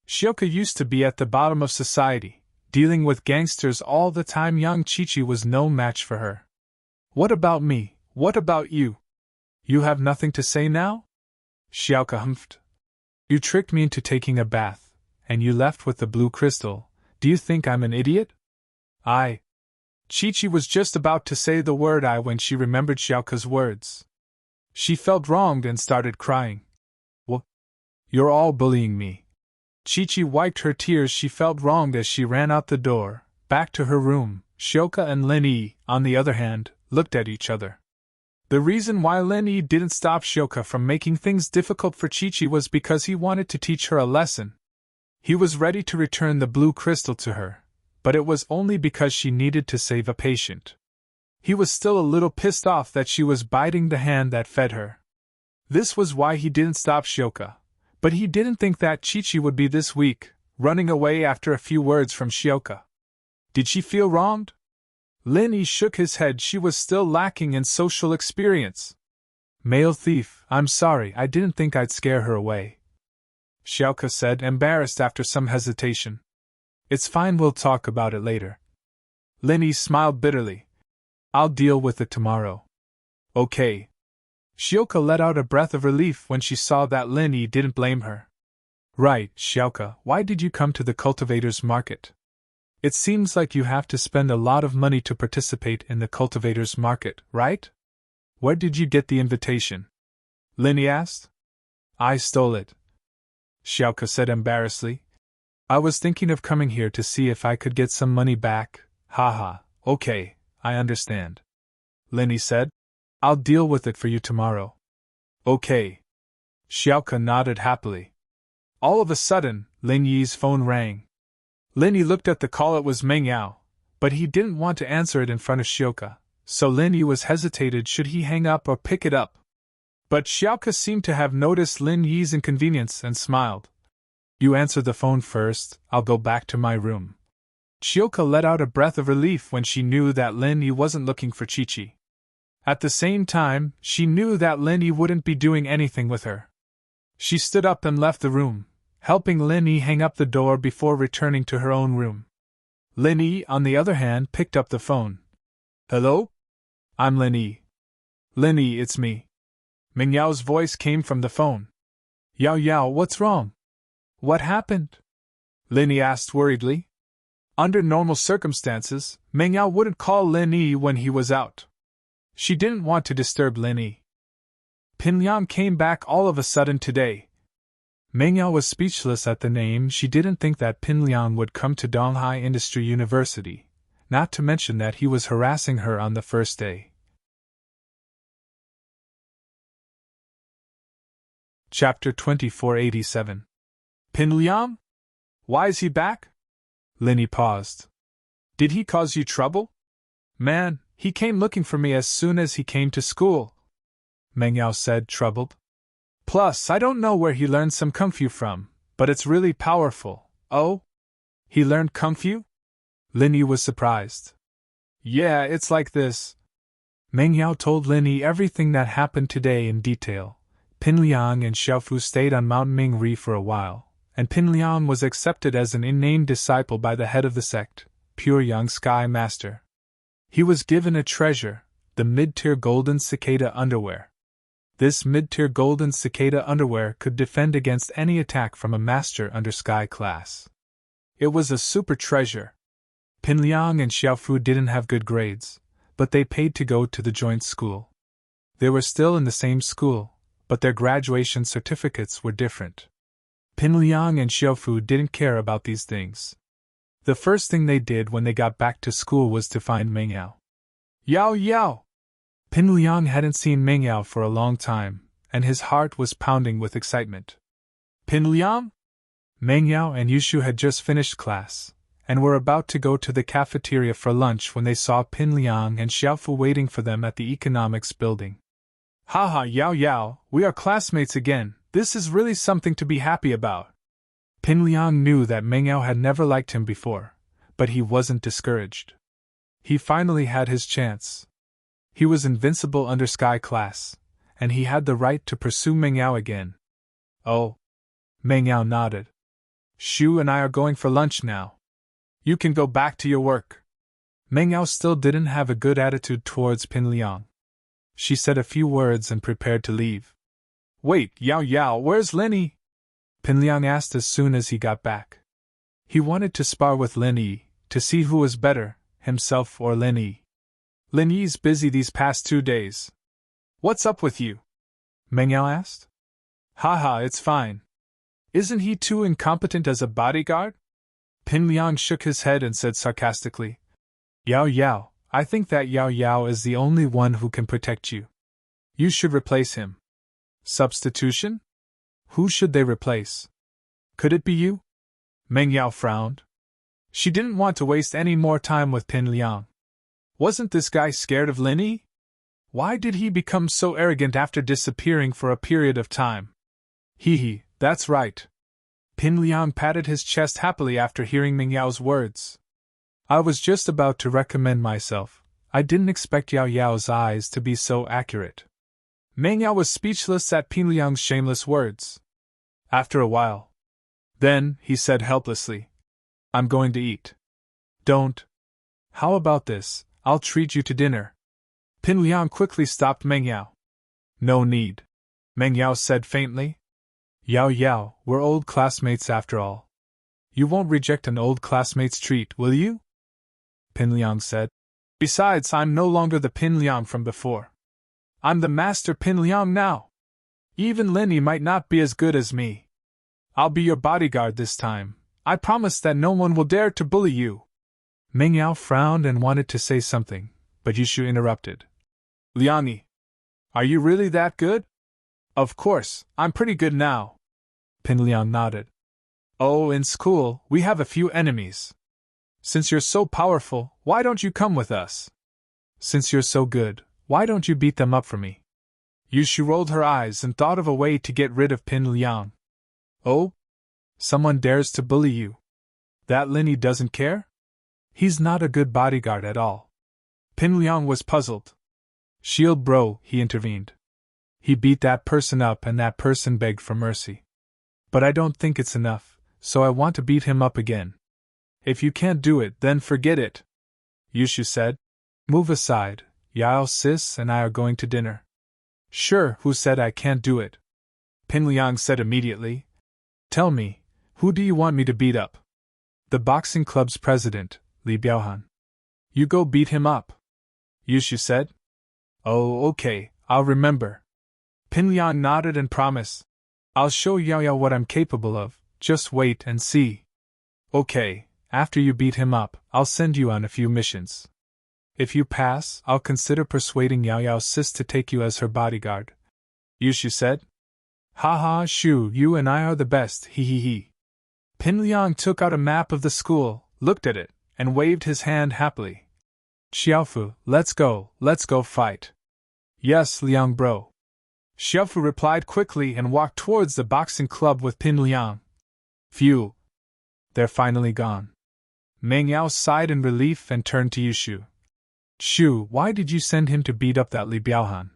Xiaoke used to be at the bottom of society, dealing with gangsters all the time. Yang Qiqi was no match for her. What about me? What about you? You have nothing to say now? Xiaoka humphed. You tricked me into taking a bath, and you left with the blue crystal. Do you think I'm an idiot? I. Chi-Chi was just about to say the word I when she remembered Xiaoka's words. She felt wronged and started crying. Well, you're all bullying me. Chi-Chi wiped her tears. She felt wronged as she ran out the door, back to her room. Xiaoka and Lin Yi, on the other hand, looked at each other. The reason why Lin Yi didn't stop Xiaoka from making things difficult for Chi-Chi was because he wanted to teach her a lesson. He was ready to return the blue crystal to her, but it was only because she needed to save a patient. He was still a little pissed off that she was biting the hand that fed her. This was why he didn't stop Xiaoka, but he didn't think that Chi-Chi would be this weak, running away after a few words from Xiaoka. Did she feel wronged? Lin Yi shook his head. She was still lacking in social experience. Male thief, I'm sorry, I didn't think I'd scare her away. Xiaoka said, embarrassed after some hesitation. It's fine, we'll talk about it later. Lin Yi smiled bitterly. I'll deal with it tomorrow. Okay. Xiaoka let out a breath of relief when she saw that Lin Yi didn't blame her. Right, Xiaoka, why did you come to the cultivators' market? It seems like you have to spend a lot of money to participate in the cultivators' market, right? Where did you get the invitation? Lin Yi asked. I stole it. Xiaoka said embarrassedly. I was thinking of coming here to see if I could get some money back. Haha, okay, I understand. Lin Yi said. I'll deal with it for you tomorrow. Okay. Xiaoka nodded happily. All of a sudden, Lin Yi's phone rang. Lin Yi looked at the call. It was Meng Yao, but he didn't want to answer it in front of Xiaoka, so Lin Yi was hesitated should he hang up or pick it up. But Xiaoka seemed to have noticed Lin Yi's inconvenience and smiled. You answer the phone first, I'll go back to my room. Xiaoka let out a breath of relief when she knew that Lin Yi wasn't looking for Chi-Chi. At the same time, she knew that Lin Yi wouldn't be doing anything with her. She stood up and left the room, helping Lin Yi hang up the door before returning to her own room. Lin Yi, on the other hand, picked up the phone. Hello? I'm Lin Yi. Lin Yi, it's me. Meng Yao's voice came from the phone. Yao Yao, what's wrong? What happened? Lin Yi asked worriedly. Under normal circumstances, Meng Yao wouldn't call Lin Yi when he was out. She didn't want to disturb Lin Yi. Pin Liang came back all of a sudden today. Meng Yao was speechless at the name. She didn't think that Pin Liang would come to Donghai Industry University, not to mention that he was harassing her on the first day. Chapter 2487. Pin Liang? Why is he back? Lin Yi paused. Did he cause you trouble? Man, he came looking for me as soon as he came to school. Meng Yao said, troubled. Plus, I don't know where he learned some kung fu from, but it's really powerful. Oh? He learned kung fu? Lin Yi was surprised. Yeah, it's like this. Meng Yao told Lin Yi everything that happened today in detail. Pin Liang and Xiaofu stayed on Mount Mingri for a while, and Pin Liang was accepted as an unnamed disciple by the head of the sect, Pure Young Sky Master. He was given a treasure, the mid-tier golden cicada underwear. This mid-tier golden cicada underwear could defend against any attack from a master under Sky class. It was a super treasure. Pin Liang and Xiaofu didn't have good grades, but they paid to go to the joint school. They were still in the same school, but their graduation certificates were different. Pin Liang and Xiaofu didn't care about these things. The first thing they did when they got back to school was to find Meng Yao. Yao Yao! Pin Liang hadn't seen Meng Yao for a long time, and his heart was pounding with excitement. Pin Liang? Meng Yao and Yushu had just finished class, and were about to go to the cafeteria for lunch when they saw Pin Liang and Xiaofu waiting for them at the economics building. Haha, Yao Yao, we are classmates again. This is really something to be happy about. Pin Liang knew that Meng Yao had never liked him before, but he wasn't discouraged. He finally had his chance. He was invincible under Sky class, and he had the right to pursue Meng Yao again. Oh. Meng Yao nodded. Shu and I are going for lunch now. You can go back to your work. Meng Yao still didn't have a good attitude towards Pin Liang. She said a few words and prepared to leave. Wait, Yao Yao, where's Lin Yi? Pinliang asked as soon as he got back. He wanted to spar with Lin Yi, to see who was better, himself or Lin Yi. Lin Yi's busy these past 2 days. What's up with you? Meng Yao asked. Haha, it's fine. Isn't he too incompetent as a bodyguard? Pinliang shook his head and said sarcastically. Yao Yao, I think that Yao Yao is the only one who can protect you. You should replace him. Substitution? Who should they replace? Could it be you? Meng Yao frowned. She didn't want to waste any more time with Pinliang. Wasn't this guy scared of Lin Yi? Why did he become so arrogant after disappearing for a period of time? Hee, that's right. Pinliang patted his chest happily after hearing Meng Yao's words. I was just about to recommend myself. I didn't expect Yao Yao's eyes to be so accurate. Meng Yao was speechless at Pinliang's shameless words. After a while. Then, he said helplessly, I'm going to eat. Don't. How about this? I'll treat you to dinner. Pinliang quickly stopped Meng Yao. No need. Meng Yao said faintly. Yao Yao, we're old classmates after all. You won't reject an old classmate's treat, will you? Pinliang said. Besides, I'm no longer the Pinliang from before. I'm the Master Pinliang now. Even Lin Yi might not be as good as me. I'll be your bodyguard this time. I promise that no one will dare to bully you. Meng Yao frowned and wanted to say something, but Yushu interrupted. Liang Yi, are you really that good? Of course, I'm pretty good now. Pinliang nodded. Oh, in school, we have a few enemies. Since you're so powerful, why don't you come with us? Since you're so good, why don't you beat them up for me? Yushu rolled her eyes and thought of a way to get rid of Pinliang. Oh? Someone dares to bully you. That Lin Yi doesn't care? He's not a good bodyguard at all. Pinliang was puzzled. Shield bro, he intervened. He beat that person up and that person begged for mercy. But I don't think it's enough, so I want to beat him up again. If you can't do it, then forget it. Yushu said. Move aside, Yao sis and I are going to dinner. Sure, who said I can't do it? Pinliang said immediately. Tell me, who do you want me to beat up? The boxing club's president, Li Biaohan. You go beat him up. Yushu said. Oh, okay, I'll remember. Pinliang nodded and promised. I'll show Yao Yao what I'm capable of, just wait and see. Okay, after you beat him up, I'll send you on a few missions. If you pass, I'll consider persuading Yao Yao's sis to take you as her bodyguard. Yushu said. Ha, Shu, you and I are the best, he. Pinliang took out a map of the school, looked at it, and waved his hand happily. Xiaofu, let's go fight. Yes, Liang bro. Xiaofu replied quickly and walked towards the boxing club with Pinliang. Phew. They're finally gone. Meng Yao sighed in relief and turned to Yushu. Shu, why did you send him to beat up that Li Biaohan?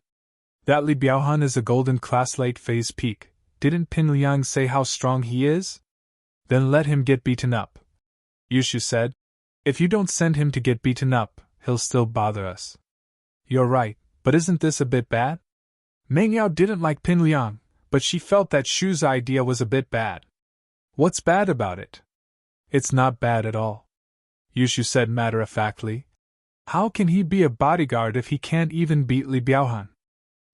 That Li Biaohan is a golden class late phase peak. Didn't Pinliang say how strong he is? Then let him get beaten up. Yushu said. If you don't send him to get beaten up, he'll still bother us. You're right, but isn't this a bit bad? Meng Yao didn't like Pinliang, but she felt that Shu's idea was a bit bad. What's bad about it? It's not bad at all. Yushu said matter-of-factly. How can he be a bodyguard if he can't even beat Li Biaohan?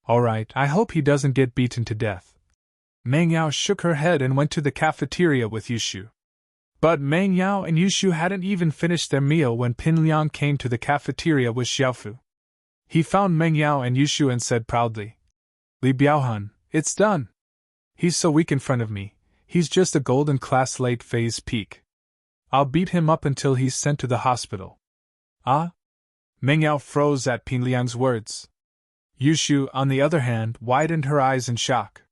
Alright, I hope he doesn't get beaten to death. Meng Yao shook her head and went to the cafeteria with Yushu. But Meng Yao and Yushu hadn't even finished their meal when Pinliang came to the cafeteria with Xiaofu. He found Meng Yao and Yushu and said proudly, Li Biaohan, it's done. He's so weak in front of me, he's just a golden class late phase peak. I'll beat him up until he's sent to the hospital. Ah? Meng Yao froze at Pinliang's words. Yushu, on the other hand, widened her eyes in shock.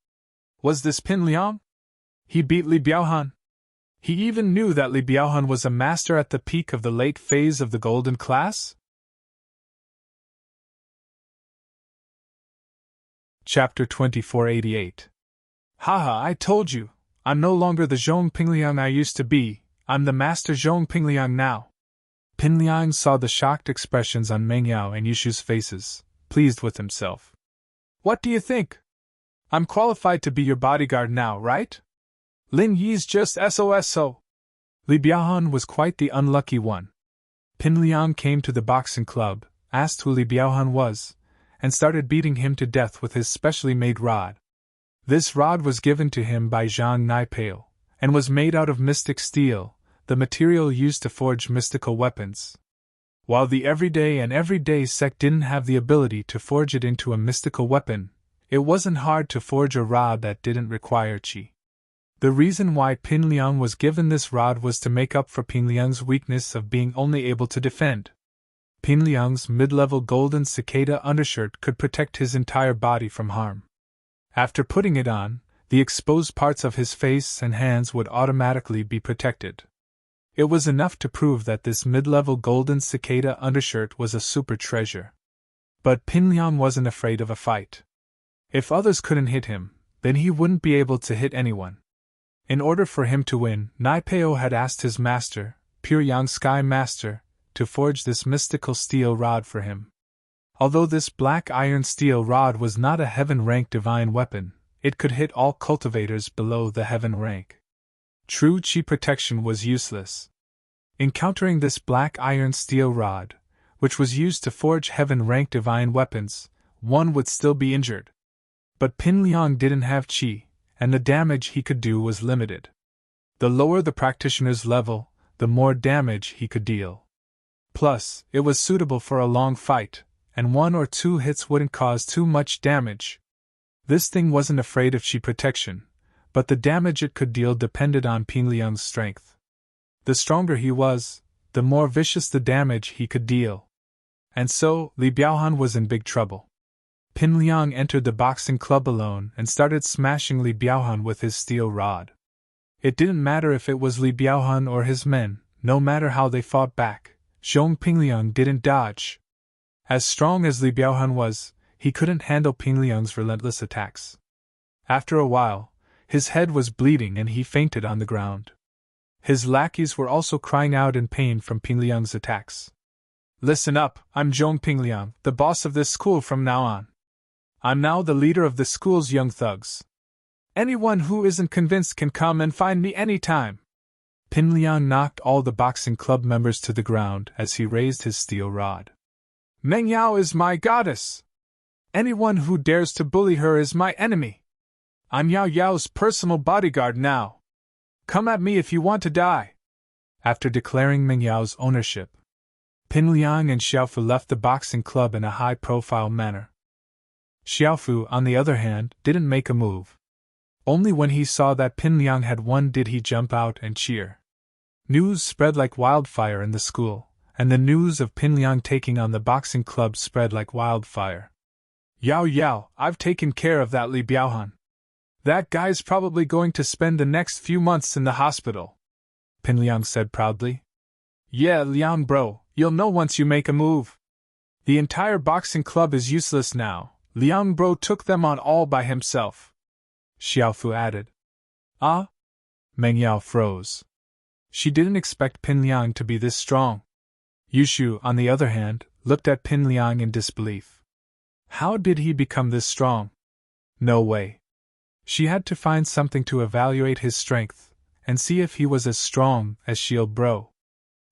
Was this Pinliang? He beat Li Biaohan? He even knew that Li Biaohan was a master at the peak of the late phase of the golden class? Chapter 2488. Haha, I told you, I'm no longer the Zhong Pingliang I used to be, I'm the Master Zhong Pingliang now. Pinliang saw the shocked expressions on Meng Yao and Yushu's faces, pleased with himself. What do you think? I'm qualified to be your bodyguard now, right? Lin Yi's just SOSO. Li Biaohan was quite the unlucky one. Pin Liang came to the boxing club, asked who Li Biaohan was, and started beating him to death with his specially made rod. This rod was given to him by Zhang Naipao, and was made out of mystic steel, the material used to forge mystical weapons. While the everyday sect didn't have the ability to forge it into a mystical weapon, it wasn't hard to forge a rod that didn't require qi. The reason why Pin Liang was given this rod was to make up for Pin Liang's weakness of being only able to defend. Pin Liang's mid-level golden cicada undershirt could protect his entire body from harm. After putting it on, the exposed parts of his face and hands would automatically be protected. It was enough to prove that this mid-level golden cicada undershirt was a super treasure. But Pin Liang wasn't afraid of a fight. If others couldn't hit him, then he wouldn't be able to hit anyone. In order for him to win, Naipao had asked his master, Pure Yang Sky Master, to forge this mystical steel rod for him. Although this black iron steel rod was not a heaven-rank divine weapon, it could hit all cultivators below the heaven rank. True qi protection was useless. Encountering this black iron steel rod, which was used to forge heaven-rank divine weapons, one would still be injured. But Pin Liang didn't have qi, and the damage he could do was limited. The lower the practitioner's level, the more damage he could deal. Plus, it was suitable for a long fight, and 1 or 2 hits wouldn't cause too much damage. This thing wasn't afraid of qi protection, but the damage it could deal depended on Pin Liang's strength. The stronger he was, the more vicious the damage he could deal. And so, Li Biaohan was in big trouble. Pin Liang entered the boxing club alone and started smashing Li Biaohan with his steel rod. It didn't matter if it was Li Biaohan or his men, no matter how they fought back, Zhong Pingliang didn't dodge. As strong as Li Biaohan was, he couldn't handle Pin Liang's relentless attacks. After a while, his head was bleeding and he fainted on the ground. His lackeys were also crying out in pain from Pin Liang's attacks. Listen up, I'm Zhong Pingliang, the boss of this school from now on. I'm now the leader of the school's young thugs. Anyone who isn't convinced can come and find me anytime. Pin Liang knocked all the boxing club members to the ground as he raised his steel rod. Meng Yao is my goddess. Anyone who dares to bully her is my enemy. I'm Yao Yao's personal bodyguard now. Come at me if you want to die. After declaring Meng Yao's ownership, Pin Liang and Xiaofu left the boxing club in a high-profile manner. Xiaofu, on the other hand, didn't make a move. Only when he saw that Pin Liang had won did he jump out and cheer. News spread like wildfire in the school, and the news of Pin Liang taking on the boxing club spread like wildfire. Yao Yao, I've taken care of that Li Biaohan. That guy's probably going to spend the next few months in the hospital, Pin Liang said proudly. Yeah, Liang bro, you'll know once you make a move. The entire boxing club is useless now. Liang bro took them on all by himself, Xiaofu added. Ah? Meng Yao froze. She didn't expect Pin Liang to be this strong. Yushu, on the other hand, looked at Pin Liang in disbelief. How did he become this strong? No way. She had to find something to evaluate his strength, and see if he was as strong as Shield Bro.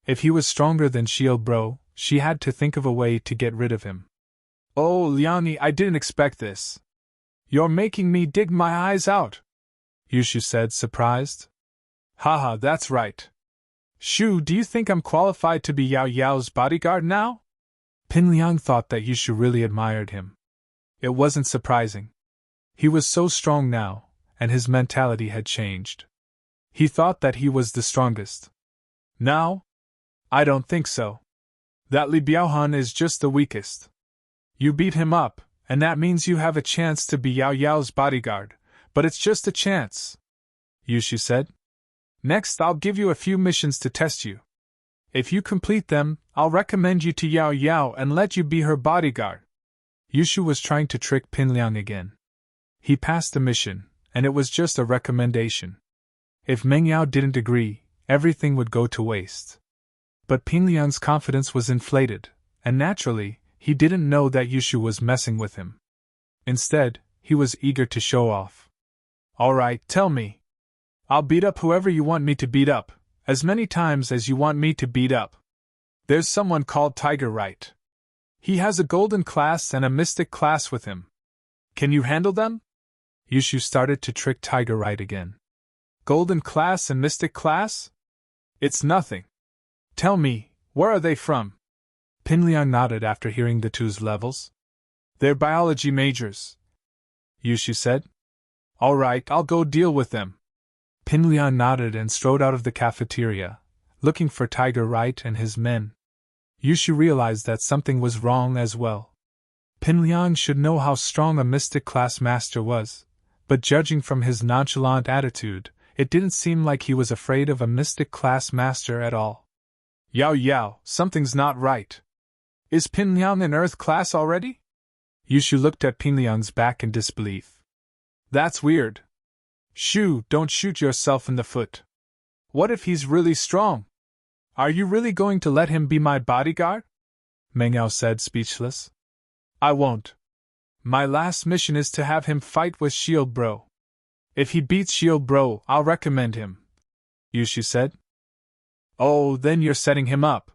If he was stronger than Shield Bro, she had to think of a way to get rid of him. Oh, Liani, I didn't expect this. You're making me dig my eyes out, Yushu said, surprised. Haha, that's right. Shu, do you think I'm qualified to be Yao Yao's bodyguard now? Pin Liang thought that Yushu really admired him. It wasn't surprising. He was so strong now, and his mentality had changed. He thought that he was the strongest. Now? I don't think so. That Li Biaohan is just the weakest. You beat him up, and that means you have a chance to be Yao Yao's bodyguard, but it's just a chance, Yushu said. Next, I'll give you a few missions to test you. If you complete them, I'll recommend you to Yao Yao and let you be her bodyguard. Yushu was trying to trick Pin Liang again. He passed the mission, and it was just a recommendation. If Meng Yao didn't agree, everything would go to waste. But Pin Liang's confidence was inflated, and naturally, he didn't know that Yushu was messing with him. Instead, he was eager to show off. Alright, tell me. I'll beat up whoever you want me to beat up, as many times as you want me to beat up. There's someone called Tiger Right. He has a golden class and a mystic class with him. Can you handle them? Yushu started to trick Tiger Right again. Golden class and mystic class? It's nothing. Tell me, where are they from? Pinliang nodded after hearing the two's levels. They're biology majors, Yushu said. All right, I'll go deal with them. Pinliang nodded and strode out of the cafeteria, looking for Tiger Right and his men. Yushu realized that something was wrong as well. Pinliang should know how strong a mystic class master was, but judging from his nonchalant attitude, it didn't seem like he was afraid of a mystic class master at all. Yao, something's not right. Is Pinliang in Earth class already? Yushu looked at Pinliang's back in disbelief. That's weird. Shoo, don't shoot yourself in the foot. What if he's really strong? Are you really going to let him be my bodyguard? Mengyao said, speechless. I won't. My last mission is to have him fight with Shield Bro. If he beats Shield Bro, I'll recommend him, Yushu said. Oh, then you're setting him up.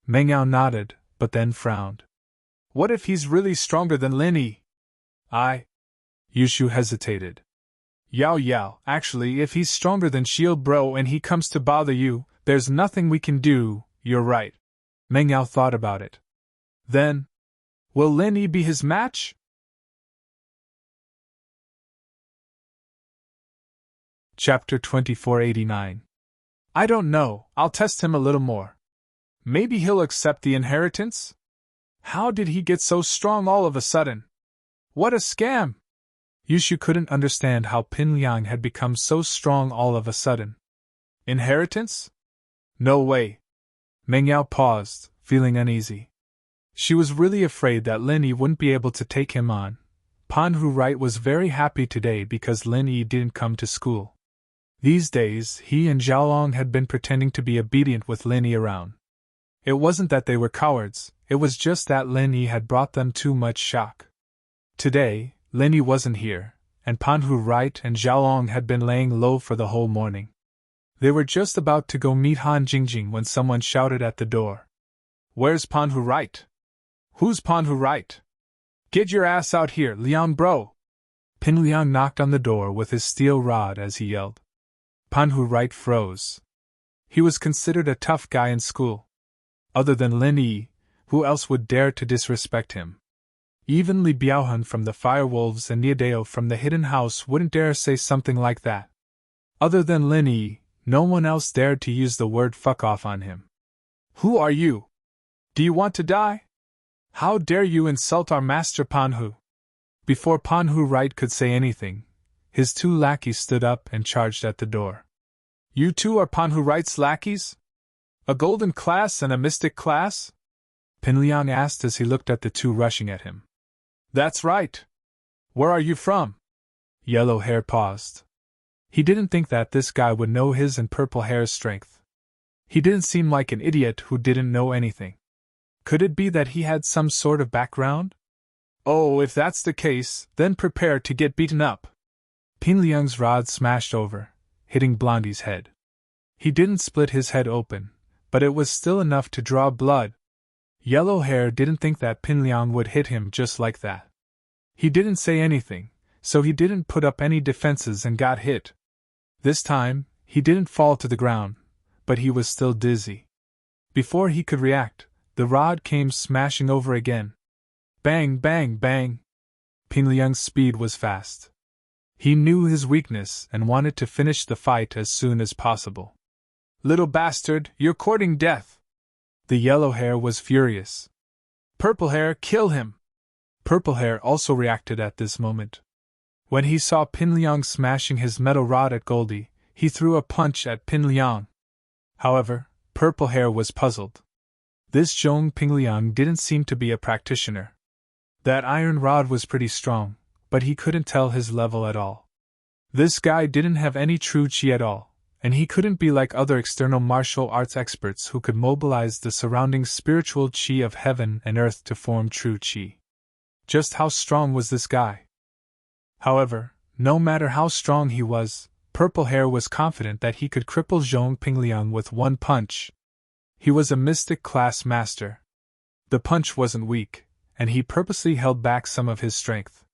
Mengyao nodded, but then frowned. What if he's really stronger than Lin Yi? Yushu hesitated. Yao, actually, if he's stronger than Shield Bro and he comes to bother you, there's nothing we can do, you're right. Mengyao thought about it. Then, will Lin Yi be his match? Chapter 2489. I don't know, I'll test him a little more. Maybe he'll accept the inheritance? How did he get so strong all of a sudden? What a scam! Yushu couldn't understand how Pinliang had become so strong all of a sudden. Inheritance? No way. Mengyao paused, feeling uneasy. She was really afraid that Lin Yi wouldn't be able to take him on. Panhu Right was very happy today because Lin Yi didn't come to school. These days, he and Xiaolong had been pretending to be obedient with Lin Yi around. It wasn't that they were cowards, it was just that Lin Yi had brought them too much shock. Today, Lin Yi wasn't here, and Panhu Right and Xiaolong had been laying low for the whole morning. They were just about to go meet Han Jingjing when someone shouted at the door. Where's Panhu Right? Who's Panhu Right? Get your ass out here, Liang Bro! Pinliang knocked on the door with his steel rod as he yelled. Panhu Right froze. He was considered a tough guy in school. Other than Lin Yi, who else would dare to disrespect him? Even Li Biaohan from the Firewolves and Niadeo from the Hidden House wouldn't dare say something like that. Other than Lin Yi, no one else dared to use the word fuck off on him. Who are you? Do you want to die? How dare you insult our master Panhu? Before Panhu Right could say anything, his two lackeys stood up and charged at the door. You two are Panhu Right's lackeys? A golden class and a mystic class? Pinliang asked as he looked at the two rushing at him. That's right. Where are you from? Yellow Hair paused. He didn't think that this guy would know his and Purple Hair's strength. He didn't seem like an idiot who didn't know anything. Could it be that he had some sort of background? Oh, if that's the case, then prepare to get beaten up. Pinliang's rod smashed over, hitting Blondie's head. He didn't split his head open, but it was still enough to draw blood. Yellow Hair didn't think that Pinliang would hit him just like that. He didn't say anything, so he didn't put up any defenses and got hit. This time, he didn't fall to the ground, but he was still dizzy. Before he could react, the rod came smashing over again. Bang, bang, bang. Pinliang's speed was fast. He knew his weakness and wanted to finish the fight as soon as possible. Little bastard, you're courting death. The Yellow Hair was furious. Purple Hair, kill him! Purple Hair also reacted at this moment. When he saw Pinliang smashing his metal rod at Goldie, he threw a punch at Pinliang. However, Purple Hair was puzzled. This Zhong Pinliang didn't seem to be a practitioner. That iron rod was pretty strong, but he couldn't tell his level at all. This guy didn't have any true chi at all, and he couldn't be like other external martial arts experts who could mobilize the surrounding spiritual chi of heaven and earth to form true chi. Just how strong was this guy? However, no matter how strong he was, Purple Hair was confident that he could cripple Zhong Pingliang with one punch. He was a mystic class master. The punch wasn't weak, and he purposely held back some of his strength.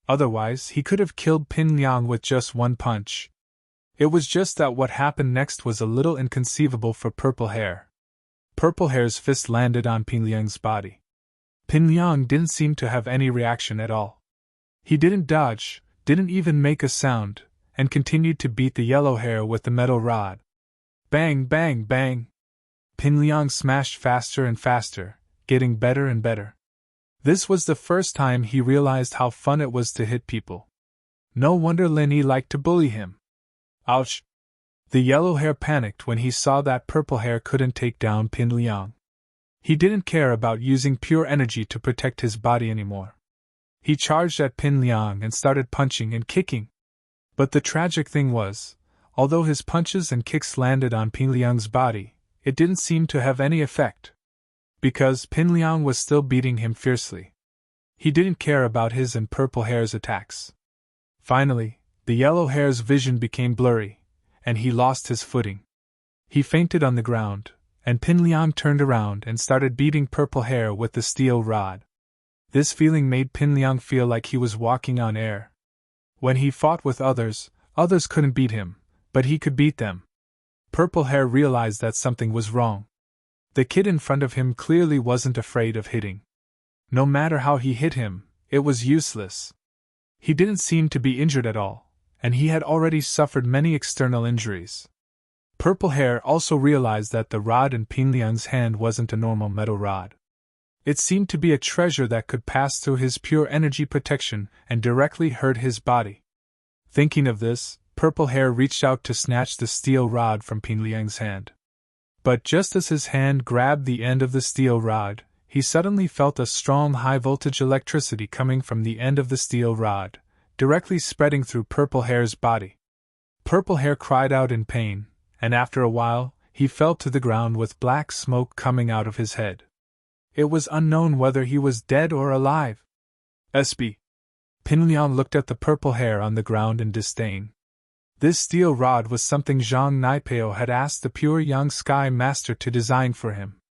Otherwise, he could have killed Pingliang with just one punch. It was just that what happened next was a little inconceivable for Purple Hair. Purple Hair's fist landed on Pingliang's body. Pingliang didn't seem to have any reaction at all. He didn't dodge, didn't even make a sound, and continued to beat the Yellow Hair with the metal rod. Bang, bang, bang! Pingliang smashed faster and faster, getting better and better. This was the first time he realized how fun it was to hit people. No wonder Lin Yi liked to bully him. Ouch! The Yellow Hair panicked when he saw that Purple Hair couldn't take down Pingliang. He didn't care about using pure energy to protect his body anymore. He charged at Pingliang and started punching and kicking. But the tragic thing was, although his punches and kicks landed on Pingliang's body, it didn't seem to have any effect. Because Pingliang was still beating him fiercely. He didn't care about his and Purple Hair's attacks. Finally, the Yellow Hair's vision became blurry, and he lost his footing. He fainted on the ground, and Pingliang turned around and started beating Purple Hair with the steel rod. This feeling made Pingliang feel like he was walking on air. When he fought with others couldn't beat him, but he could beat them. Purple Hair realized that something was wrong. The kid in front of him clearly wasn't afraid of hitting. No matter how he hit him, it was useless. He didn't seem to be injured at all, and he had already suffered many external injuries. Purple Hair also realized that the rod in Pingliang's hand wasn't a normal metal rod. It seemed to be a treasure that could pass through his pure energy protection and directly hurt his body. Thinking of this, Purple Hair reached out to snatch the steel rod from Pingliang's hand. But just as his hand grabbed the end of the steel rod, he suddenly felt a strong high-voltage electricity coming from the end of the steel rod, directly spreading through Purple Hair's body. Purple Hair cried out in pain, and after a while, he fell to the ground with black smoke coming out of his head. It was unknown whether he was dead or alive. SB. Pingliang looked at the Purple Hair on the ground in disdain. This steel rod was something Zhang Naipeo had asked the pure young sky master to design for him.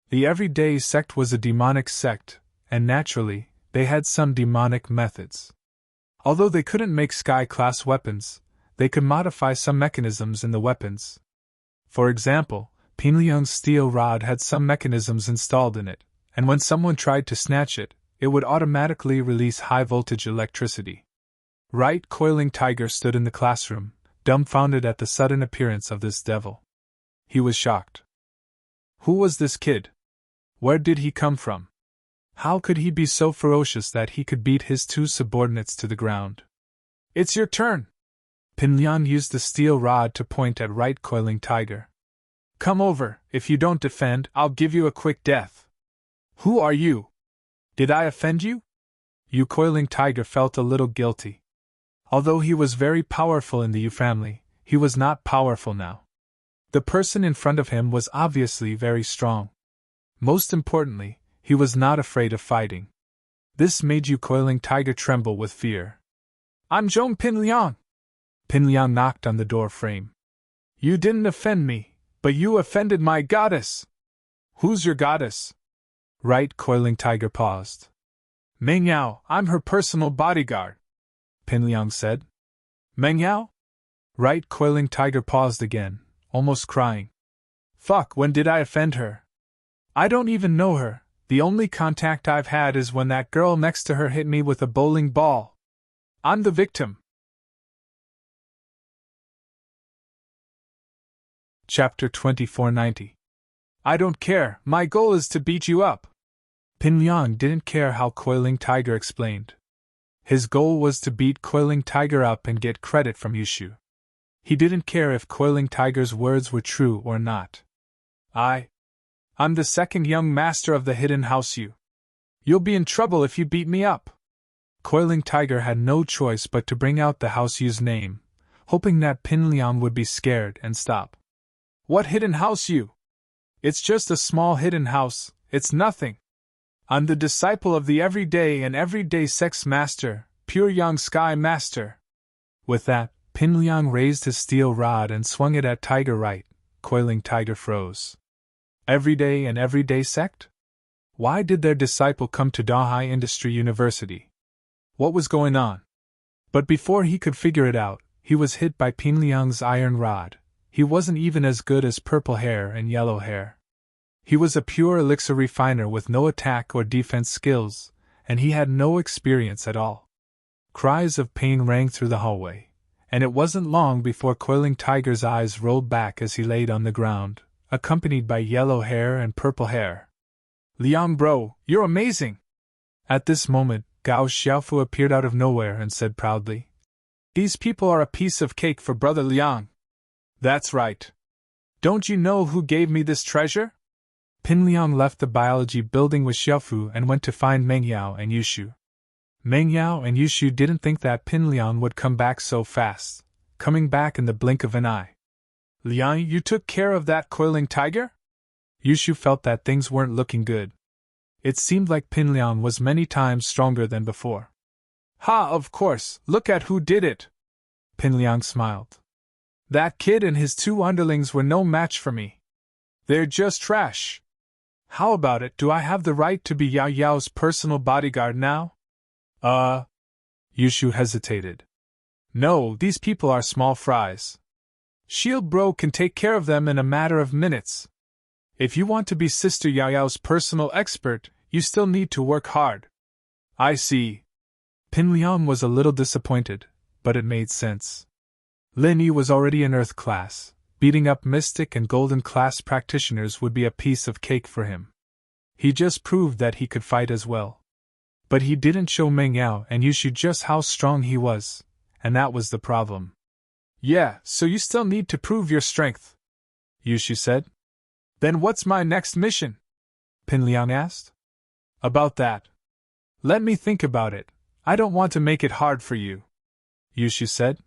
The everyday sect was a demonic sect, and naturally, they had some demonic methods. Although they couldn't make sky-class weapons, they could modify some mechanisms in the weapons. For example, Pingliang's steel rod had some mechanisms installed in it, and when someone tried to snatch it, it would automatically release high-voltage electricity. Right Coiling Tiger stood in the classroom, dumbfounded at the sudden appearance of this devil. He was shocked. Who was this kid? Where did he come from? How could he be so ferocious that he could beat his two subordinates to the ground? It's your turn! Pingliang used the steel rod to point at Right Coiling Tiger. Come over, if you don't defend, I'll give you a quick death. Who are you? Did I offend you? Yu Coiling Tiger felt a little guilty. Although he was very powerful in the Yu family, he was not powerful now. The person in front of him was obviously very strong. Most importantly, he was not afraid of fighting. This made Yu Coiling Tiger tremble with fear. I'm Zhong Pingliang! Pingliang knocked on the door frame. You didn't offend me, but you offended my goddess! Who's your goddess? Right Coiling Tiger paused. Meng Yao, I'm her personal bodyguard, Pingliang said. Meng Yao? Right Coiling Tiger paused again, almost crying. Fuck, when did I offend her? I don't even know her. The only contact I've had is when that girl next to her hit me with a bowling ball. I'm the victim. Chapter 2490. I don't care, my goal is to beat you up. Pingliang didn't care how Coiling Tiger explained. His goal was to beat Coiling Tiger up and get credit from Yushu. He didn't care if Coiling Tiger's words were true or not. I'm the second young master of the Hidden House Yu. You'll be in trouble if you beat me up. Coiling Tiger had no choice but to bring out the House Yu's name, hoping that Pin Liang would be scared and stop. What hidden house you? It's just a small hidden house, it's nothing. I'm the disciple of the everyday sex master, pure young sky master. With that, Pin Liang raised his steel rod and swung it at Tiger right. Coiling Tiger froze. Everyday sect? Why did their disciple come to Dahai Industry University? What was going on? But before he could figure it out, he was hit by Pin Liang's iron rod. He wasn't even as good as Purple Hair and Yellow Hair. He was a pure elixir refiner with no attack or defense skills, and he had no experience at all. Cries of pain rang through the hallway, and it wasn't long before Coiling Tiger's eyes rolled back as he laid on the ground, accompanied by Yellow Hair and Purple Hair. Liang bro, you're amazing! At this moment, Gao Xiaofu appeared out of nowhere and said proudly, These people are a piece of cake for Brother Liang. That's right. Don't you know who gave me this treasure? Pin Liang left the biology building with Xiaofu and went to find Meng Yao and Yushu. Meng Yao and Yushu didn't think that Pin Liang would come back so fast, coming back in the blink of an eye. Liang, you took care of that Coiling Tiger? Yushu felt that things weren't looking good. It seemed like Pin Liang was many times stronger than before. Ha, of course, look at who did it! Pin Liang smiled. That kid and his two underlings were no match for me. They're just trash. How about it, do I have the right to be Yao Yao's personal bodyguard now? Yushu hesitated. No, these people are small fries. Shield Bro can take care of them in a matter of minutes. If you want to be Sister Yao Yao's personal expert, you still need to work hard. I see. Pin Liang was a little disappointed, but it made sense. Lin Yi was already in Earth class. Beating up Mystic and Golden class practitioners would be a piece of cake for him. He just proved that he could fight as well. But he didn't show Meng Yao and Yushu just how strong he was, and that was the problem. Yeah, so you still need to prove your strength, Yushu said. Then what's my next mission? Pin Liang asked. About that. Let me think about it. I don't want to make it hard for you, Yushu said.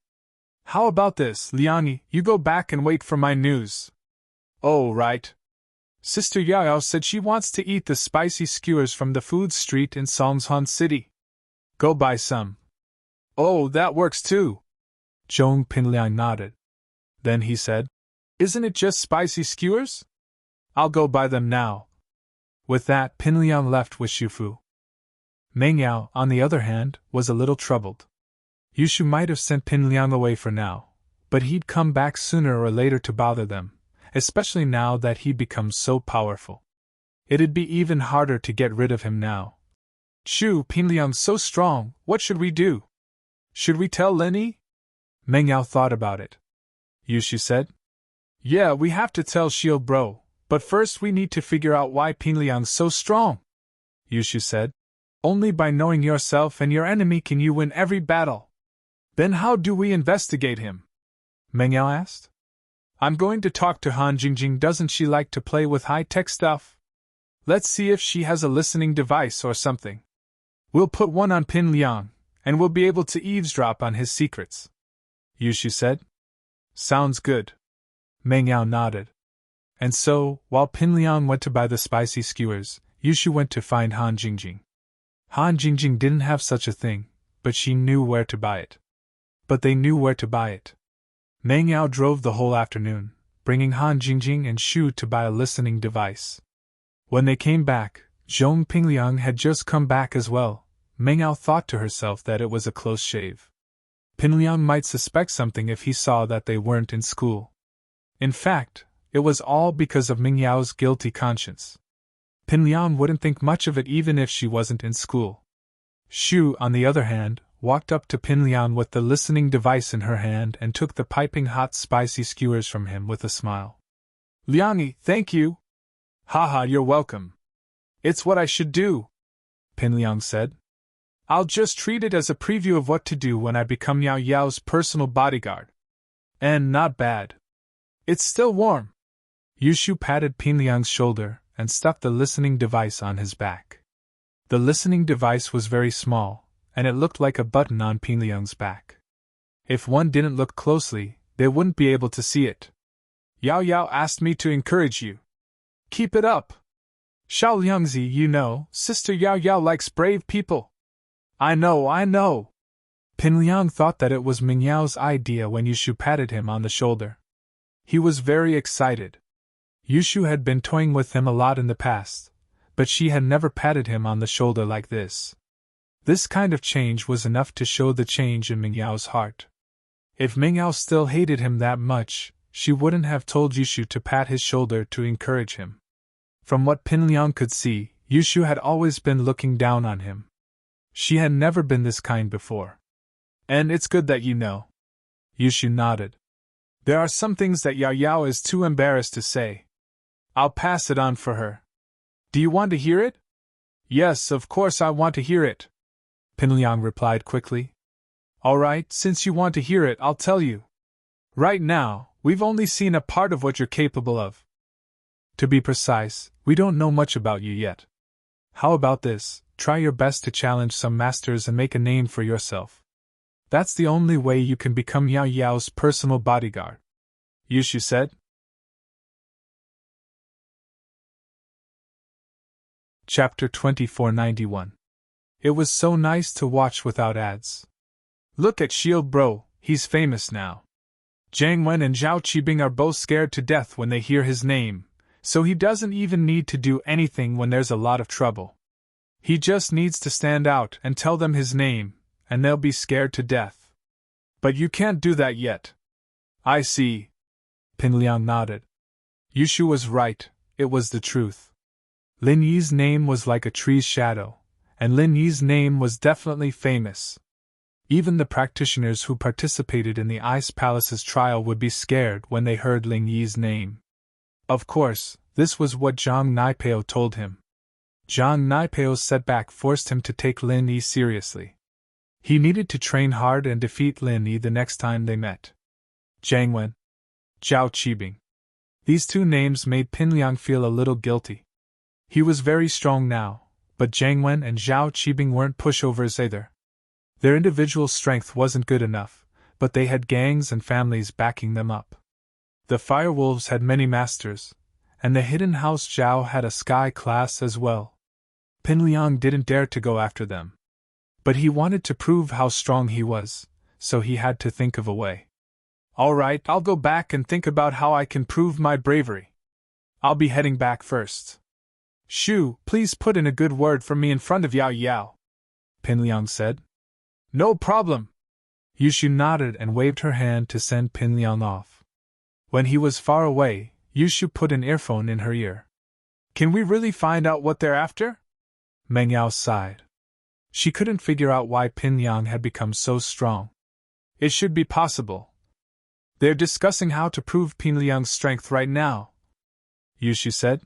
How about this, Liang, you go back and wait for my news. Oh, right. Sister Yao Yao said she wants to eat the spicy skewers from the food street in Songshan City. Go buy some. Oh, that works too. Zhong Pin Liang nodded. Then he said, Isn't it just spicy skewers? I'll go buy them now. With that, Pin Liang left with Shufu. Meng Yao, on the other hand, was a little troubled. Yushu might have sent Pin Liang away for now, but he'd come back sooner or later to bother them, especially now that he'd become so powerful. It'd be even harder to get rid of him now. Chu, Pin Liang's so strong, what should we do? Should we tell Lin Yi? Meng Yao thought about it. Yushu said, Yeah, we have to tell Shield Bro, but first we need to figure out why Pin Liang's so strong. Yushu said, Only by knowing yourself and your enemy can you win every battle. Then how do we investigate him? Meng Yao asked. I'm going to talk to Han Jingjing. Doesn't she like to play with high-tech stuff? Let's see if she has a listening device or something. We'll put one on Pin Liang, and we'll be able to eavesdrop on his secrets. Yushu said. Sounds good. Meng Yao nodded. And so, while Pin Liang went to buy the spicy skewers, Yushu went to find Han Jingjing. Han Jingjing didn't have such a thing, but she knew where to buy it. But they knew where to buy it. Meng Yao drove the whole afternoon, bringing Han Jingjing and Shu to buy a listening device. When they came back, Zhong Pingliang had just come back as well. Meng Yao thought to herself that it was a close shave. Pinliang might suspect something if he saw that they weren't in school. In fact, it was all because of Meng Yao's guilty conscience. Pinliang wouldn't think much of it even if she wasn't in school. Shu, on the other hand, walked up to Pin Liang with the listening device in her hand and took the piping hot spicy skewers from him with a smile. Liang, thank you. Haha, you're welcome. It's what I should do, Pin Liang said. I'll just treat it as a preview of what to do when I become Yao Yao's personal bodyguard. And not bad. It's still warm. Yushu patted Pin Liang's shoulder and stuck the listening device on his back. The listening device was very small, and it looked like a button on Pin Liang's back. If one didn't look closely, they wouldn't be able to see it. Yao Yao asked me to encourage you. Keep it up. Xiao Liangzi, you know, Sister Yao Yao likes brave people. I know. Pin Liang thought that it was Ming Yao's idea when Yushu patted him on the shoulder. He was very excited. Yushu had been toying with him a lot in the past, but she had never patted him on the shoulder like this. This kind of change was enough to show the change in Ming Yao's heart. If Ming Yao still hated him that much, she wouldn't have told Yushu to pat his shoulder to encourage him. From what Pin Liang could see, Yushu had always been looking down on him. She had never been this kind before. And it's good that you know. Yushu nodded. There are some things that Yao Yao is too embarrassed to say. I'll pass it on for her. Do you want to hear it? Yes, of course I want to hear it. Pin Liang replied quickly. All right, since you want to hear it, I'll tell you. Right now, we've only seen a part of what you're capable of. To be precise, we don't know much about you yet. How about this? Try your best to challenge some masters and make a name for yourself. That's the only way you can become Yao Yao's personal bodyguard. Yushu said. Chapter 2491. It was so nice to watch without ads. Look at Shield Bro, he's famous now. Jiang Wen and Zhao Qibing are both scared to death when they hear his name, so he doesn't even need to do anything when there's a lot of trouble. He just needs to stand out and tell them his name, and they'll be scared to death. But you can't do that yet. I see. Pin Liang nodded. Yushu was right, it was the truth. Lin Yi's name was like a tree's shadow, and Lin Yi's name was definitely famous. Even the practitioners who participated in the Ice Palace's trial would be scared when they heard Lin Yi's name. Of course, this was what Zhang Naipeo told him. Zhang Naipeo's setback forced him to take Lin Yi seriously. He needed to train hard and defeat Lin Yi the next time they met. Jiang Wen, Zhao Qibing. These two names made Pin Liang feel a little guilty. He was very strong now, but Jiang Wen and Zhao Qibing weren't pushovers either. Their individual strength wasn't good enough, but they had gangs and families backing them up. The Firewolves had many masters, and the Hidden House Zhao had a sky class as well. Pin Liang didn't dare to go after them. But he wanted to prove how strong he was, so he had to think of a way. All right, I'll go back and think about how I can prove my bravery. I'll be heading back first. Shu, please put in a good word for me in front of Yao Yao, Pin Liang said. No problem. Yushu nodded and waved her hand to send Pin Liang off. When he was far away, Yushu put an earphone in her ear. Can we really find out what they're after? Meng Yao sighed. She couldn't figure out why Pin Liang had become so strong. It should be possible. They're discussing how to prove Pin Liang's strength right now, Yushu said.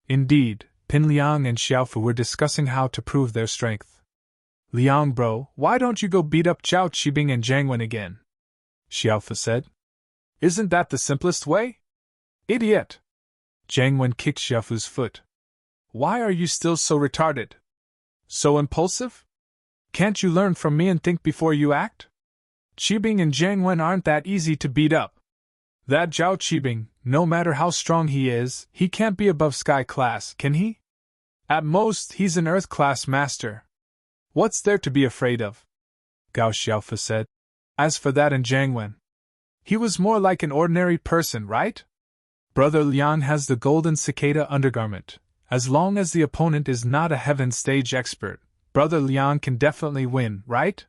Indeed, Pin Liang and Xiaofu were discussing how to prove their strength. Liang bro, why don't you go beat up Zhao Qibing and Jiang Wen again? Xiaofu said. Isn't that the simplest way? Idiot! Jiang Wen kicked Xiaofu's foot. Why are you still so retarded? So impulsive? Can't you learn from me and think before you act? Qibing and Jiang Wen aren't that easy to beat up. That Zhao Qibing, no matter how strong he is, he can't be above sky class, can he? At most, he's an earth class master. What's there to be afraid of? Gao Xiaofu said. As for that and Jiang Wen, he was more like an ordinary person, right? Brother Liang has the golden cicada undergarment. As long as the opponent is not a heaven stage expert, Brother Liang can definitely win, right?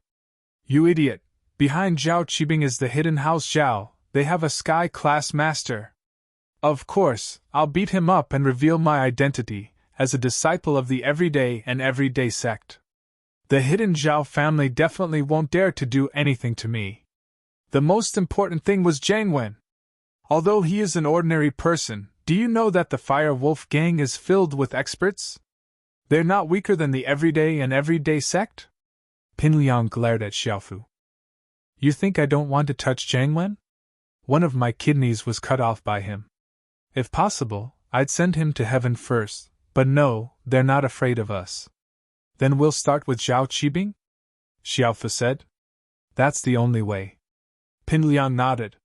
You idiot! Behind Zhao Qibing is the Hidden House Zhao. They have a sky class master. Of course, I'll beat him up and reveal my identity as a disciple of the Everyday and Everyday sect. The Hidden Zhao family definitely won't dare to do anything to me. The most important thing was Jiang Wen. Although he is an ordinary person, do you know that the Fire Wolf gang is filled with experts? They're not weaker than the Everyday and Everyday sect? Pin Liang glared at Xiaofu. You think I don't want to touch Jiang Wen? One of my kidneys was cut off by him. If possible, I'd send him to heaven first, but no, they're not afraid of us. Then we'll start with Zhao Qibing? Xiaofu said. That's the only way. Pin Liang nodded.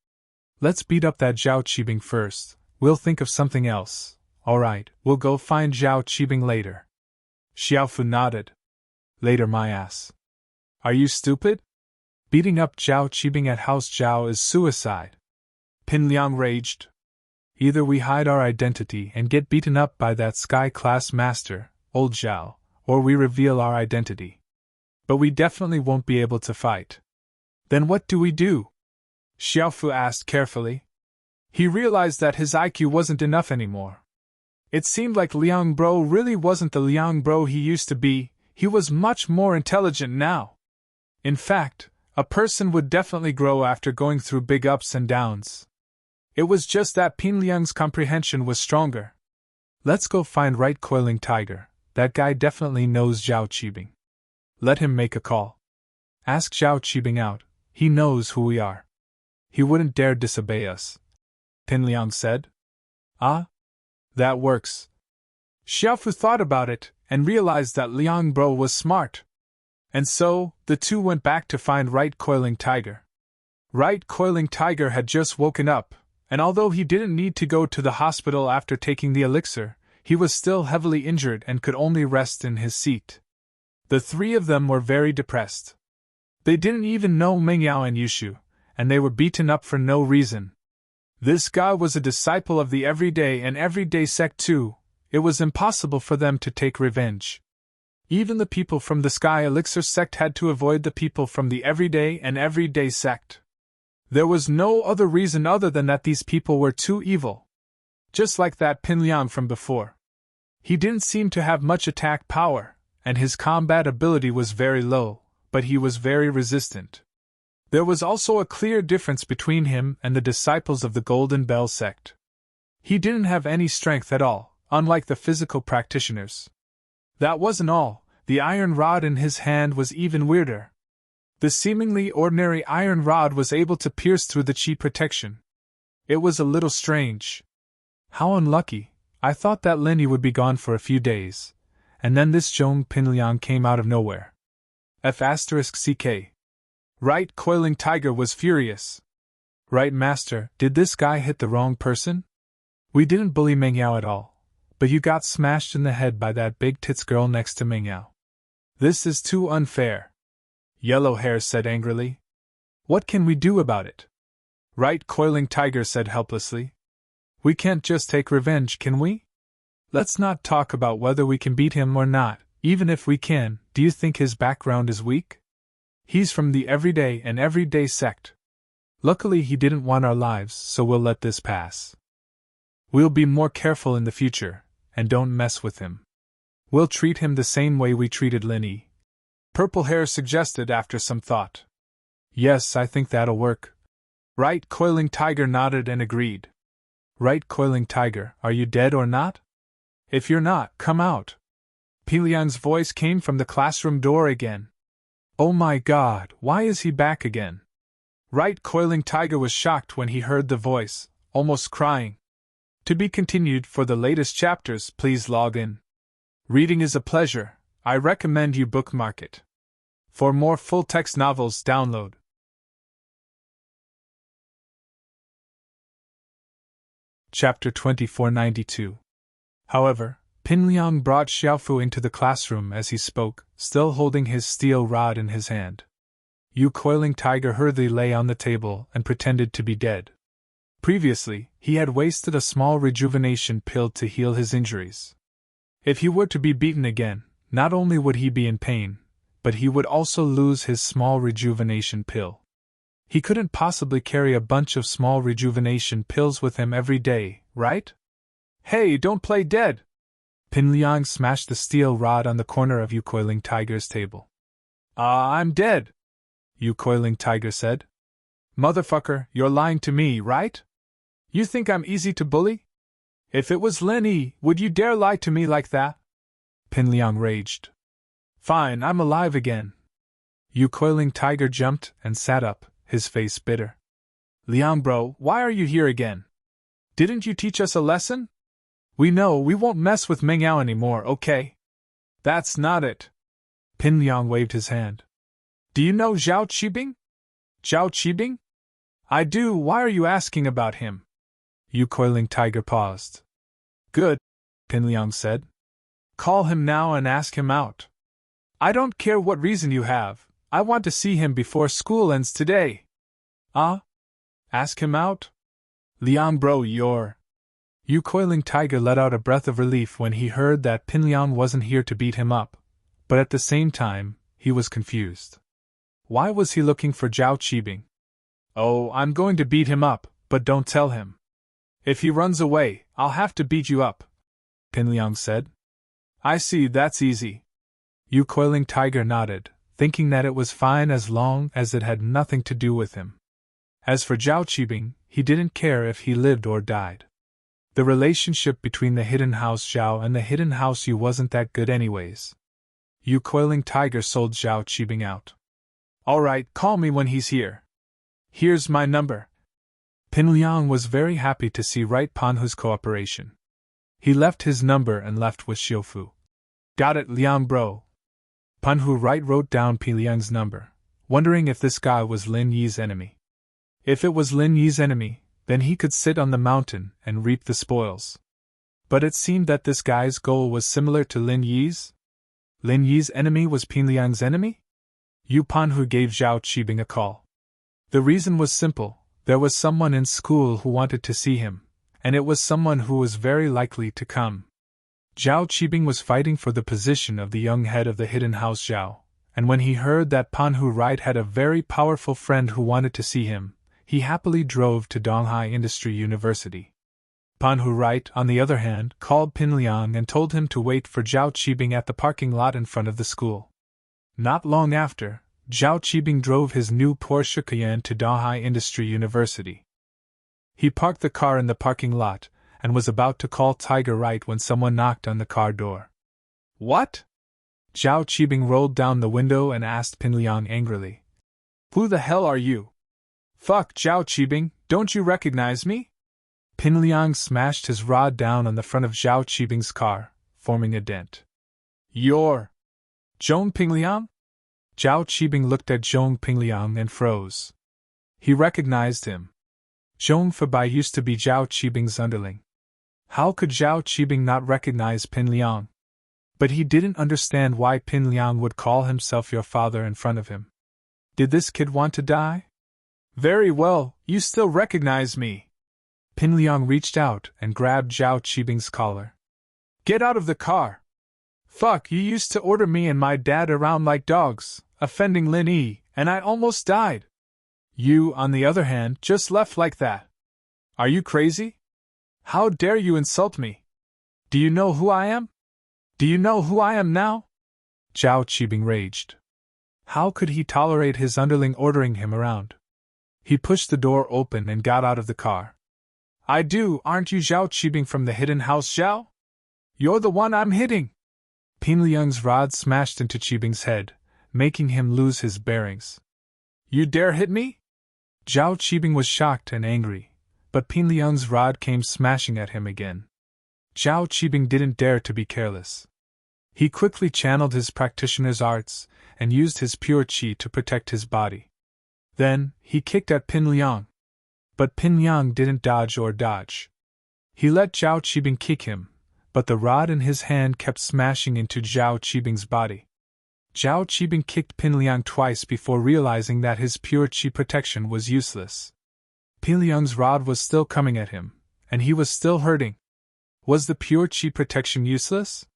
Let's beat up that Zhao Qibing first. We'll think of something else. Alright, we'll go find Zhao Qibing later. Xiaofu nodded. Later, my ass. Are you stupid? Beating up Zhao Qibing at House Zhao is suicide. Pin Liang raged. Either we hide our identity and get beaten up by that sky-class master, old Zhao, or we reveal our identity. But we definitely won't be able to fight. Then what do we do? Xiaofu asked carefully. He realized that his IQ wasn't enough anymore. It seemed like Liang Bro really wasn't the Liang Bro he used to be. He was much more intelligent now. In fact, a person would definitely grow after going through big ups and downs. It was just that Pin Liang's comprehension was stronger. Let's go find Right Coiling Tiger. That guy definitely knows Zhao Qibing. Let him make a call. Ask Zhao Qibing out. He knows who we are. He wouldn't dare disobey us. Pin Liang said. Ah? That works. Xiaofu thought about it and realized that Liang Bro was smart. And so, the two went back to find Right Coiling Tiger. Right Coiling Tiger had just woken up, and although he didn't need to go to the hospital after taking the elixir, he was still heavily injured and could only rest in his seat. The three of them were very depressed. They didn't even know Meng Yao and Yushu, and they were beaten up for no reason. This guy was a disciple of the Everyday and Everyday sect too. It was impossible for them to take revenge. Even the people from the Sky Elixir sect had to avoid the people from the Everyday and Everyday sect. There was no other reason other than that these people were too evil. Just like that Pin Liang from before. He didn't seem to have much attack power, and his combat ability was very low, but he was very resistant. There was also a clear difference between him and the disciples of the Golden Bell sect. He didn't have any strength at all, unlike the physical practitioners. That wasn't all, the iron rod in his hand was even weirder. The seemingly ordinary iron rod was able to pierce through the chi protection. It was a little strange. How unlucky. I thought that Linny would be gone for a few days, and then this Zhong Pin Liang came out of nowhere. F***CK. Right Coiling Tiger was furious. Right, Master, did this guy hit the wrong person? We didn't bully Meng Yao at all, but you got smashed in the head by that big tits girl next to Meng Yao. This is too unfair. Yellow Hair said angrily. What can we do about it? Right Coiling Tiger said helplessly. We can't just take revenge, can we? Let's not talk about whether we can beat him or not. Even if we can, do you think his background is weak? He's from the Everyday and Everyday sect. Luckily he didn't want our lives, so we'll let this pass. We'll be more careful in the future, and don't mess with him. We'll treat him the same way we treated Linny. Purple Hair suggested after some thought. Yes, I think that'll work. Right Coiling Tiger nodded and agreed. Right Coiling Tiger, are you dead or not? If you're not, come out. Pin Liang's voice came from the classroom door again. Oh my god, why is he back again? Right Coiling Tiger was shocked when he heard the voice, almost crying. To be continued. For the latest chapters, please log in. Reading is a pleasure. I recommend you bookmark it. For more full-text novels, download. Chapter 2492. However, Pin Liang brought Xiaofu into the classroom as he spoke, still holding his steel rod in his hand. Yu Coiling Tiger hurriedly lay on the table and pretended to be dead. Previously, he had wasted a small rejuvenation pill to heal his injuries. If he were to be beaten again, not only would he be in pain, but he would also lose his small rejuvenation pill. He couldn't possibly carry a bunch of small rejuvenation pills with him every day, right? Hey, don't play dead! Pin Liang smashed the steel rod on the corner of Yu Coiling Tiger's table. I'm dead, Yu Coiling Tiger said. Motherfucker, you're lying to me, right? You think I'm easy to bully? If it was Linny, would you dare lie to me like that? Pin Liang raged. Fine, I'm alive again. Yu Coiling Tiger jumped and sat up, his face bitter. Liang bro, why are you here again? Didn't you teach us a lesson? We know we won't mess with Meng Yao anymore, okay? That's not it. Pin Liang waved his hand. Do you know Zhao Qibing? Zhao Qibing? I do, why are you asking about him? Yu Coiling Tiger paused. Good, Pinliang said. Call him now and ask him out. I don't care what reason you have, I want to see him before school ends today. Ah? Ask him out? Liang bro, you're… Yu Coiling Tiger let out a breath of relief when he heard that Pinliang wasn't here to beat him up, but at the same time, he was confused. Why was he looking for Zhao Qibing? Oh, I'm going to beat him up, but don't tell him. If he runs away, I'll have to beat you up, Pinliang said. I see, that's easy. Yu Coiling Tiger nodded, thinking that it was fine as long as it had nothing to do with him. As for Zhao Qibing, he didn't care if he lived or died. The relationship between the Hidden House Zhao and the Hidden House Yu wasn't that good anyways. Yu Coiling Tiger sold Zhao Qibing out. Alright, call me when he's here. Here's my number. Pinliang was very happy to see Right Panhu's cooperation. He left his number and left with Xiufu. Got it, Liang bro. Panhu Right wrote down Pinliang's number, wondering if this guy was Lin Yi's enemy. If it was Lin Yi's enemy, then he could sit on the mountain and reap the spoils. But it seemed that this guy's goal was similar to Lin Yi's. Lin Yi's enemy was Pinliang's enemy? Yu Panhu gave Zhao Qibing a call. The reason was simple. There was someone in school who wanted to see him, and it was someone who was very likely to come. Zhao Qibing was fighting for the position of the young head of the Hidden House Zhao, and when he heard that Panhu Right had a very powerful friend who wanted to see him, he happily drove to Donghai Industry University. Panhu Right, on the other hand, called Pinliang and told him to wait for Zhao Qibing at the parking lot in front of the school. Not long after, Zhao Qibing drove his new Porsche Cayenne to Donghai Industry University. He parked the car in the parking lot and was about to call Tiger Right when someone knocked on the car door. What? Zhao Qibing rolled down the window and asked Pinliang angrily. Who the hell are you? Fuck, Zhao Qibing, don't you recognize me? Pinliang smashed his rod down on the front of Zhao Qibing's car, forming a dent. You're… Zhong Pinliang? Zhao Qibing looked at Zhong Pinliang and froze. He recognized him. Zhong Febai used to be Zhao Qibing's underling. How could Zhao Qibing not recognize Pinliang? But he didn't understand why Pinliang would call himself your father in front of him. Did this kid want to die? Very well, you still recognize me. Pinliang reached out and grabbed Zhao Qibing's collar. Get out of the car! Fuck, you used to order me and my dad around like dogs, offending Lin Yi, and I almost died. You, on the other hand, just left like that. Are you crazy? How dare you insult me? Do you know who I am? Do you know who I am now? Zhao Qibing raged. How could he tolerate his underling ordering him around? He pushed the door open and got out of the car. I do, aren't you Zhao Qibing from the Hidden House Zhao? You're the one I'm hitting! Pinliang's rod smashed into Qibing's head, making him lose his bearings. You dare hit me? Zhao Qibing was shocked and angry, but Pinliang's rod came smashing at him again. Zhao Qibing didn't dare to be careless. He quickly channeled his practitioner's arts and used his pure qi to protect his body. Then, he kicked at Pinliang. But Pinliang didn't dodge or dodge. He let Zhao Qibing kick him, but the rod in his hand kept smashing into Zhao Qibing's body. Zhao Qibing kicked Pinliang twice before realizing that his pure qi protection was useless. Pinliang's rod was still coming at him, and he was still hurting. Was the pure qi protection useless?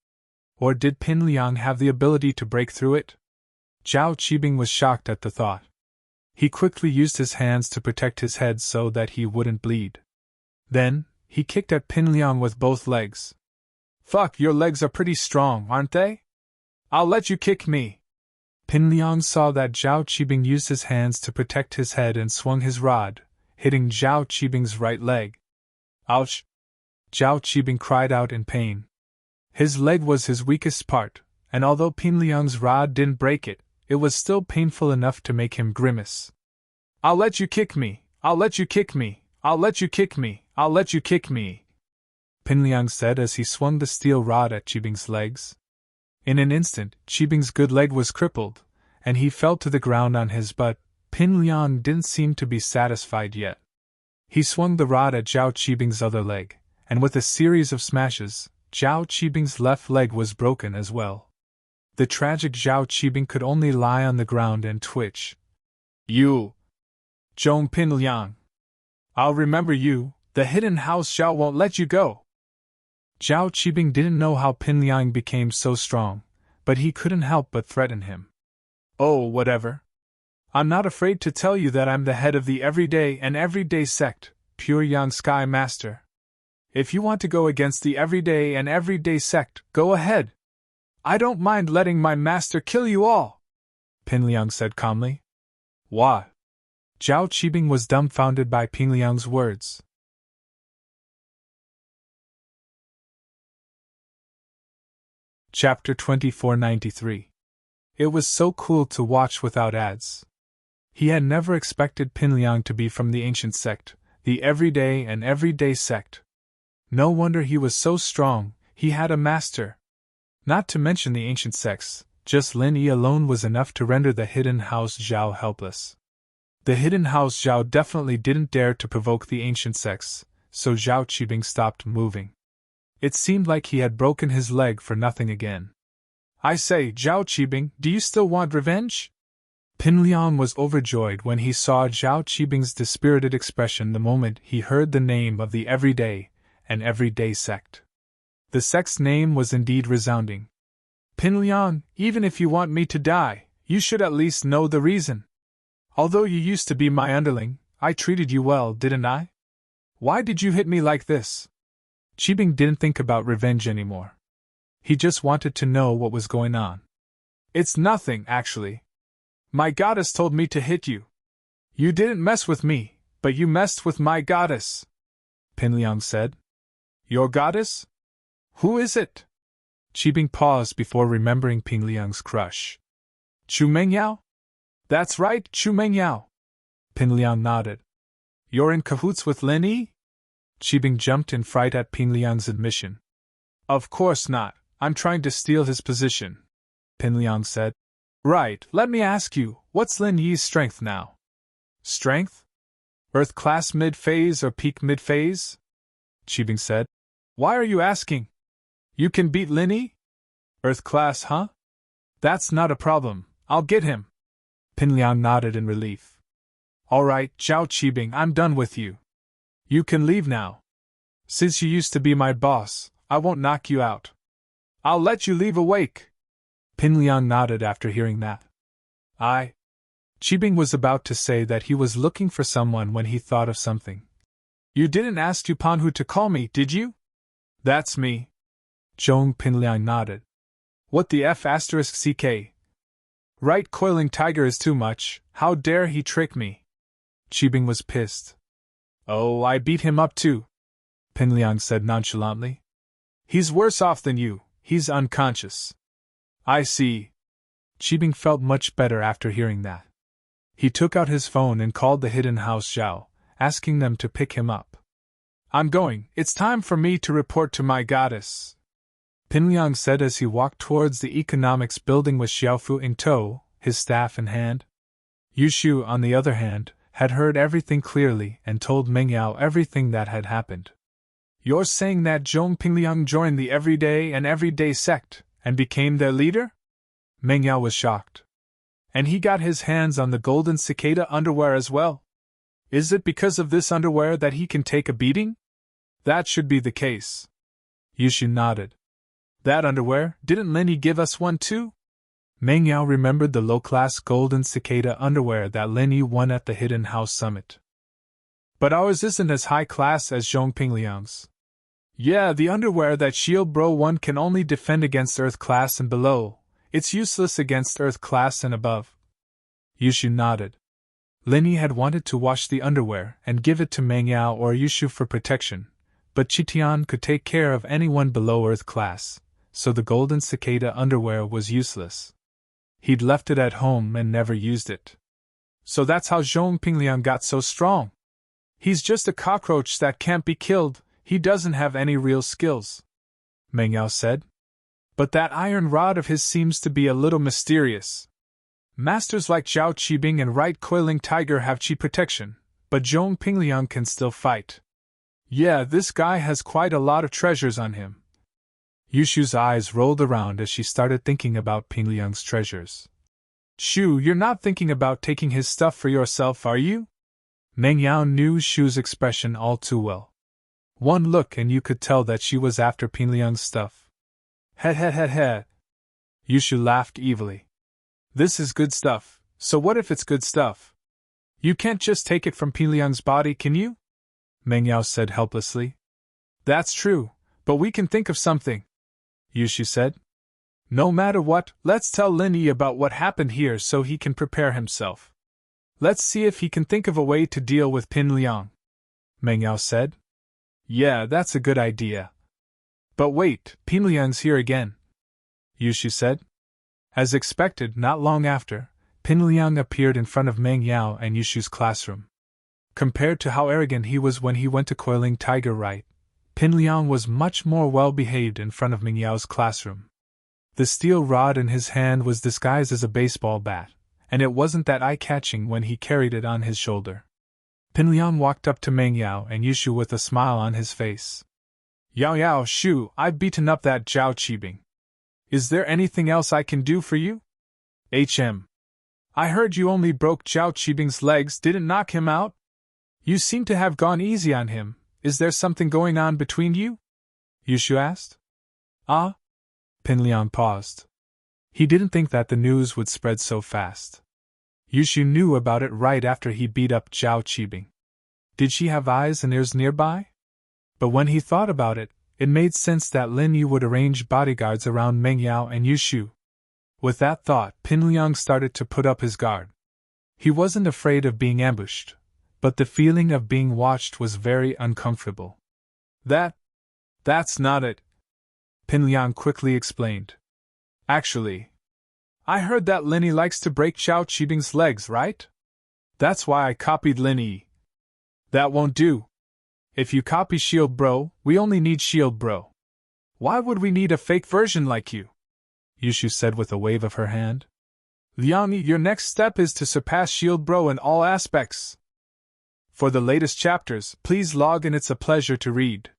Or did Pinliang have the ability to break through it? Zhao Qibing was shocked at the thought. He quickly used his hands to protect his head so that he wouldn't bleed. Then, he kicked at Pinliang with both legs. Fuck, your legs are pretty strong, aren't they? I'll let you kick me. Pinliang saw that Zhao Qibing used his hands to protect his head and swung his rod, hitting Zhao Qibing's right leg. Ouch! Zhao Qibing cried out in pain. His leg was his weakest part, and although Pinliang's rod didn't break it, it was still painful enough to make him grimace. I'll let you kick me, I'll let you kick me, I'll let you kick me, I'll let you kick me, Pinliang said as he swung the steel rod at Qibing's legs. In an instant, Qibing's good leg was crippled, and he fell to the ground on his butt, Pin Liang didn't seem to be satisfied yet. He swung the rod at Zhao Qibing's other leg, and with a series of smashes, Zhao Qibing's left leg was broken as well. The tragic Zhao Qibing could only lie on the ground and twitch. You! Zhong Pin Liang! I'll remember you, the hidden house Zhao won't let you go! Zhao Qibing didn't know how Pin Liang became so strong, but he couldn't help but threaten him. Oh, whatever. I'm not afraid to tell you that I'm the head of the everyday sect, Pure Yang Sky Master. If you want to go against the everyday sect, go ahead. I don't mind letting my master kill you all, Pin Liang said calmly. What? Zhao Qibing was dumbfounded by Pin Liang's words. Chapter 2493. It was so cool to watch without ads. He had never expected Pin Liang to be from the ancient sect, the everyday sect. No wonder he was so strong, he had a master. Not to mention the ancient sects, just Lin Yi alone was enough to render the hidden house Zhao helpless. The hidden house Zhao definitely didn't dare to provoke the ancient sects, so Zhao Qibing stopped moving. It seemed like he had broken his leg for nothing again. I say, Zhao Qibing, do you still want revenge? Pin Liang was overjoyed when he saw Zhao Qibing's dispirited expression the moment he heard the name of the everyday sect. The sect's name was indeed resounding. Pin Liang, even if you want me to die, you should at least know the reason. Although you used to be my underling, I treated you well, didn't I? Why did you hit me like this? Qibing didn't think about revenge anymore. He just wanted to know what was going on. It's nothing, actually. My goddess told me to hit you. You didn't mess with me, but you messed with my goddess, Pin Liang said. Your goddess? Who is it? Qibing paused before remembering Pin Liang's crush. Chu Mengyao? That's right, Chu Mengyao. Pin Liang nodded. You're in cahoots with Lin Yi? Qibing jumped in fright at Pin Liang's admission. Of course not, I'm trying to steal his position, Pin Liang said. Right, let me ask you, what's Lin Yi's strength now? Strength? Earth class mid-phase or peak mid-phase? Qibing said. Why are you asking? You can beat Lin Yi? Earth class, huh? That's not a problem, I'll get him. Pin Liang nodded in relief. All right, Zhao Qibing, I'm done with you. You can leave now. Since you used to be my boss, I won't knock you out. I'll let you leave awake. Pin Liang nodded after hearing that. Qibing was about to say that he was looking for someone when he thought of something. You didn't ask Yupanhu to call me, did you? That's me. Zhong Pin Liang nodded. What the F***ck? Right, coiling tiger is too much, how dare he trick me? Qibing was pissed. Oh, I beat him up too, Pin Liang said nonchalantly. He's worse off than you, he's unconscious. I see. Qibing felt much better after hearing that. He took out his phone and called the hidden house Zhao, asking them to pick him up. I'm going, it's time for me to report to my goddess, Pin Liang said as he walked towards the economics building with Xiaofu in tow, his staff in hand. Yushu, on the other hand, had heard everything clearly and told Mengyao everything that had happened. You're saying that Zhong Pingliang joined the everyday sect and became their leader? Mengyao was shocked. And he got his hands on the golden cicada underwear as well? Is it because of this underwear that he can take a beating? That should be the case. Yushu nodded. That underwear, didn't Lin Yi give us one too? Mengyao remembered the low-class golden cicada underwear that Lin Yi won at the Hidden House Summit. But ours isn't as high class as Zhong Pingliang's. Yeah, the underwear that Shield Bro won can only defend against Earth class and below. It's useless against Earth class and above. Yushu nodded. Lin Yi had wanted to wash the underwear and give it to Mengyao or Yushu for protection, but Qitian could take care of anyone below Earth class, so the golden cicada underwear was useless. He'd left it at home and never used it. So that's how Zhong Pingliang got so strong. He's just a cockroach that can't be killed, he doesn't have any real skills, Mengyao said. But that iron rod of his seems to be a little mysterious. Masters like Zhao Qibing and Right Coiling Tiger have chi protection, but Zhong Pingliang can still fight. Yeah, this guy has quite a lot of treasures on him. Yushu's eyes rolled around as she started thinking about Pingliang's treasures. Shu, you're not thinking about taking his stuff for yourself, are you? Meng Yao knew Shu's expression all too well. One look and you could tell that she was after Pingliang's stuff. He. Yushu laughed evilly. This is good stuff, so what if it's good stuff? You can't just take it from Pingliang's body, can you? Meng Yao said helplessly. That's true, but we can think of something, Yushu said. No matter what, let's tell Lin Yi about what happened here so he can prepare himself. Let's see if he can think of a way to deal with Pingliang, Meng Yao said. Yeah, that's a good idea. But wait, Pingliang's here again, Yushu said. As expected, not long after, Pingliang appeared in front of Meng Yao and Yushu's classroom. Compared to how arrogant he was when he went to Coiling Tiger Right, Pingliang was much more well-behaved in front of Meng Yao's classroom. The steel rod in his hand was disguised as a baseball bat, and it wasn't that eye-catching when he carried it on his shoulder. Pingliang walked up to Meng Yao and Yushu with a smile on his face. Yao, Shu, I've beaten up that Zhao Qibing. Is there anything else I can do for you? I heard you only broke Zhao Qibing's legs, didn't knock him out? You seem to have gone easy on him. Is there something going on between you? Yushu asked. Ah? Pingliang paused. He didn't think that the news would spread so fast. Yushu knew about it right after he beat up Zhao Qibing. Did she have eyes and ears nearby? But when he thought about it, it made sense that Lin Yi would arrange bodyguards around Meng Yao and Yushu. With that thought, Pingliang started to put up his guard. He wasn't afraid of being ambushed, but the feeling of being watched was very uncomfortable. That's not it, Pingliang quickly explained. Actually, I heard that Lin Yi likes to break Zhao Qibing's legs, right? That's why I copied Lin Yi. That won't do. If you copy Shield Bro, we only need Shield Bro. Why would we need a fake version like you? Yushu said with a wave of her hand. Liang Yi, your next step is to surpass Shield Bro in all aspects. For the latest chapters, please log in. It's a pleasure to read.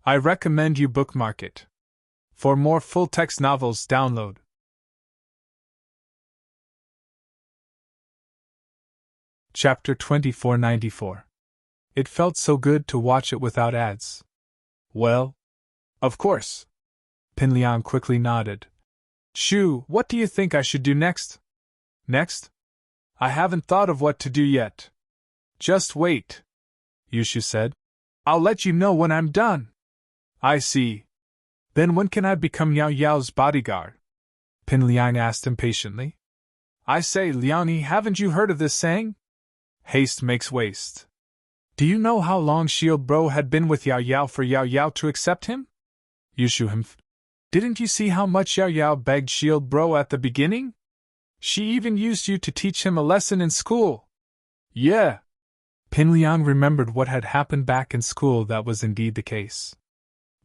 I recommend you bookmark it. For more full-text novels, download. Chapter 2494. It felt so good to watch it without ads. Well, of course. Pingliang quickly nodded. Shu, what do you think I should do next? Next? I haven't thought of what to do yet. Just wait, Yushu said. I'll let you know when I'm done. I see. Then when can I become Yao Yao's bodyguard? Pingliang asked impatiently. I say, Liang Yi, haven't you heard of this saying? Haste makes waste. Do you know how long Shield Bro had been with Yao Yao for Yao Yao to accept him? Yushu humphed. Didn't you see how much Yao Yao begged Shield Bro at the beginning? She even used you to teach him a lesson in school. Yeah. Pingliang remembered what had happened back in school. That was indeed the case.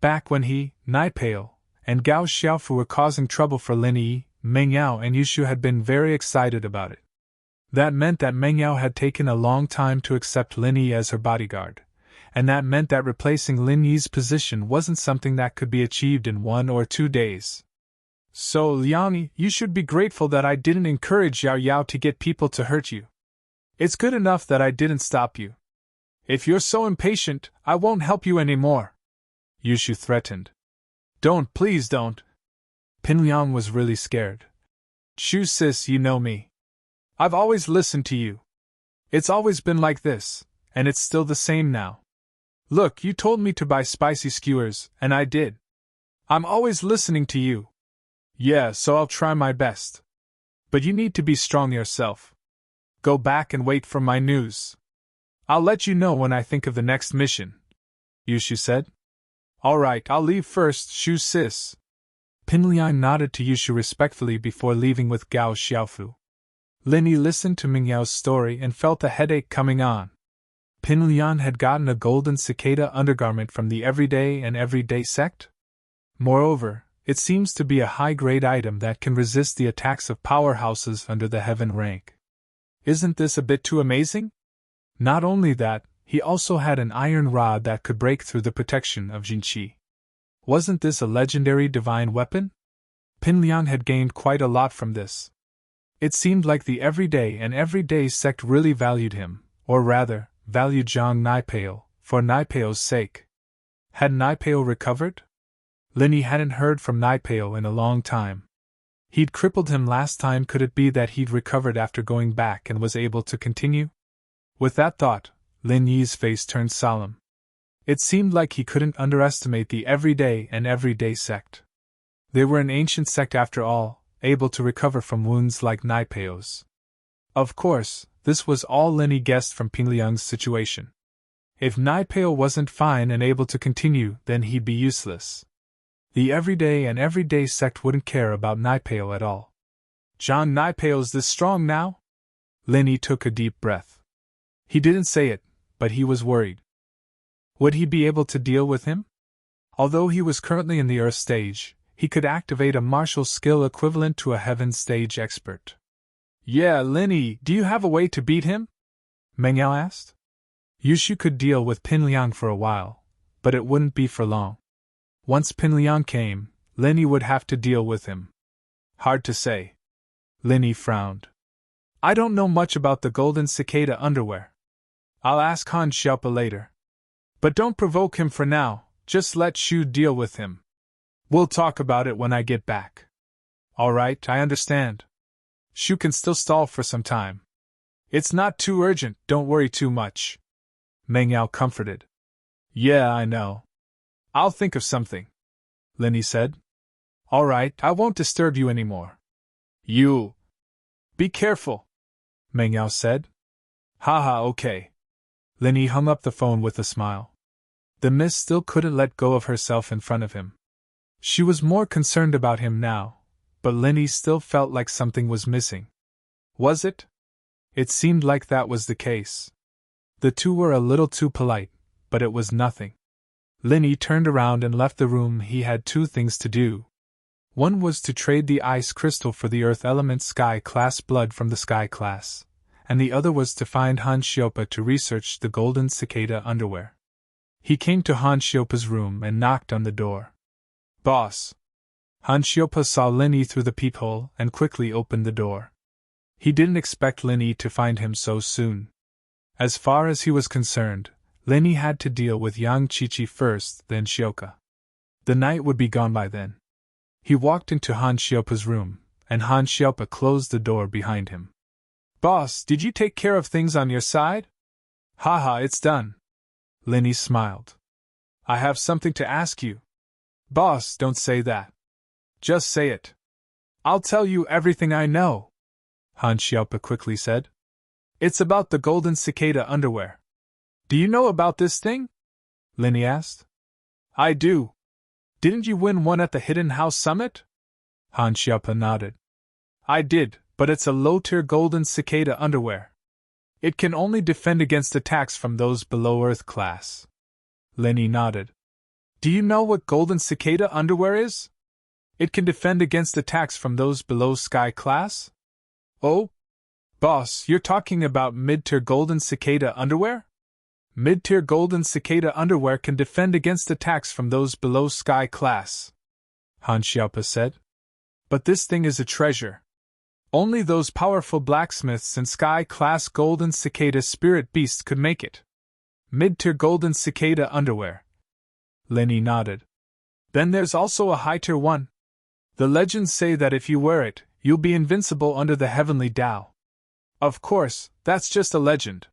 Back when he, Night Pale, and Gao Xiaofu were causing trouble for Lin Yi, Meng Yao and Yushu had been very excited about it. That meant that Meng Yao had taken a long time to accept Lin Yi as her bodyguard, and that meant that replacing Lin Yi's position wasn't something that could be achieved in 1 or 2 days. So, Liang Yi, you should be grateful that I didn't encourage Yao Yao to get people to hurt you. It's good enough that I didn't stop you. If you're so impatient, I won't help you anymore, Yushu threatened. Don't, please don't. Pingliang was really scared. Shu sis, you know me. I've always listened to you. It's always been like this, and it's still the same now. Look, you told me to buy spicy skewers, and I did. I'm always listening to you. Yeah, so I'll try my best. But you need to be strong yourself. Go back and wait for my news. I'll let you know when I think of the next mission, Yushu said. All right, I'll leave first, Shu sis. Pingliang nodded to Yushu respectfully before leaving with Gao Xiaofu. Lin Yi listened to Meng Yao's story and felt a headache coming on. Pingliang had gotten a golden cicada undergarment from the Everyday and Everyday sect? Moreover, It seems to be a high-grade item that can resist the attacks of powerhouses under the heaven rank. Isn't this a bit too amazing? Not only that, he also had an iron rod that could break through the protection of Jinqi. Wasn't this a legendary divine weapon? Pin Liang had gained quite a lot from this. It seemed like the everyday sect really valued him, or rather, valued Zhang Naipao, for Naipao's sake. Had Naipao recovered? Linny hadn't heard from Naipao in a long time. He'd crippled him last time. Could it be that he'd recovered after going back and was able to continue? With that thought, Lin Yi's face turned solemn. It seemed like he couldn't underestimate the everyday sect. They were an ancient sect after all, able to recover from wounds like Naipao's. Of course, this was all Linny guessed from Ping Liang's situation. If Naipao wasn't fine and able to continue, then he'd be useless. The everyday sect wouldn't care about Naipao at all. Zhang Naipao's this strong now? Linny took a deep breath. He didn't say it, but he was worried. Would he be able to deal with him? Although he was currently in the Earth stage, he could activate a martial skill equivalent to a Heaven stage expert. Yeah, Linny, do you have a way to beat him? Meng Yao asked. Yushu could deal with Pin Liang for a while, but it wouldn't be for long. Once Pin Liang came, Linny would have to deal with him. Hard to say. Linny frowned. I don't know much about the golden cicada underwear. I'll ask Han Xiaopa later. But don't provoke him for now, just let Shu deal with him. We'll talk about it when I get back. Alright, I understand. Shu can still stall for some time. It's not too urgent, don't worry too much. Meng Yao comforted. Yeah, I know. I'll think of something, Linny said. All right, I won't disturb you anymore. You. Be careful, Meng Yao said. Haha, okay. Linny hung up the phone with a smile. The miss still couldn't let go of herself in front of him. She was more concerned about him now, but Linny still felt like something was missing. Was it? It seemed like that was the case. The two were a little too polite, but it was nothing. Linny turned around and left the room. He had two things to do. One was to trade the ice crystal for the earth element sky class blood from the sky class, and the other was to find Han Xiaopa to research the golden cicada underwear. He came to Han Xiaopa's room and knocked on the door. Boss! Han Xiaopa saw Linny through the peephole and quickly opened the door. He didn't expect Linny to find him so soon. As far as he was concerned, Linny had to deal with Yang Qiqi first, then Xiaoka. The night would be gone by then. He walked into Han Xiaopa's room, and Han Xiaopa closed the door behind him. Boss, did you take care of things on your side? Haha, it's done. Linny smiled. I have something to ask you. Boss, don't say that. Just say it. I'll tell you everything I know, Han Xiaopa quickly said. It's about the golden cicada underwear. Do you know about this thing? Linny asked. I do. Didn't you win one at the Hidden House Summit? Han Xiaopa nodded. I did, but it's a low-tier golden cicada underwear. It can only defend against attacks from those below Earth class. Linny nodded. Do you know what golden cicada underwear is? It can defend against attacks from those below Sky class? Oh? Boss, you're talking about mid-tier golden cicada underwear? Mid-tier golden cicada underwear can defend against attacks from those below Sky class, Han Xiaopa said. But this thing is a treasure. Only those powerful blacksmiths and Sky class golden cicada spirit beasts could make it. Mid-tier golden cicada underwear. Linny nodded. Then there's also a high-tier one. The legends say that if you wear it, you'll be invincible under the heavenly Tao. Of course, that's just a legend.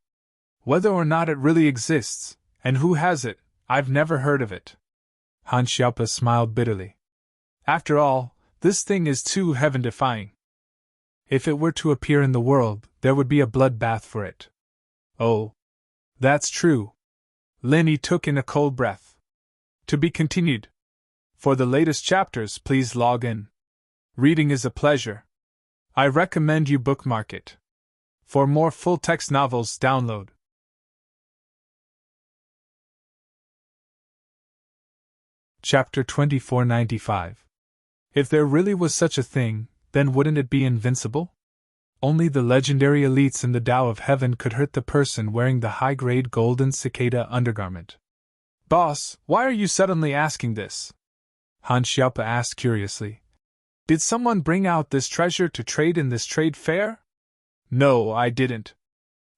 Whether or not it really exists, and who has it, I've never heard of it. Han Xiaopa smiled bitterly. After all, this thing is too heaven-defying. If it were to appear in the world, there would be a bloodbath for it. Oh. That's true. Linny took in a cold breath. To be continued. For the latest chapters, please log in. Reading is a pleasure. I recommend you bookmark it. For more full-text novels, download. Chapter 2495. If there really was such a thing, then wouldn't it be invincible? Only the legendary elites in the Tao of Heaven could hurt the person wearing the high-grade golden cicada undergarment. Boss, why are you suddenly asking this? Han Xiaopa asked curiously. Did someone bring out this treasure to trade in this trade fair? No, I didn't.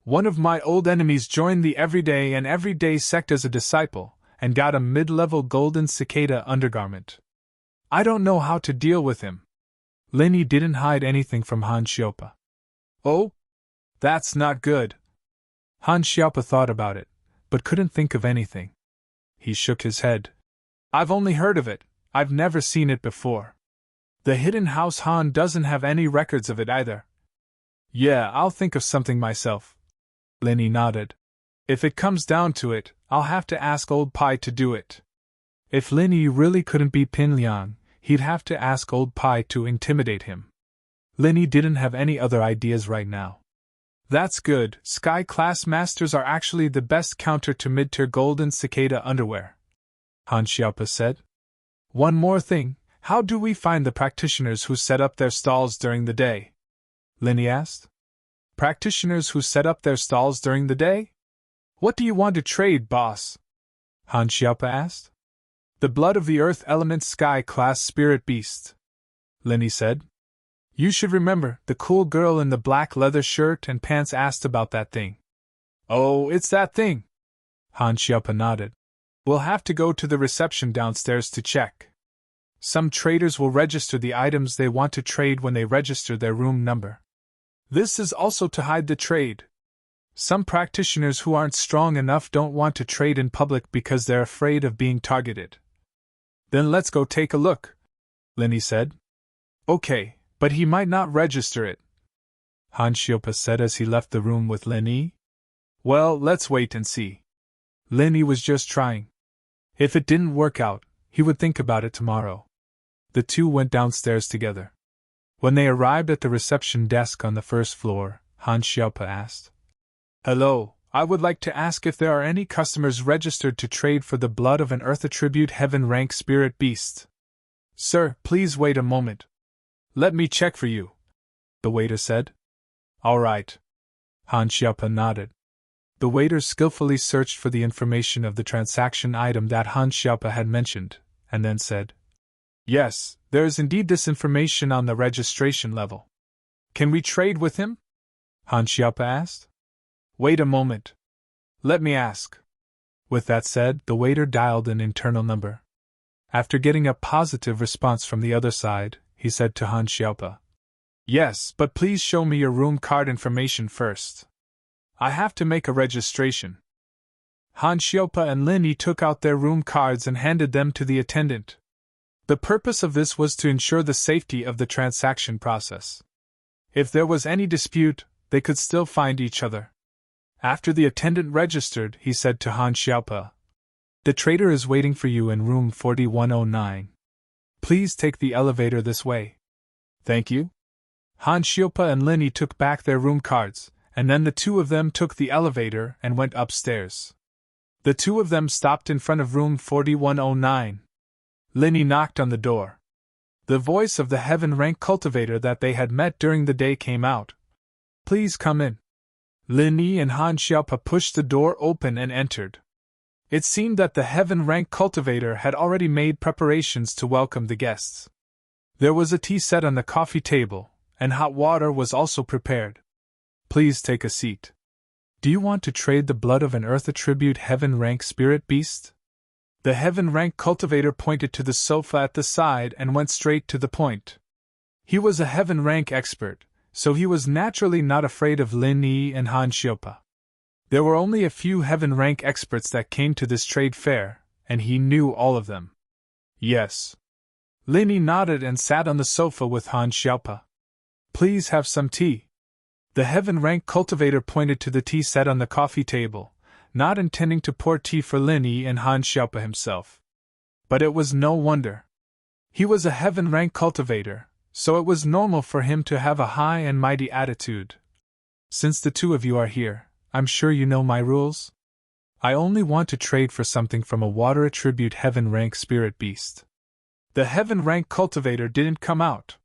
One of my old enemies joined the Everyday sect as a disciple, and got a mid-level golden cicada undergarment. I don't know how to deal with him. Lin Yi didn't hide anything from Han Xiaopa. Oh? That's not good. Han Xiaopa thought about it, but couldn't think of anything. He shook his head. I've only heard of it, I've never seen it before. The hidden house Han doesn't have any records of it either. Yeah, I'll think of something myself. Lin Yi nodded. If it comes down to it, I'll have to ask Old Pai to do it. If Lin Yi really couldn't beat Pin Liang, he'd have to ask Old Pai to intimidate him. Lin Yi didn't have any other ideas right now. That's good, Sky-class masters are actually the best counter to mid-tier golden cicada underwear, Han Xiaopa said. One more thing, how do we find the practitioners who set up their stalls during the day? Lin Yi asked. Practitioners who set up their stalls during the day? What do you want to trade, boss? Han Xiaopa asked. The blood of the earth element Sky-class spirit beast, Lin Yi said. You should remember, the cool girl in the black leather shirt and pants asked about that thing. Oh, it's that thing. Han Xiaopa nodded. We'll have to go to the reception downstairs to check. Some traders will register the items they want to trade when they register their room number. This is also to hide the trade. Some practitioners who aren't strong enough don't want to trade in public because they're afraid of being targeted. Then let's go take a look, Lin Yi said. Okay, but he might not register it, Han Xiaopa said as he left the room with Lin Yi. Well, let's wait and see. Lin Yi was just trying. If it didn't work out, he would think about it tomorrow. The two went downstairs together. When they arrived at the reception desk on the first floor, Han Xiaopa asked, Hello, I would like to ask if there are any customers registered to trade for the blood of an Earth Attribute Heaven rank spirit beast. Sir, please wait a moment. Let me check for you, the waiter said. All right. Han Xiaopa nodded. The waiter skillfully searched for the information of the transaction item that Han Xiaopa had mentioned, and then said, Yes, there is indeed this information on the registration level. Can we trade with him? Han Xiaopa asked. Wait a moment. Let me ask. With that said, the waiter dialed an internal number. After getting a positive response from the other side, he said to Han Xiaopa, Yes, but please show me your room card information first. I have to make a registration. Han Xiaopa and Lin Yi took out their room cards and handed them to the attendant. The purpose of this was to ensure the safety of the transaction process. If there was any dispute, they could still find each other. After the attendant registered, he said to Han Xiaopa, The trader is waiting for you in room 4109. Please take the elevator this way. Thank you. Han Xiaopa and Lin Yi took back their room cards, and then the two of them took the elevator and went upstairs. The two of them stopped in front of room 4109. Lin Yi knocked on the door. The voice of the heaven rank cultivator that they had met during the day came out. Please come in. Lin Yi and Han Xiaopa pushed the door open and entered. It seemed that the heaven rank cultivator had already made preparations to welcome the guests. There was a tea set on the coffee table, and hot water was also prepared. Please take a seat. Do you want to trade the blood of an Earth Attribute Heaven rank spirit beast? The heaven rank cultivator pointed to the sofa at the side and went straight to the point. He was a heaven rank expert, so he was naturally not afraid of Lin Yi and Han Xiaopa. There were only a few heaven rank experts that came to this trade fair, and he knew all of them. Yes. Lin Yi nodded and sat on the sofa with Han Xiaopa. Please have some tea. The heaven rank cultivator pointed to the tea set on the coffee table, not intending to pour tea for Lin Yi and Han Xiaopa himself. But it was no wonder. He was a heaven rank cultivator, so it was normal for him to have a high and mighty attitude. Since the two of you are here, I'm sure you know my rules. I only want to trade for something from a water attribute heaven rank spirit beast. The heaven rank cultivator didn't come out.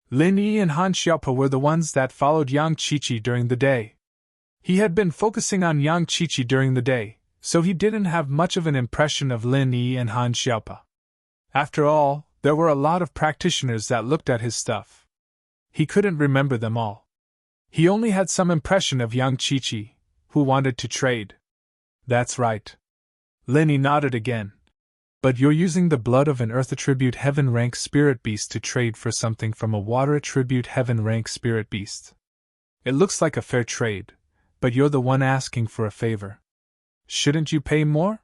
Lin Yi and Han Xiaopa were the ones that followed Yang Qiqi during the day. He had been focusing on Yang Qiqi during the day, so he didn't have much of an impression of Lin Yi and Han Xiaopa. After all, there were a lot of practitioners that looked at his stuff. He couldn't remember them all. He only had some impression of Yang Qiqi, who wanted to trade. That's right. Lin Yi nodded again. But you're using the blood of an earth attribute heaven rank spirit beast to trade for something from a water attribute heaven rank spirit beast. It looks like a fair trade, but you're the one asking for a favor. Shouldn't you pay more?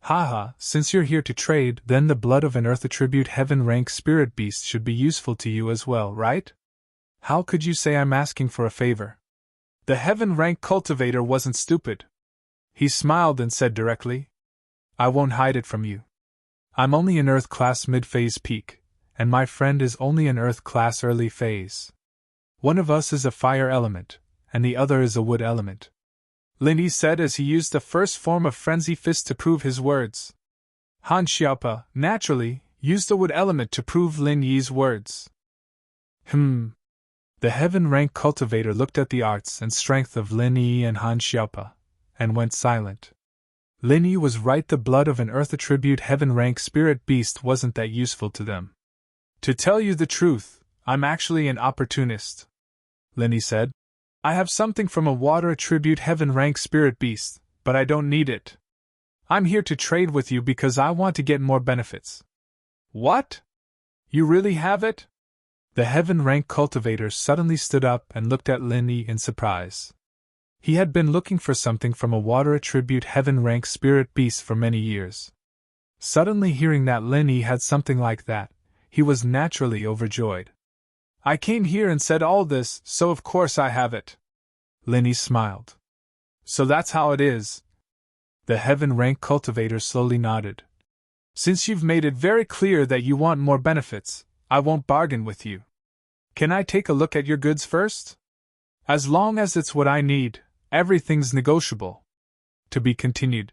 Haha, since you're here to trade, then the blood of an earth attribute heaven rank spirit beast should be useful to you as well, right? How could you say I'm asking for a favor? The heaven rank cultivator wasn't stupid. He smiled and said directly, I won't hide it from you. I'm only an Earth class mid-phase peak, and my friend is only an Earth class early phase. One of us is a fire element, and the other is a wood element. Lin Yi said as he used the first form of frenzy fist to prove his words. Han Xiaopa, naturally, used the wood element to prove Lin Yi's words. The heaven rank cultivator looked at the arts and strength of Lin Yi and Han Xiaopa, and went silent. Lin Yi was right, the blood of an earth attribute heaven rank spirit beast wasn't that useful to them. To tell you the truth, I'm actually an opportunist, Lin Yi said. I have something from a water attribute heaven rank spirit beast, but I don't need it. I'm here to trade with you because I want to get more benefits. What? You really have it? The heaven rank cultivator suddenly stood up and looked at Lin Yi in surprise. He had been looking for something from a water attribute heaven rank spirit beast for many years. Suddenly hearing that Lin Yi had something like that, he was naturally overjoyed. I came here and said all this, so of course I have it. Lin Yi smiled. So that's how it is. The heaven rank cultivator slowly nodded. Since you've made it very clear that you want more benefits, I won't bargain with you. Can I take a look at your goods first? As long as it's what I need, everything's negotiable. To be continued.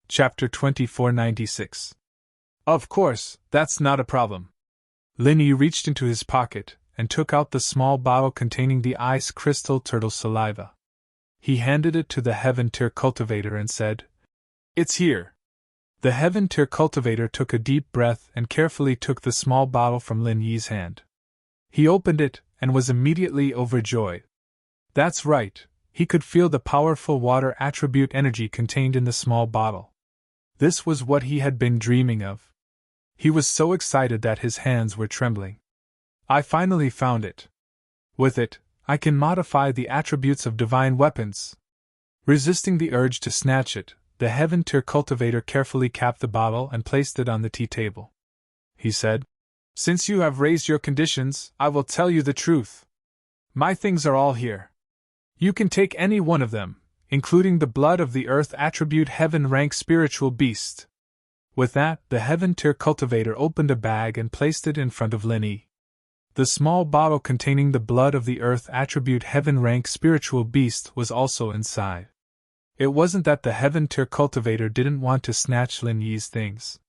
Chapter 2496. Of course, that's not a problem. Lin Yi reached into his pocket and took out the small bottle containing the ice crystal turtle saliva. He handed it to the heaven tier cultivator and said, It's here. The heaven tier cultivator took a deep breath and carefully took the small bottle from Lin Yi's hand. He opened it and was immediately overjoyed. That's right, he could feel the powerful water attribute energy contained in the small bottle. This was what he had been dreaming of. He was so excited that his hands were trembling. I finally found it. With it, I can modify the attributes of divine weapons. Resisting the urge to snatch it, the heaven tier cultivator carefully capped the bottle and placed it on the tea table. He said, Since you have raised your conditions, I will tell you the truth. My things are all here. You can take any one of them, including the blood of the earth attribute heaven rank spiritual beast. With that, the heaven tier cultivator opened a bag and placed it in front of Lin Yi. The small bottle containing the blood of the earth attribute heaven rank spiritual beast was also inside. It wasn't that the heaven tier cultivator didn't want to snatch Lin Yi's things.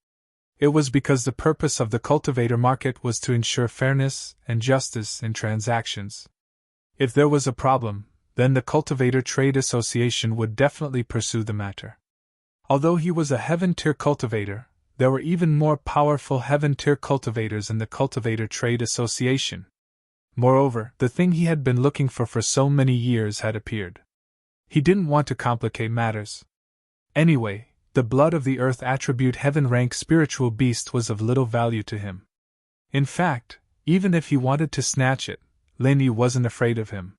It was because the purpose of the cultivator market was to ensure fairness and justice in transactions. If there was a problem, then the Cultivator Trade Association would definitely pursue the matter. Although he was a heaven tier cultivator, there were even more powerful heaven tier cultivators in the Cultivator Trade Association. Moreover, the thing he had been looking for so many years had appeared. He didn't want to complicate matters. Anyway, the blood of the earth attribute heaven rank spiritual beast was of little value to him. In fact, even if he wanted to snatch it, Lin Yi wasn't afraid of him.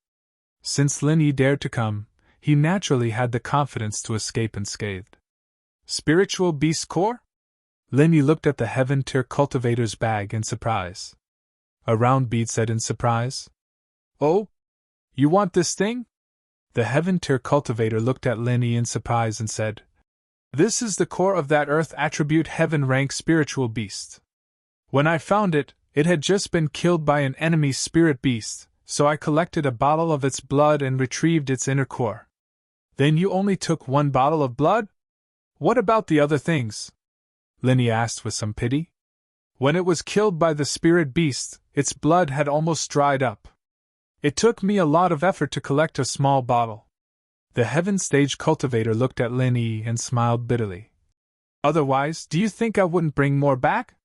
Since Lin Yi dared to come, he naturally had the confidence to escape unscathed. Spiritual beast core? Lin Yi looked at the heaven tier cultivator's bag in surprise. A round bead said in surprise. Oh? You want this thing? The heaven tier cultivator looked at Lin Yi in surprise and said, This is the core of that earth attribute heaven rank spiritual beast. When I found it, it had just been killed by an enemy spirit beast, so I collected a bottle of its blood and retrieved its inner core. Then you only took one bottle of blood? What about the other things? Linny asked with some pity. When it was killed by the spirit beast, its blood had almost dried up. It took me a lot of effort to collect a small bottle. The Heaven Stage cultivator looked at Linny and smiled bitterly. Otherwise, do you think I wouldn't bring more back?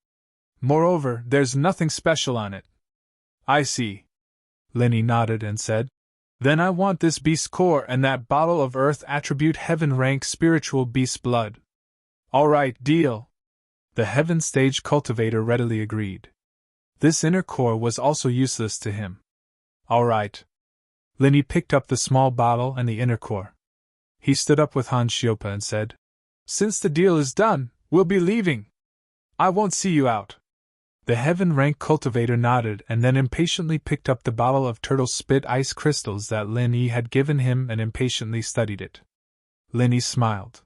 Moreover, there's nothing special on it. I see. Linny nodded and said, Then I want this beast's core and that bottle of Earth attribute heaven rank spiritual beast blood. All right, deal. The Heaven Stage cultivator readily agreed. This inner core was also useless to him. All right. Linny picked up the small bottle and the inner core. He stood up with Han Shiopa and said, Since the deal is done, we'll be leaving. I won't see you out. The heaven rank cultivator nodded and then impatiently picked up the bottle of turtle spit ice crystals that Linny had given him and impatiently studied it. Linny smiled.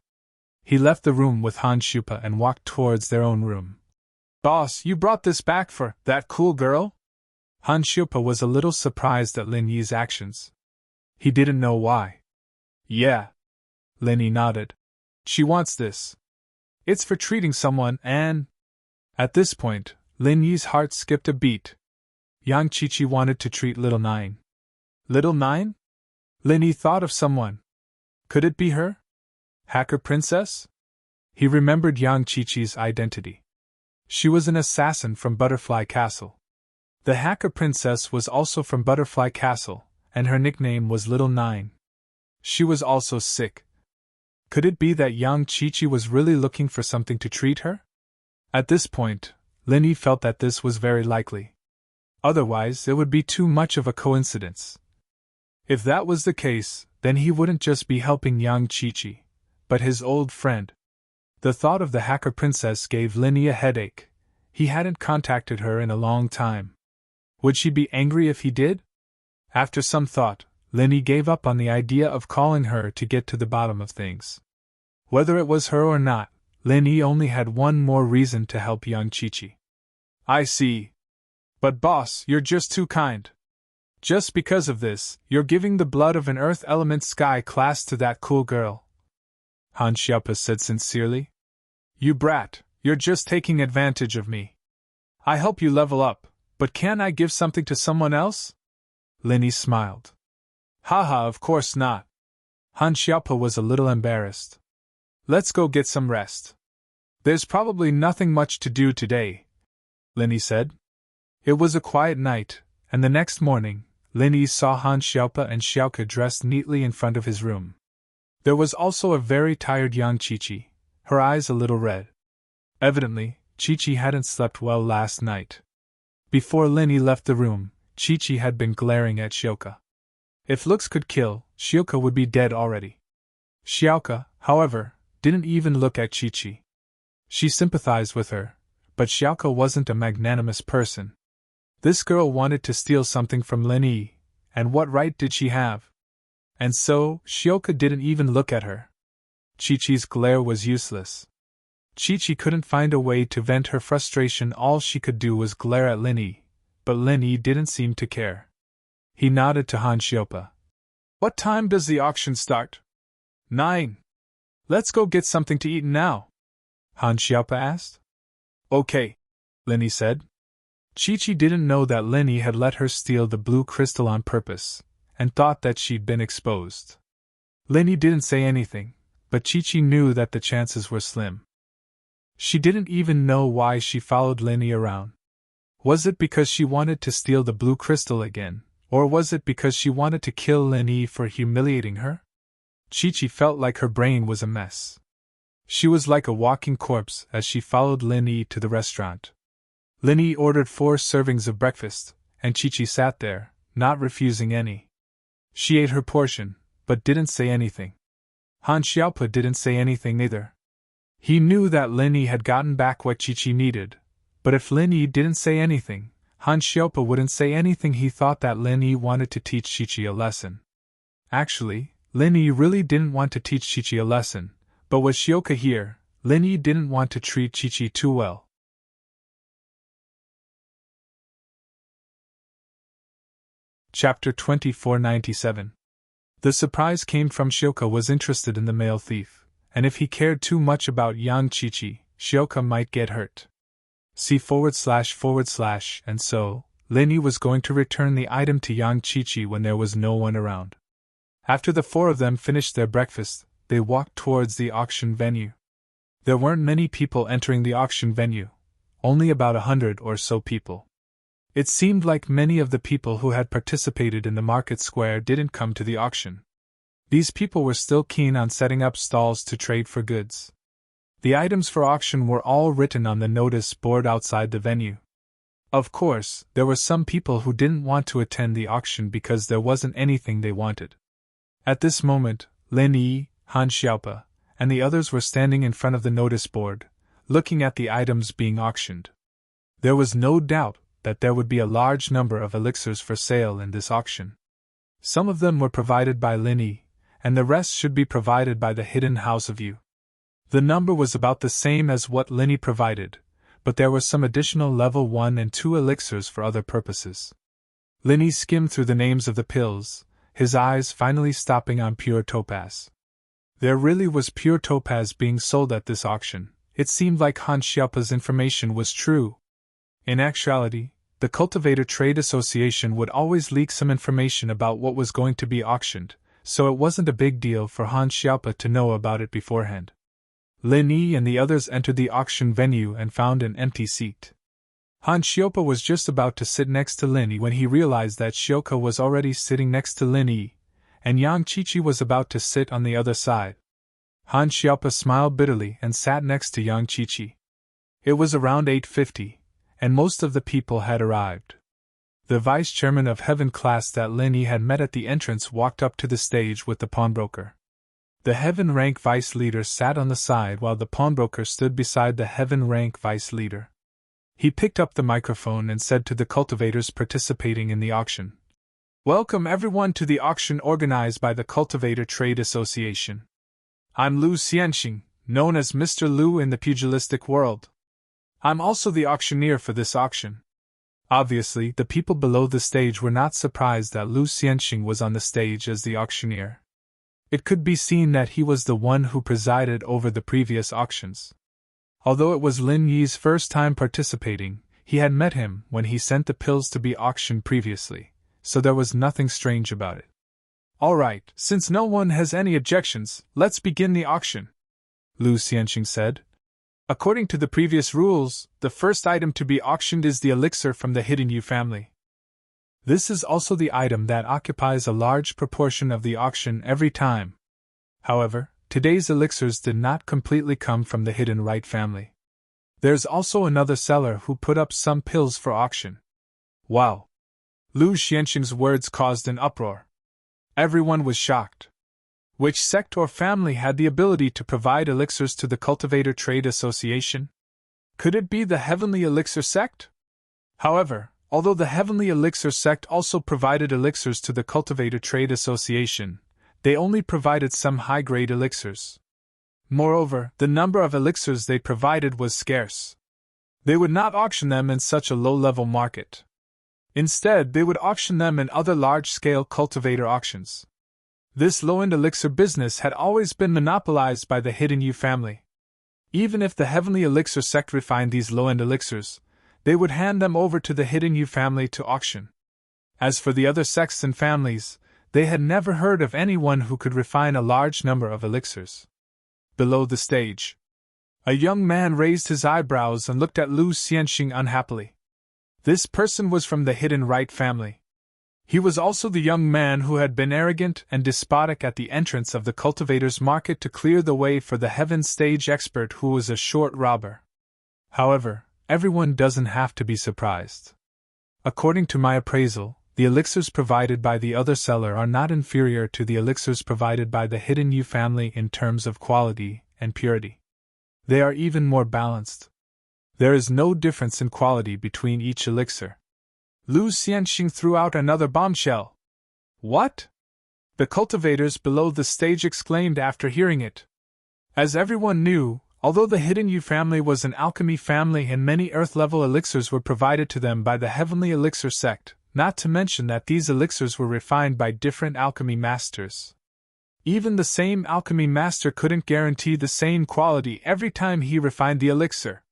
He left the room with Han Shiopa and walked towards their own room. Boss, you brought this back for that cool girl? Han Shiopa was a little surprised at Lin Yi's actions. He didn't know why. Yeah. Lin Yi nodded. She wants this. It's for treating someone and… At this point, Lin Yi's heart skipped a beat. Yang Qiqi wanted to treat Little Nine. Little Nine? Lin Yi thought of someone. Could it be her? Hacker Princess? He remembered Yang Qiqi's identity. She was an assassin from Butterfly Castle. The Hacker Princess was also from Butterfly Castle, and her nickname was Little Nine. She was also sick. Could it be that Yang Qiqi was really looking for something to treat her? At this point, Lin Yi felt that this was very likely. Otherwise, it would be too much of a coincidence. If that was the case, then he wouldn't just be helping Yang Qiqi, but his old friend. The thought of the Hacker Princess gave Lin Yi a headache. He hadn't contacted her in a long time. Would she be angry if he did? After some thought, Lin Yi gave up on the idea of calling her to get to the bottom of things. Whether it was her or not, Lin Yi only had one more reason to help Yang Qiqi. I see. But boss, you're just too kind. Just because of this, you're giving the blood of an Earth Element Sky class to that cool girl. Han Xiaopa said sincerely. You brat, you're just taking advantage of me. I help you level up, but can't I give something to someone else? Lin Yi smiled. Haha, of course not. Han Xiaopa was a little embarrassed. Let's go get some rest. There's probably nothing much to do today, Lin Yi said. It was a quiet night, and the next morning, Lin Yi saw Han Xiaopa and Xiaoke dressed neatly in front of his room. There was also a very tired Yang Qiqi, her eyes a little red. Evidently, Qiqi hadn't slept well last night. Before Lin Yi left the room, Qiqi had been glaring at Xiaoke. If looks could kill, Xiaoke would be dead already. Xiaoke, however, didn't even look at Qiqi. She sympathized with her, but Xiaoke wasn't a magnanimous person. This girl wanted to steal something from Lin Yi, and what right did she have? And so, Xiaoke didn't even look at her. Qiqi's glare was useless. Qiqi couldn't find a way to vent her frustration. All she could do was glare at Lin Yi, but Lin Yi didn't seem to care. He nodded to Han Xiaopa. What time does the auction start? 9. Let's go get something to eat now, Han Xiaopa asked. Okay, Lin Yi said. Qiqi didn't know that Lin Yi had let her steal the blue crystal on purpose, and thought that she'd been exposed. Lin Yi didn't say anything, but Qiqi knew that the chances were slim. She didn't even know why she followed Lin Yi around. Was it because she wanted to steal the blue crystal again, or was it because she wanted to kill Lin Yi for humiliating her? Qiqi felt like her brain was a mess. She was like a walking corpse as she followed Lin Yi to the restaurant. Lin Yi ordered 4 servings of breakfast, and Qiqi sat there, not refusing any. She ate her portion, but didn't say anything. Han Xiaopa didn't say anything either. He knew that Lin Yi had gotten back what Qiqi needed, but if Lin Yi didn't say anything, Han Xiaopa wouldn't say anything. He thought that Lin Yi wanted to teach Qiqi a lesson. Actually, Lin Yi really didn't want to teach Qiqi a lesson, but with Xiaoke here, Lin Yi didn't want to treat Qiqi too well. Chapter 2497. The surprise came from Xiaoke was interested in the male thief, and if he cared too much about Yang Qiqi, Shioka might get hurt. C// and so, Lin Yi was going to return the item to Yang Qiqi when there was no one around. After the four of them finished their breakfast, they walked towards the auction venue. There weren't many people entering the auction venue, only about 100 or so people. It seemed like many of the people who had participated in the market square didn't come to the auction. These people were still keen on setting up stalls to trade for goods. The items for auction were all written on the notice board outside the venue. Of course, there were some people who didn't want to attend the auction because there wasn't anything they wanted. At this moment, Lin Yi, Han Xiaopa, and the others were standing in front of the notice board, looking at the items being auctioned. There was no doubt that there would be a large number of elixirs for sale in this auction. Some of them were provided by Lin Yi, and the rest should be provided by the Hidden House of You. The number was about the same as what Lin Yi provided, but there were some additional level 1 and 2 elixirs for other purposes. Lin Yi skimmed through the names of the pills, his eyes finally stopping on pure topaz. There really was pure topaz being sold at this auction. It seemed like Han Xiaopa's information was true. In actuality, the Cultivator Trade Association would always leak some information about what was going to be auctioned, so it wasn't a big deal for Han Xiaopa to know about it beforehand. Lin Yi and the others entered the auction venue and found an empty seat. Han Xiaopa was just about to sit next to Lin Yi when he realized that Shioka was already sitting next to Lin Yi, and Yang Qiqi was about to sit on the other side. Han Xiaopa smiled bitterly and sat next to Yang Qiqi. It was around 8:50, and most of the people had arrived. The vice-chairman of Heaven class that Lin Yi had met at the entrance walked up to the stage with the pawnbroker. The Heaven rank vice leader sat on the side while the pawnbroker stood beside the Heaven rank vice leader. He picked up the microphone and said to the cultivators participating in the auction, "Welcome everyone to the auction organized by the Cultivator Trade Association. I'm Lu Xianxing, known as Mr. Lu in the pugilistic world. I'm also the auctioneer for this auction." Obviously, the people below the stage were not surprised that Lu Xianxing was on the stage as the auctioneer. It could be seen that he was the one who presided over the previous auctions. Although it was Lin Yi's first time participating, he had met him when he sent the pills to be auctioned previously, so there was nothing strange about it. "All right, since no one has any objections, let's begin the auction," Lu Xianxing said. "According to the previous rules, the first item to be auctioned is the elixir from the Hidden You family. This is also the item that occupies a large proportion of the auction every time. However, today's elixirs did not completely come from the Hidden Right family. There's also another seller who put up some pills for auction." Wow! Lu Xianxing's words caused an uproar. Everyone was shocked. Which sect or family had the ability to provide elixirs to the Cultivator Trade Association? Could it be the Heavenly Elixir sect? However, although the Heavenly Elixir sect also provided elixirs to the Cultivator Trade Association, they only provided some high-grade elixirs. Moreover, the number of elixirs they provided was scarce. They would not auction them in such a low-level market. Instead, they would auction them in other large-scale cultivator auctions. This low-end elixir business had always been monopolized by the Hidden You family. Even if the Heavenly Elixir sect refined these low-end elixirs, they would hand them over to the Hidden You family to auction. As for the other sects and families, they had never heard of anyone who could refine a large number of elixirs. Below the stage, a young man raised his eyebrows and looked at Lu Xianxing unhappily. This person was from the Hidden Right family. He was also the young man who had been arrogant and despotic at the entrance of the cultivator's market to clear the way for the Heaven stage expert who was a short robber. However, everyone doesn't have to be surprised. According to my appraisal, the elixirs provided by the other seller are not inferior to the elixirs provided by the Hidden You family in terms of quality and purity. They are even more balanced. There is no difference in quality between each elixir. Lu Xianxing threw out another bombshell. What? The cultivators below the stage exclaimed after hearing it. As everyone knew, although the Hidden You family was an alchemy family and many earth-level elixirs were provided to them by the Heavenly Elixir sect, not to mention that these elixirs were refined by different alchemy masters. Even the same alchemy master couldn't guarantee the same quality every time he refined the elixir.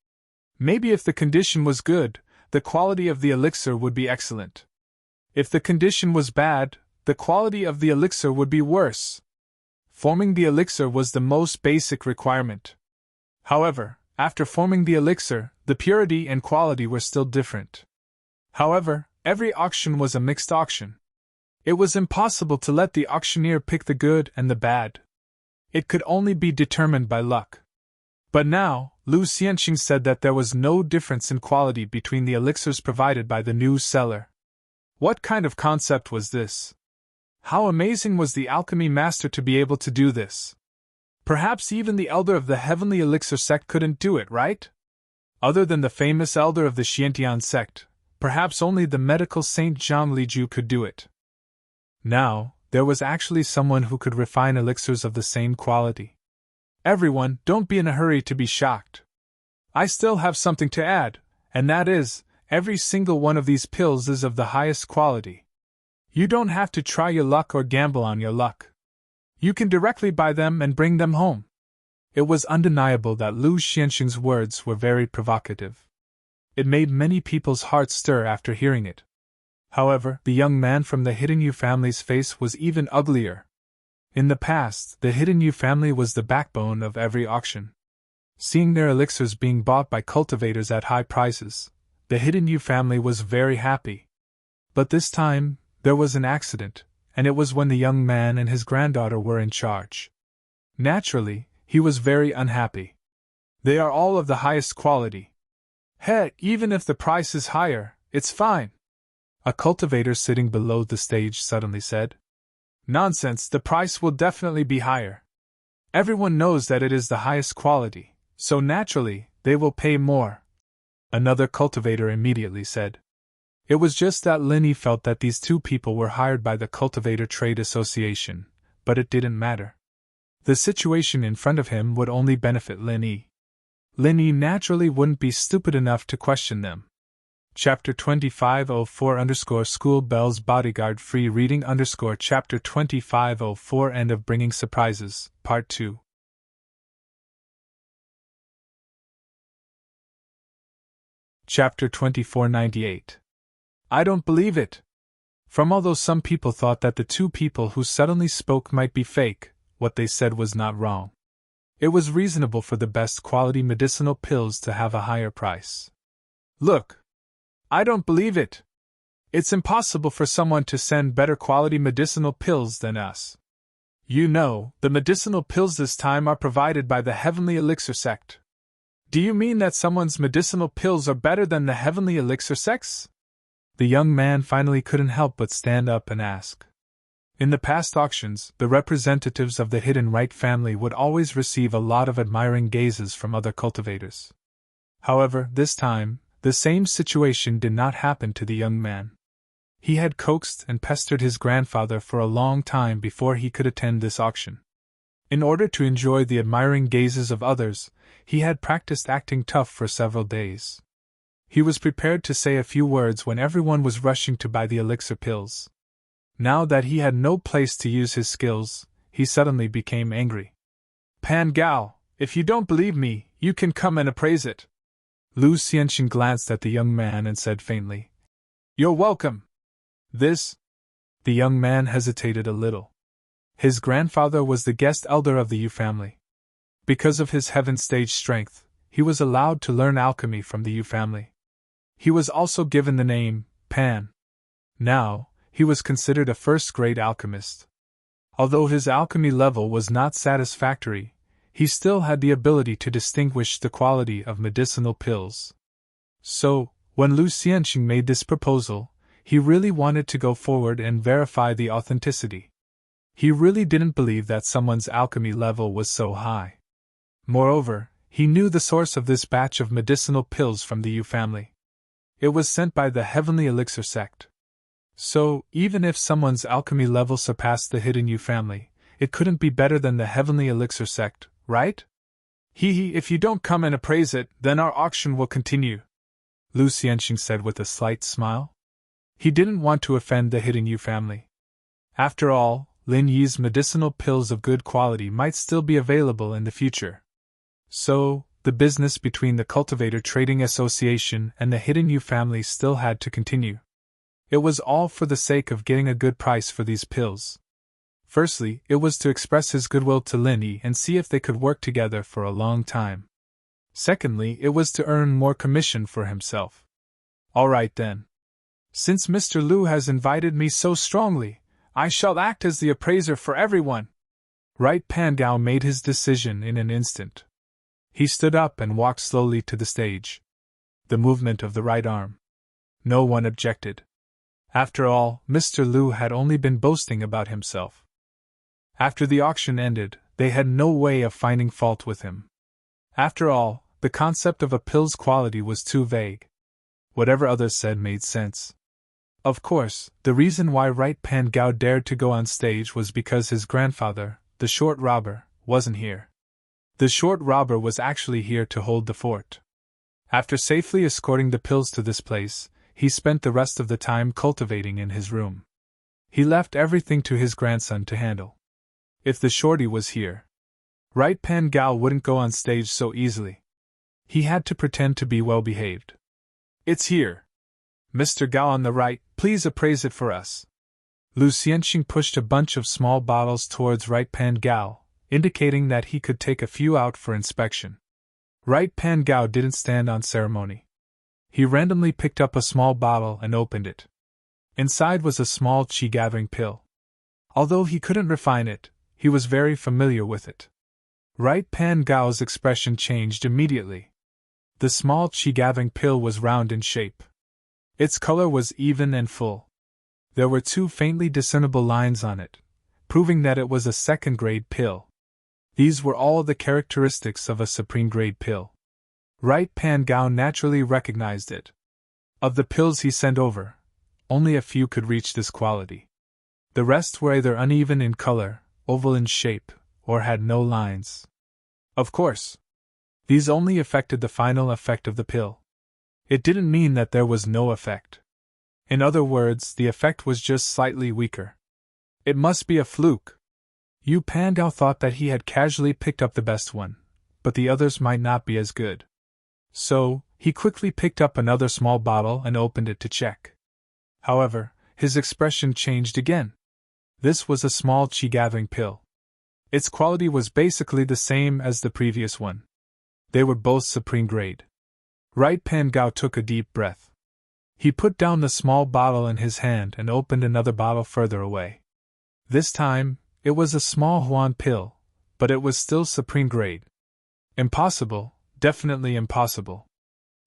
Maybe if the condition was good, the quality of the elixir would be excellent. If the condition was bad, the quality of the elixir would be worse. Forming the elixir was the most basic requirement. However, after forming the elixir, the purity and quality were still different. However, every auction was a mixed auction. It was impossible to let the auctioneer pick the good and the bad. It could only be determined by luck. But now, Lu Xianxing said that there was no difference in quality between the elixirs provided by the new seller. What kind of concept was this? How amazing was the alchemy master to be able to do this? Perhaps even the elder of the heavenly elixir sect couldn't do it, right? Other than the famous elder of the Xiantian sect, perhaps only the medical Saint Zhang Liju could do it. Now, there was actually someone who could refine elixirs of the same quality. Everyone, don't be in a hurry to be shocked. I still have something to add, and that is, every single one of these pills is of the highest quality. You don't have to try your luck or gamble on your luck. You can directly buy them and bring them home. It was undeniable that Lu Xianxing's words were very provocative. It made many people's hearts stir after hearing it. However, the young man from the Hidden Yu family's face was even uglier. In the past, the Hidden Yu family was the backbone of every auction. Seeing their elixirs being bought by cultivators at high prices, the Hidden Yu family was very happy. But this time, there was an accident, and it was when the young man and his granddaughter were in charge. Naturally, he was very unhappy. They are all of the highest quality. Hey, even if the price is higher, it's fine. A cultivator sitting below the stage suddenly said. Nonsense, the price will definitely be higher. Everyone knows that it is the highest quality, so naturally, they will pay more. Another cultivator immediately said. It was just that Lin Yi felt that these two people were hired by the Cultivator Trade Association, but it didn't matter. The situation in front of him would only benefit Lin Yi. Lin Yi naturally wouldn't be stupid enough to question them. Chapter 2504_School Bells Bodyguard Free Reading Chapter 2504 End of Bringing Surprises, Part 2. Chapter 2498. I don't believe it. Although some people thought that the two people who suddenly spoke might be fake, what they said was not wrong. It was reasonable for the best quality medicinal pills to have a higher price. Look! I don't believe it. It's impossible for someone to send better quality medicinal pills than us. You know, the medicinal pills this time are provided by the Heavenly Elixir sect. Do you mean that someone's medicinal pills are better than the Heavenly Elixir sect's? The young man finally couldn't help but stand up and ask. In the past auctions, the representatives of the Hidden Right family would always receive a lot of admiring gazes from other cultivators. However, this time, the same situation did not happen to the young man. He had coaxed and pestered his grandfather for a long time before he could attend this auction. In order to enjoy the admiring gazes of others, he had practiced acting tough for several days. He was prepared to say a few words when everyone was rushing to buy the elixir pills. Now that he had no place to use his skills, he suddenly became angry. Pan Gao, if you don't believe me, you can come and appraise it. Lu Xianxing glanced at the young man and said faintly, You're welcome. This? The young man hesitated a little. His grandfather was the guest elder of the Yu family. Because of his heaven stage strength, he was allowed to learn alchemy from the Yu family. He was also given the name, Pan. Now, he was considered a first-grade alchemist. Although his alchemy level was not satisfactory, he still had the ability to distinguish the quality of medicinal pills. So, when Lu Xianxing made this proposal, he really wanted to go forward and verify the authenticity. He really didn't believe that someone's alchemy level was so high. Moreover, he knew the source of this batch of medicinal pills from the Yu family. It was sent by the Heavenly Elixir sect. So, even if someone's alchemy level surpassed the Hidden Yu family, it couldn't be better than the Heavenly Elixir sect, right? If you don't come and appraise it, then our auction will continue, Lu Xianxing said with a slight smile. He didn't want to offend the Hidden Yu family. After all, Lin Yi's medicinal pills of good quality might still be available in the future. So, the business between the Cultivator Trading Association and the Hidden Yu family still had to continue. It was all for the sake of getting a good price for these pills. Firstly, it was to express his goodwill to Lin Yi and see if they could work together for a long time. Secondly, it was to earn more commission for himself. All right then. Since Mr. Liu has invited me so strongly, I shall act as the appraiser for everyone. Right Pan Gao made his decision in an instant. He stood up and walked slowly to the stage. The movement of the right arm. No one objected. After all, Mr. Liu had only been boasting about himself. After the auction ended, they had no way of finding fault with him. After all, the concept of a pill's quality was too vague. Whatever others said made sense. Of course, the reason why Right Pan Gao dared to go on stage was because his grandfather, the short robber, wasn't here. The short robber was actually here to hold the fort. After safely escorting the pills to this place, he spent the rest of the time cultivating in his room. He left everything to his grandson to handle. If the shorty was here, Right Pan Gao wouldn't go on stage so easily. He had to pretend to be well behaved. It's here. Mr. Gao on the right, please appraise it for us. Lu Xianxing pushed a bunch of small bottles towards Right Pan Gao, indicating that he could take a few out for inspection. Right Pan Gao didn't stand on ceremony. He randomly picked up a small bottle and opened it. Inside was a small qi-gathering pill. Although he couldn't refine it, he was very familiar with it. Right Pan Gao's expression changed immediately. The small qi-gathering pill was round in shape. Its color was even and full. There were 2 faintly discernible lines on it, proving that it was a second-grade pill. These were all the characteristics of a supreme-grade pill. Right Pan Gao naturally recognized it. Of the pills he sent over, only a few could reach this quality. The rest were either uneven in color, oval in shape, or had no lines. Of course, these only affected the final effect of the pill. It didn't mean that there was no effect. In other words, the effect was just slightly weaker. It must be a fluke. Yu Pan Gao thought that he had casually picked up the best one, but the others might not be as good. So, he quickly picked up another small bottle and opened it to check. However, his expression changed again. This was a small qi-gathering pill. Its quality was basically the same as the previous one. They were both supreme grade. Right Pan Gao took a deep breath. He put down the small bottle in his hand and opened another bottle further away. This time, it was a small Huan pill, but it was still supreme grade. Impossible, definitely impossible.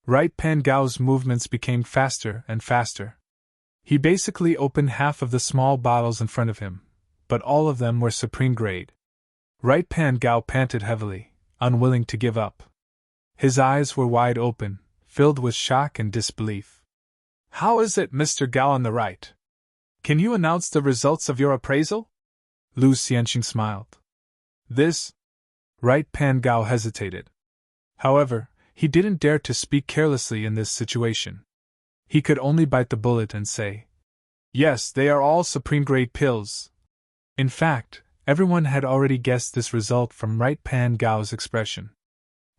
Right Pan Gao's movements became faster and faster. He basically opened half of the small bottles in front of him, but all of them were supreme grade. Right Pan Gao panted heavily, unwilling to give up. His eyes were wide open, filled with shock and disbelief. How is it, Mr. Gao on the right? Can you announce the results of your appraisal? Lu Xianxing smiled. This? Right Pan Gao hesitated. However, he didn't dare to speak carelessly in this situation. He could only bite the bullet and say, yes, they are all supreme-grade pills. In fact, everyone had already guessed this result from Right Pan Gao's expression.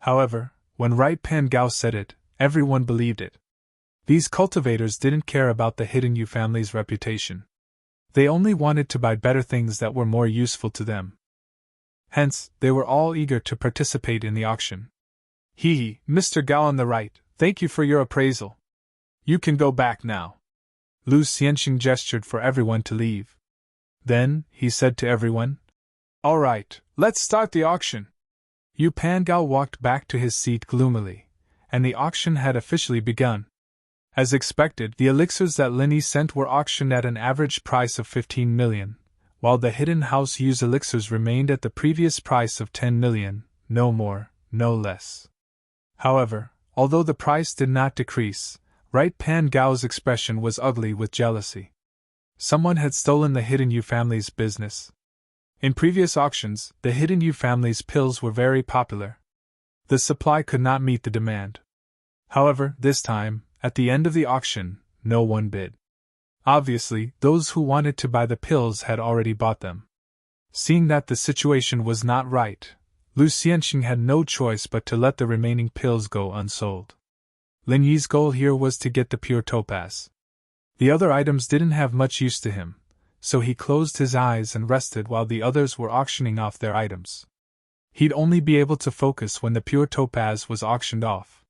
However, when Right Pan Gao said it, everyone believed it. These cultivators didn't care about the Hidden Yu family's reputation. They only wanted to buy better things that were more useful to them. Hence, they were all eager to participate in the auction. Hee, Mr. Gao on the right, thank you for your appraisal. You can go back now. Lu Xianxing gestured for everyone to leave. Then, he said to everyone, all right, let's start the auction. Yu Pan Gao walked back to his seat gloomily, and the auction had officially begun. As expected, the elixirs that Lin Yi sent were auctioned at an average price of 15 million, while the Hidden House Yu's elixirs remained at the previous price of 10 million, no more, no less. However, although the price did not decrease, Right Pan Gao's expression was ugly with jealousy. Someone had stolen the Hidden Yu family's business. In previous auctions, the Hidden Yu family's pills were very popular. The supply could not meet the demand. However, this time, at the end of the auction, no one bid. Obviously, those who wanted to buy the pills had already bought them. Seeing that the situation was not right, Lu Xianxing had no choice but to let the remaining pills go unsold. Lin Yi's goal here was to get the pure topaz. The other items didn't have much use to him, so he closed his eyes and rested while the others were auctioning off their items. He'd only be able to focus when the pure topaz was auctioned off.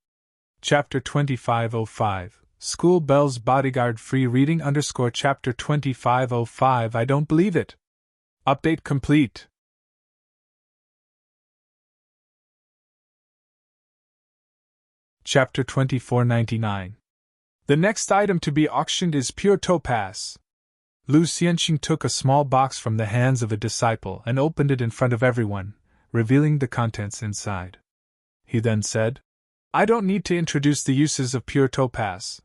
Chapter 2505, School Bell's Bodyguard Free Reading _ Chapter 2505 I Don't Believe It! Update complete. Chapter 2499. The next item to be auctioned is pure topaz. Lu Xianxing took a small box from the hands of a disciple and opened it in front of everyone, revealing the contents inside. He then said, I don't need to introduce the uses of pure topaz.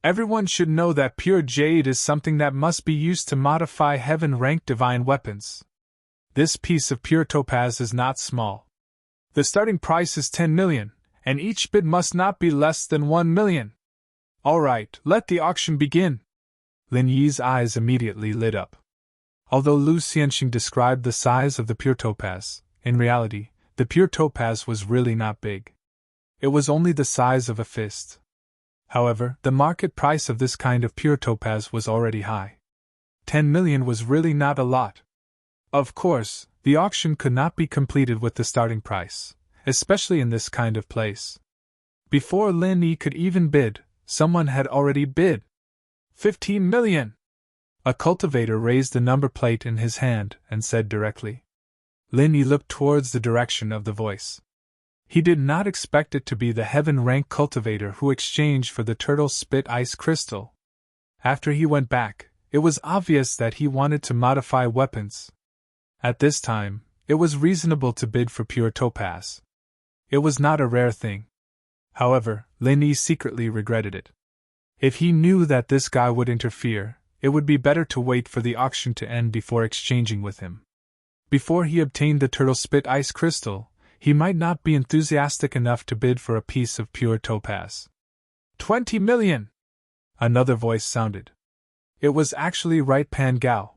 Everyone should know that pure jade is something that must be used to modify heaven-ranked divine weapons. This piece of pure topaz is not small. The starting price is 10 million, and each bid must not be less than 1 million. Alright, let the auction begin. Lin Yi's eyes immediately lit up. Although Lu Xianxing described the size of the pure topaz, in reality, the pure topaz was really not big. It was only the size of a fist. However, the market price of this kind of pure topaz was already high. 10 million was really not a lot. Of course, the auction could not be completed with the starting price, especially in this kind of place. Before Lin Yi could even bid, someone had already bid. 15 million! A cultivator raised the number plate in his hand and said directly. Lin Yi looked towards the direction of the voice. He did not expect it to be the heaven-rank cultivator who exchanged for the turtle spit ice crystal. After he went back, it was obvious that he wanted to modify weapons. At this time, it was reasonable to bid for pure topaz. It was not a rare thing. However, Lin Yi secretly regretted it. If he knew that this guy would interfere, it would be better to wait for the auction to end before exchanging with him. Before he obtained the turtle spit ice crystal, he might not be enthusiastic enough to bid for a piece of pure topaz. 20 million! Another voice sounded. It was actually Right Pan Gao.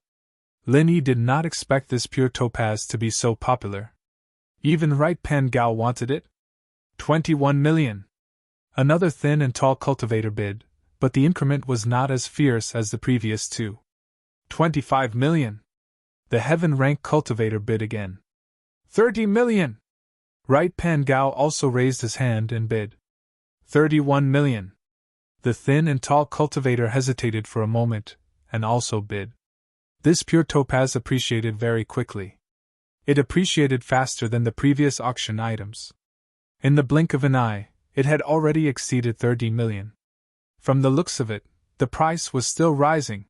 Lin Yi did not expect this pure topaz to be so popular. Even Right Pan Gao wanted it. 21 million! Another thin and tall cultivator bid, but the increment was not as fierce as the previous two. 25 million! The heaven-rank cultivator bid again. 30 million! Right Pan Gao also raised his hand and bid. 31 million! The thin and tall cultivator hesitated for a moment, and also bid. This pure topaz appreciated very quickly. It appreciated faster than the previous auction items. In the blink of an eye, it had already exceeded 30 million. From the looks of it, the price was still rising.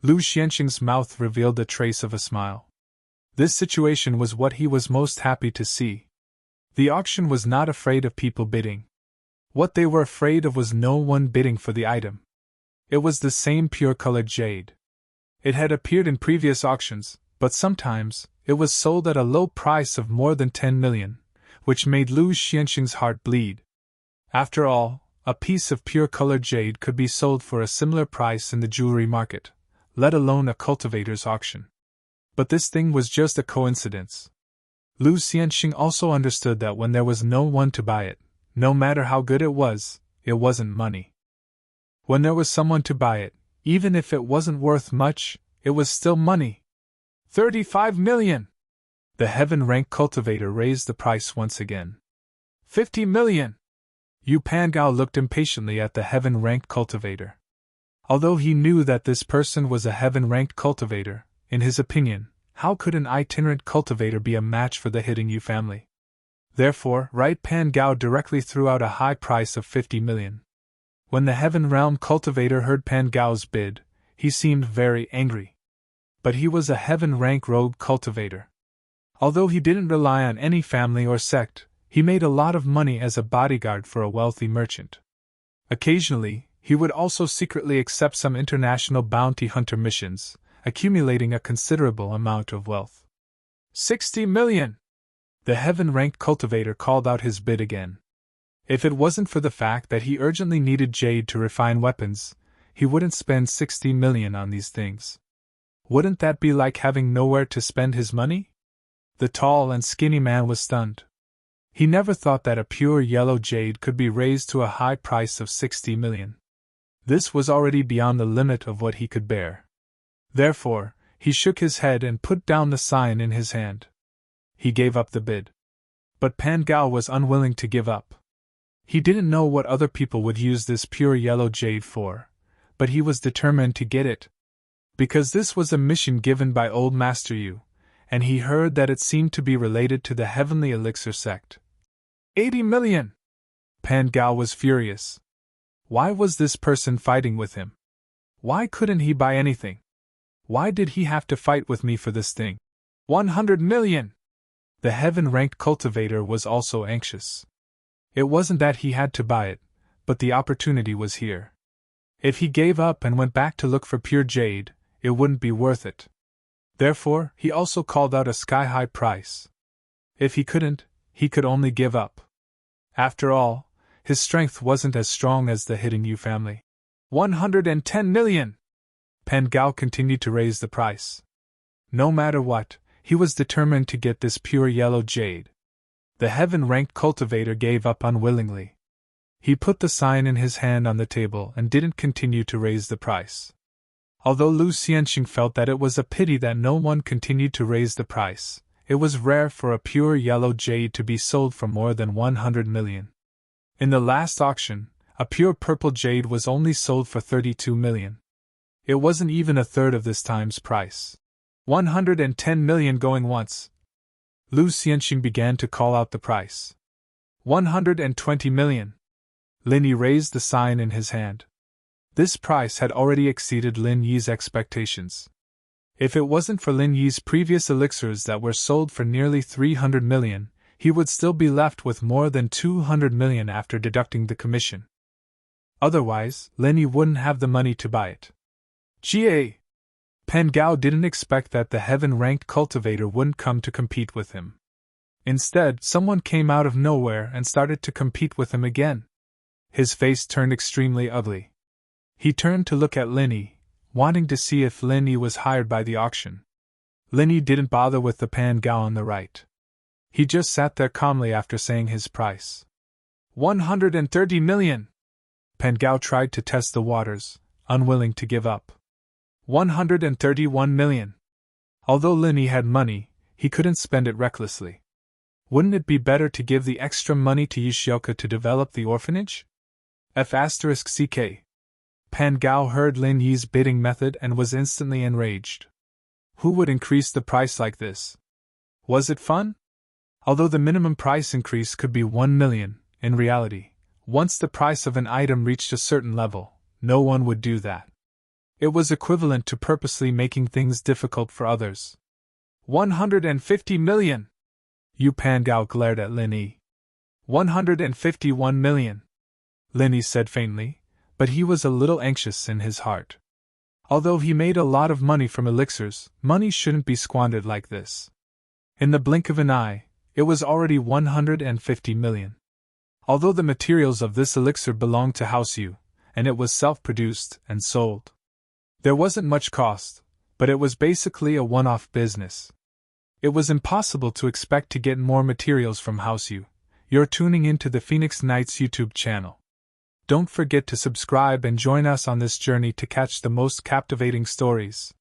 Lu Xianxing's mouth revealed a trace of a smile. This situation was what he was most happy to see. The auction was not afraid of people bidding. What they were afraid of was no one bidding for the item. It was the same pure-colored jade. It had appeared in previous auctions, but sometimes, it was sold at a low price of more than 10 million, which made Lu Xianxing's heart bleed. After all, a piece of pure-colored jade could be sold for a similar price in the jewelry market, let alone a cultivator's auction. But this thing was just a coincidence. Lu Xianxing also understood that when there was no one to buy it, no matter how good it wasn't money. When there was someone to buy it, even if it wasn't worth much, it was still money. 35 million! The heaven-rank cultivator raised the price once again. 50 million! Yu Pangao looked impatiently at the heaven-ranked cultivator. Although he knew that this person was a heaven-ranked cultivator, in his opinion, how could an itinerant cultivator be a match for the hidden Yu family? Therefore, Right Pan Gao directly threw out a high price of 50 million. When the Heaven Realm cultivator heard Pan Gao's bid, he seemed very angry. But he was a heaven-rank rogue cultivator. Although he didn't rely on any family or sect, he made a lot of money as a bodyguard for a wealthy merchant. Occasionally, he would also secretly accept some international bounty hunter missions, accumulating a considerable amount of wealth. 60 million! The heaven-ranked cultivator called out his bid again. If it wasn't for the fact that he urgently needed jade to refine weapons, he wouldn't spend 60 million on these things. Wouldn't that be like having nowhere to spend his money? The tall and skinny man was stunned. He never thought that a pure yellow jade could be raised to a high price of 60 million. This was already beyond the limit of what he could bear. Therefore, he shook his head and put down the sign in his hand. He gave up the bid. But Pan Gao was unwilling to give up. He didn't know what other people would use this pure yellow jade for, but he was determined to get it. Because this was a mission given by Old Master Yu, and he heard that it seemed to be related to the Heavenly Elixir sect. 80 million! Pan Gao was furious. Why was this person fighting with him? Why couldn't he buy anything? Why did he have to fight with me for this thing? 100 million! The heaven-ranked cultivator was also anxious. It wasn't that he had to buy it, but the opportunity was here. If he gave up and went back to look for pure jade, it wouldn't be worth it. Therefore, he also called out a sky-high price. If he couldn't, he could only give up. After all, his strength wasn't as strong as the hidden Yu family. 110 million! Pan Gao continued to raise the price. No matter what, he was determined to get this pure yellow jade. The heaven-ranked cultivator gave up unwillingly. He put the sign in his hand on the table and didn't continue to raise the price. Although Lu Xianxing felt that it was a pity that no one continued to raise the price, it was rare for a pure yellow jade to be sold for more than 100 million. In the last auction, a pure purple jade was only sold for 32 million. It wasn't even a third of this time's price. 110 million going once. Lu Xianxing began to call out the price. 120 million. Lin Yi raised the sign in his hand. This price had already exceeded Lin Yi's expectations. If it wasn't for Lin Yi's previous elixirs that were sold for nearly 300 million, he would still be left with more than 200 million after deducting the commission. Otherwise, Lin Yi wouldn't have the money to buy it. Ga! Pan Gao didn't expect that the heaven-ranked cultivator wouldn't come to compete with him. Instead, someone came out of nowhere and started to compete with him again. His face turned extremely ugly. He turned to look at Lin Yi, wanting to see if Lin Yi was hired by the auction. Lin Yi didn't bother with the Pan Gao on the right. He just sat there calmly after saying his price. 130 million! Pan Gao tried to test the waters, unwilling to give up. 131 million. Although Lin Yi had money, he couldn't spend it recklessly. Wouldn't it be better to give the extra money to Yishioka to develop the orphanage? F***ck. Pan Gao heard Lin Yi's bidding method and was instantly enraged. Who would increase the price like this? Was it fun? Although the minimum price increase could be 1 million, in reality, once the price of an item reached a certain level, no one would do that. It was equivalent to purposely making things difficult for others. 150 million! Yu Pan Gao glared at Lin Yi. 151 million. Lin Yi said faintly, but he was a little anxious in his heart. Although he made a lot of money from elixirs, money shouldn't be squandered like this. In the blink of an eye, it was already 150 million. Although the materials of this elixir belonged to House Yu, and it was self-produced and sold. There wasn't much cost, but it was basically a one-off business. It was impossible to expect to get more materials from House Yu. You're tuning into the Phoenix Knights YouTube channel. Don't forget to subscribe and join us on this journey to catch the most captivating stories.